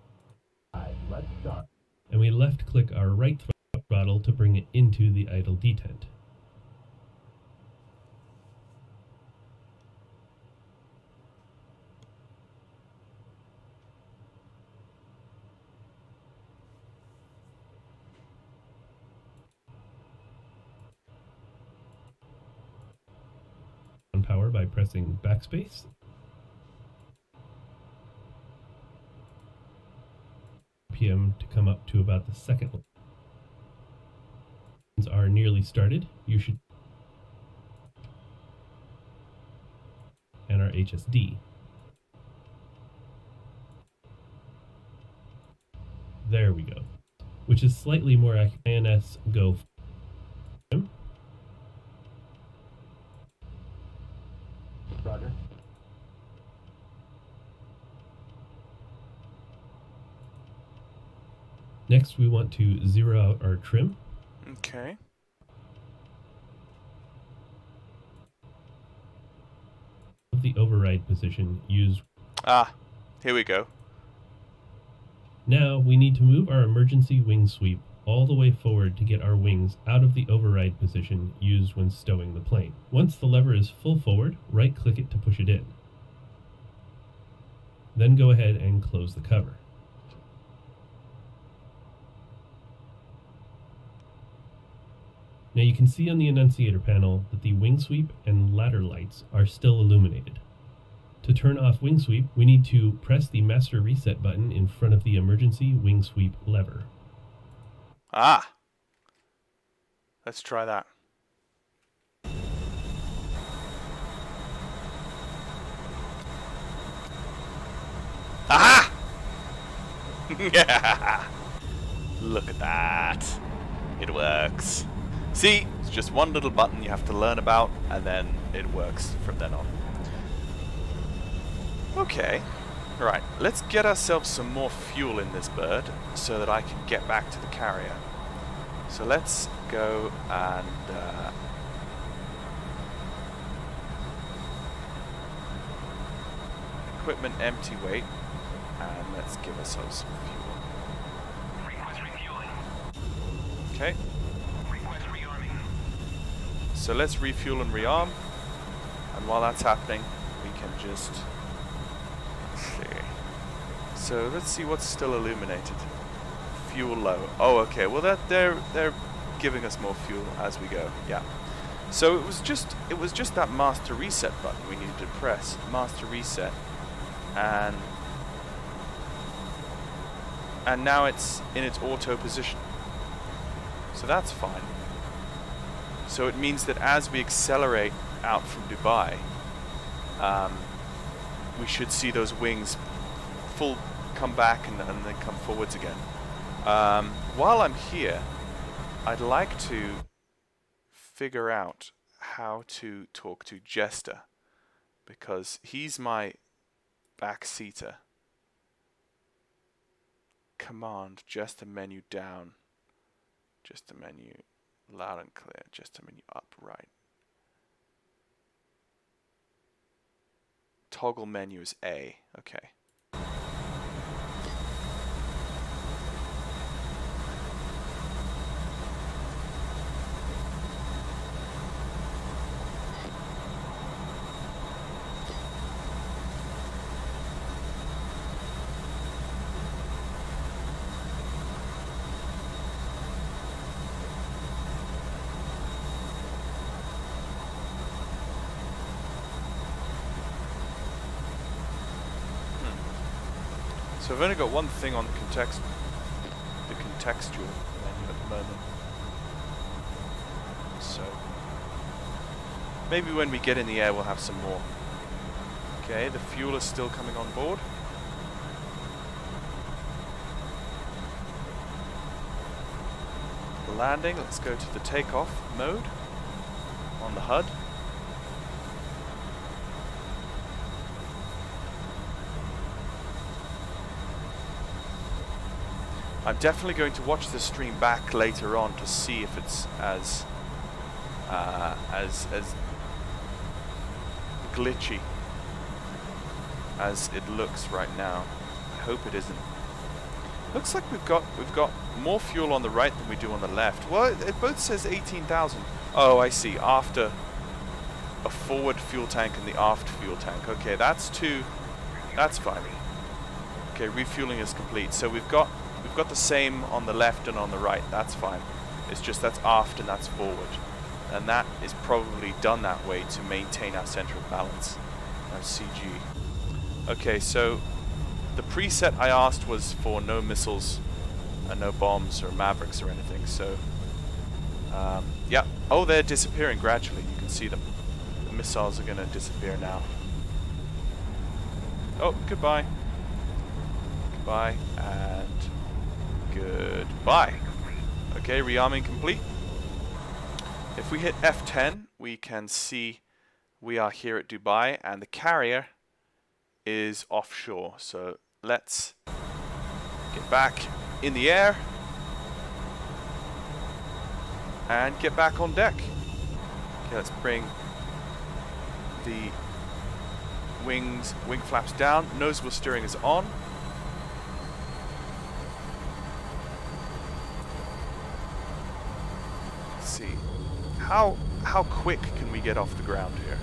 Let's start. And we left click our right throttle to bring it into the idle detent. Power by pressing backspace. RPM to come up to about the second. Are nearly started. You should. And our HSD. There we go. Which is slightly more accurate. INS go. Roger. Next, we want to zero out our trim. Okay. The override position, use. Ah, here we go. Now we need to move our emergency wing sweep all the way forward to get our wings out of the override position used when stowing the plane. Once the lever is full forward, right-click it to push it in. Then go ahead and close the cover. Now you can see on the annunciator panel that the wing sweep and ladder lights are still illuminated. To turn off wing sweep, we need to press the master reset button in front of the emergency wing sweep lever. Ah. Let's try that. Aha! Look at that. It works. See, it's just one little button you have to learn about, and then it works from then on. Okay. Right, let's get ourselves some more fuel in this bird so that I can get back to the carrier. So let's go and equipment empty weight, and let's give ourselves some fuel. Request refueling. Okay. Request rearming. So let's refuel and rearm, and while that's happening, we can just see. So let's see what's still illuminated. Fuel low. Oh, okay. Well, they're giving us more fuel as we go. Yeah. So it was just that master reset button we needed to press. Master reset, and now it's in its auto position. So that's fine. So it means that as we accelerate out from Dubai, we should see those wings full come back and then come forwards again. While I'm here, I'd like to figure out how to talk to Jester, because he's my backseater. Command, Jester menu down, Jester menu loud and clear, Jester menu up, right. Toggle menu is A, okay. So I've only got one thing on the contextual menu at the moment. So maybe when we get in the air we'll have some more. Okay, the fuel is still coming on board. The landing, let's go to the takeoff mode on the HUD. I'm definitely going to watch the stream back later on to see if it's as glitchy as it looks right now. I hope it isn't. Looks like we've got more fuel on the right than we do on the left. Well, it both says 18,000. Oh, I see. After a forward fuel tank and the aft fuel tank. Okay, that's fine. Okay, refueling is complete. So we've got the same on the left and on the right. That's fine. It's just that's aft and that's forward, and that is probably done that way to maintain our center of balance. Our CG. Okay, so the preset I asked was for no missiles and no bombs or Mavericks or anything. So yeah. Oh, they're disappearing gradually. You can see them. The missiles are going to disappear now. Oh, goodbye. Goodbye and goodbye. Okay, rearming complete. If we hit F10, we can see we are here at Dubai and the carrier is offshore. So let's get back in the air and get back on deck. Okay, let's bring the wing flaps down. Nose wheel steering is on. See how quick can we get off the ground here?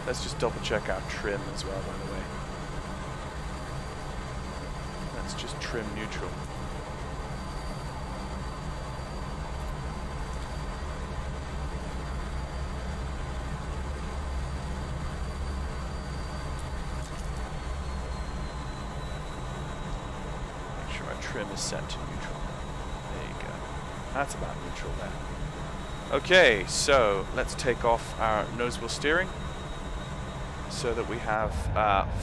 Let's just double check our trim as well, by the way. Let's just trim neutral. Make sure our trim is set to neutral. There you go. That's about neutral there. Okay, so let's take off our nose wheel steering so that we have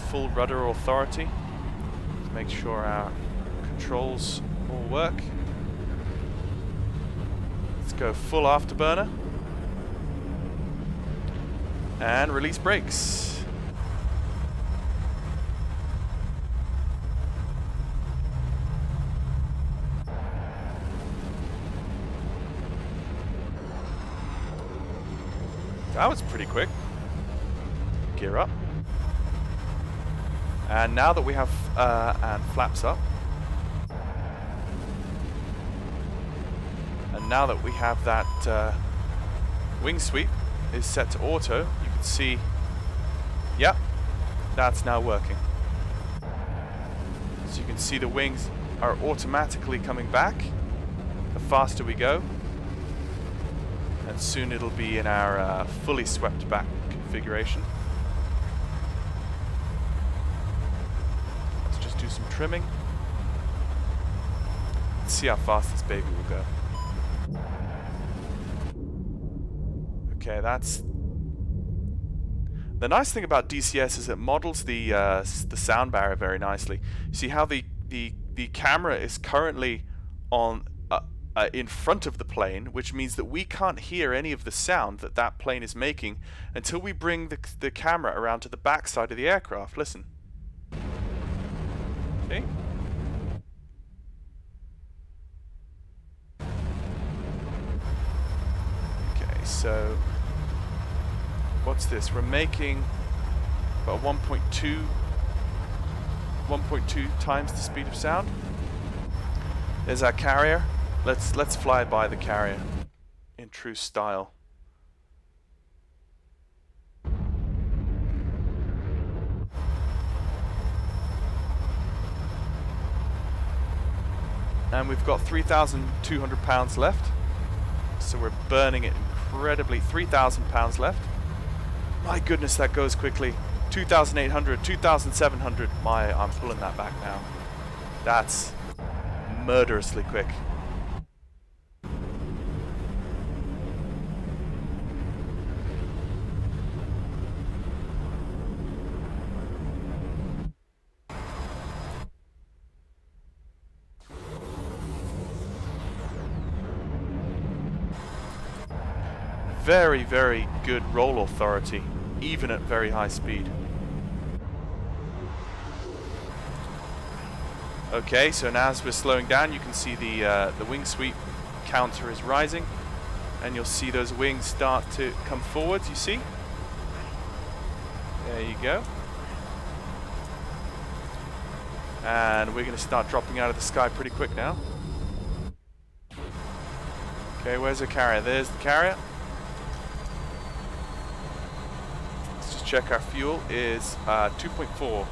full rudder authority. Let's make sure our controls all work. Let's go full afterburner and release brakes. That was pretty quick. Gear up. And now that we have and flaps up. And now that we have that wing sweep is set to auto, you can see, yep, that's now working. So you can see the wings are automatically coming back the faster we go. And soon it'll be in our fully swept back configuration. Let's just do some trimming. Let's see how fast this baby will go. Okay, that's... The nice thing about DCS is it models the sound barrier very nicely. You see how the camera is currently on in front of the plane, which means that we can't hear any of the sound that that plane is making until we bring the camera around to the back side of the aircraft. Listen. See? Okay, so what's this? We're making about 1.2 times the speed of sound. There's our carrier. Let's fly by the carrier in true style. And we've got 3,200 pounds left, so we're burning it incredibly. 3,000 pounds left. My goodness, that goes quickly. 2,800, 2,700. I'm pulling that back now. That's murderously quick. Very, very good roll authority, even at very high speed. Okay, so now as we're slowing down, you can see the wing sweep counter is rising, and you'll see those wings start to come forwards, you see? There you go. And we're going to start dropping out of the sky pretty quick now. Okay, where's the carrier? There's the carrier. Check our fuel is 2.4.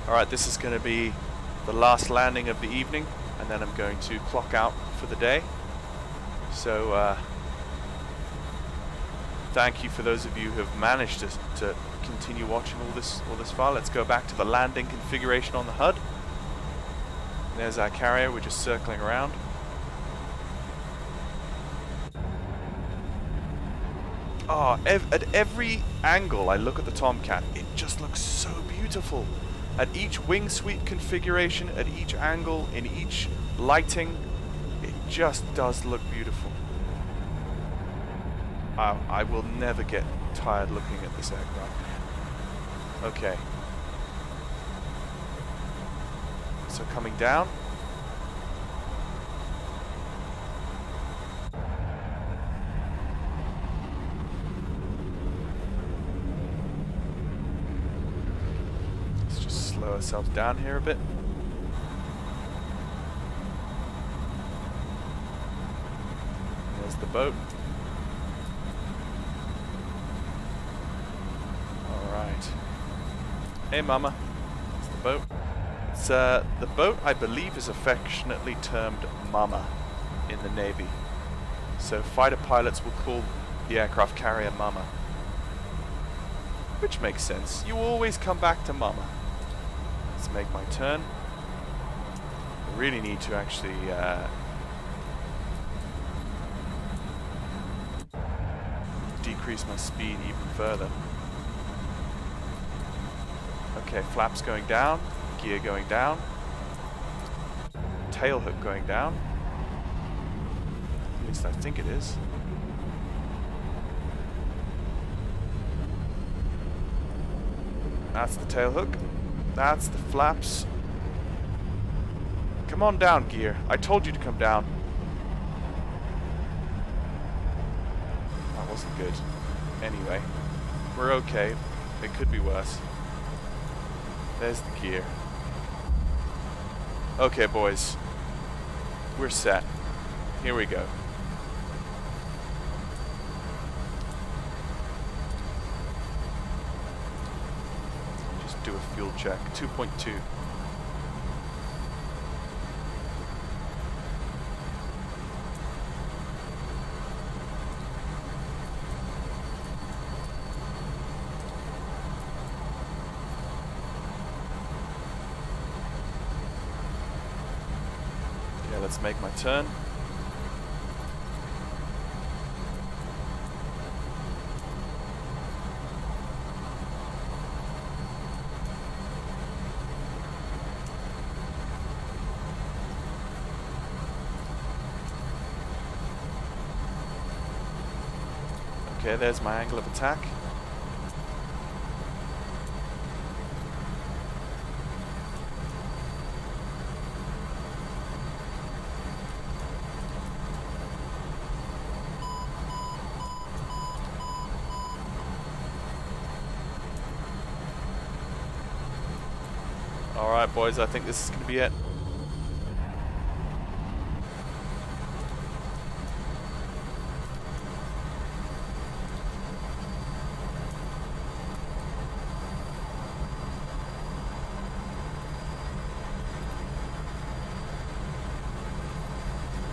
Alright, this is going to be the last landing of the evening, and then I'm going to clock out for the day. So thank you for those of you who have managed to continue watching all this far. Let's go back to the landing configuration on the HUD. There's our carrier, we're just circling around. Oh, at every angle I look at the Tomcat, it just looks so beautiful. At each wing sweep configuration, at each angle, in each lighting, it just does look beautiful. I will never get tired looking at this aircraft. Okay. So coming down. Let's just slow ourselves down here a bit. There's the boat. Alright. Hey mama. That's the boat. The boat, I believe, is affectionately termed Mama in the Navy. So fighter pilots will call the aircraft carrier Mama. Which makes sense. You always come back to mama. Let's make my turn. I really need to actually decrease my speed even further. Okay, flaps going down, gear going down, tail hook going down. At least I think it is. That's the tail hook. That's the flaps. Come on down, gear. I told you to come down. That wasn't good. Anyway, we're okay. It could be worse. There's the gear. Okay, boys. We're set. Here we go. Just do a fuel check. 2.2. Let's make my turn. Okay, there's my angle of attack. Alright boys, I think this is going to be it.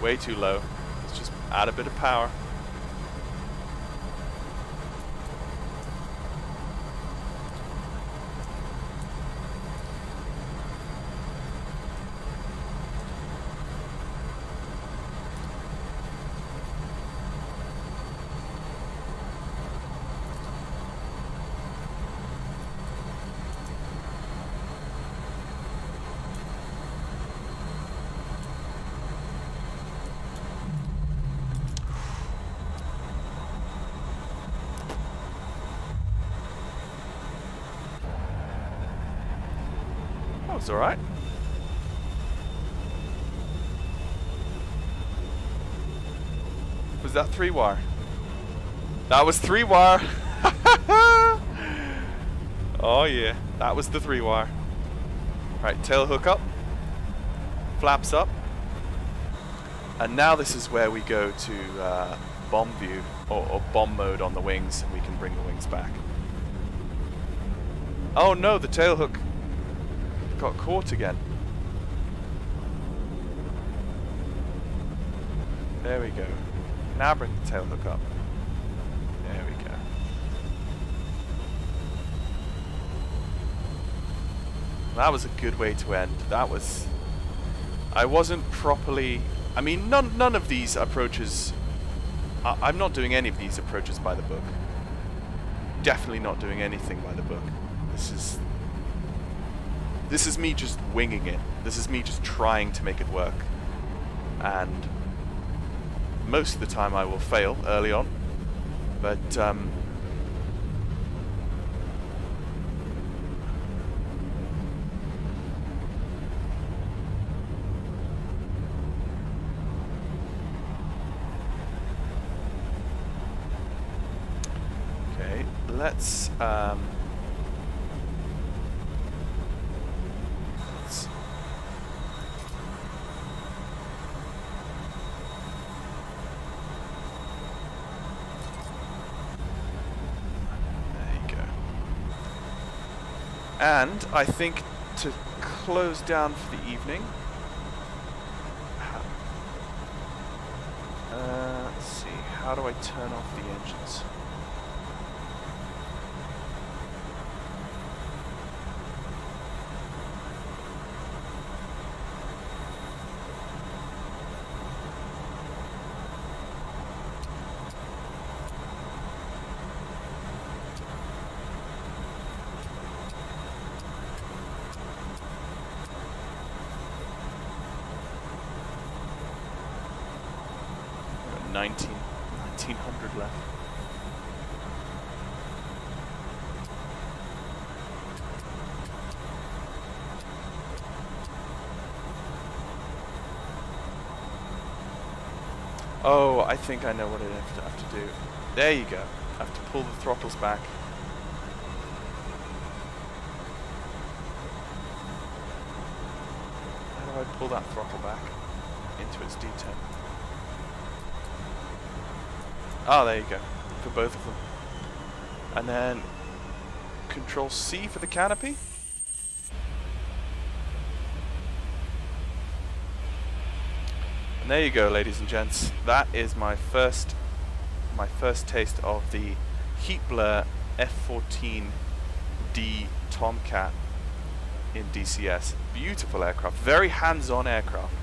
Way too low. Let's just add a bit of power. It's alright. Was that 3-wire? That was 3-wire. Oh yeah, that was the 3-wire. Right, tail hook up, flaps up, and now this is where we go to bomb view or bomb mode on the wings, and we can bring the wings back. Oh no, the tail hook got caught again. There we go. Now bring the tail hook up. There we go. That was a good way to end. That was... I wasn't properly... I mean, none of these approaches... I'm not doing any of these approaches by the book. Definitely not doing anything by the book. This is me just winging it. This is me just trying to make it work. And most of the time I will fail early on. But okay, let's and I think to close down for the evening, let's see, how do I turn off the engines? 1900 left. Oh, I think I know what I have to do. There you go. I have to pull the throttles back. How do I pull that throttle back into its D10? Oh, there you go. For both of them. And then Control C for the canopy. And there you go, ladies and gents. That is my first taste of the heat blur F-14B Tomcat in DCS. Beautiful aircraft, very hands-on aircraft,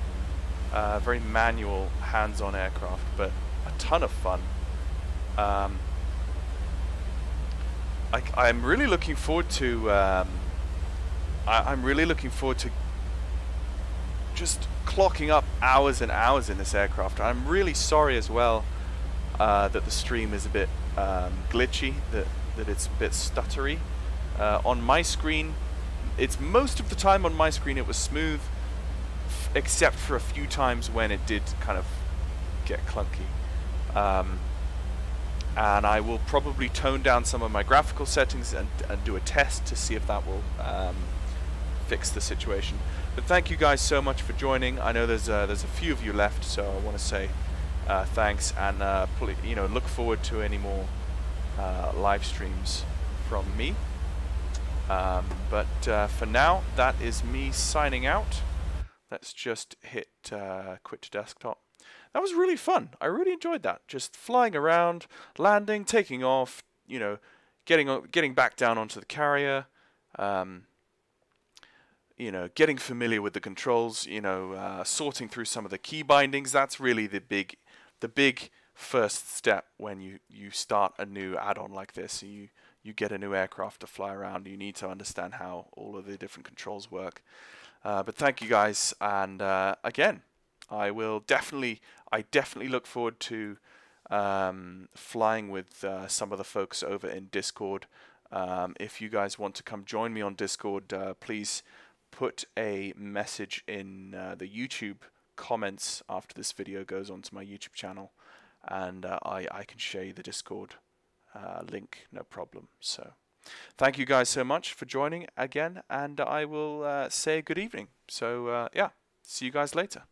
very manual, hands-on aircraft, but a ton of fun. I'm really looking forward to. I'm really looking forward to just clocking up hours and hours in this aircraft. I'm really sorry as well that the stream is a bit glitchy, that it's a bit stuttery. On my screen, it's most of the time on my screen it was smooth, except for a few times when it did kind of get clunky. And I will probably tone down some of my graphical settings and do a test to see if that will fix the situation. But thank you guys so much for joining. I know there's a few of you left, so I want to say thanks, and look forward to any more live streams from me. But for now, that is me signing out. Let's just hit quit to desktop. That was really fun. I really enjoyed that. Just flying around, landing, taking off, getting back down onto the carrier, getting familiar with the controls, sorting through some of the key bindings. That's really the big first step when you start a new add-on like this. You get a new aircraft to fly around. You need to understand how all of the different controls work. But thank you guys, and again, I definitely look forward to flying with some of the folks over in Discord. If you guys want to come join me on Discord, please put a message in the YouTube comments after this video goes onto my YouTube channel, and I can share you the Discord link, no problem. So thank you guys so much for joining again, and I will say good evening. So yeah, see you guys later.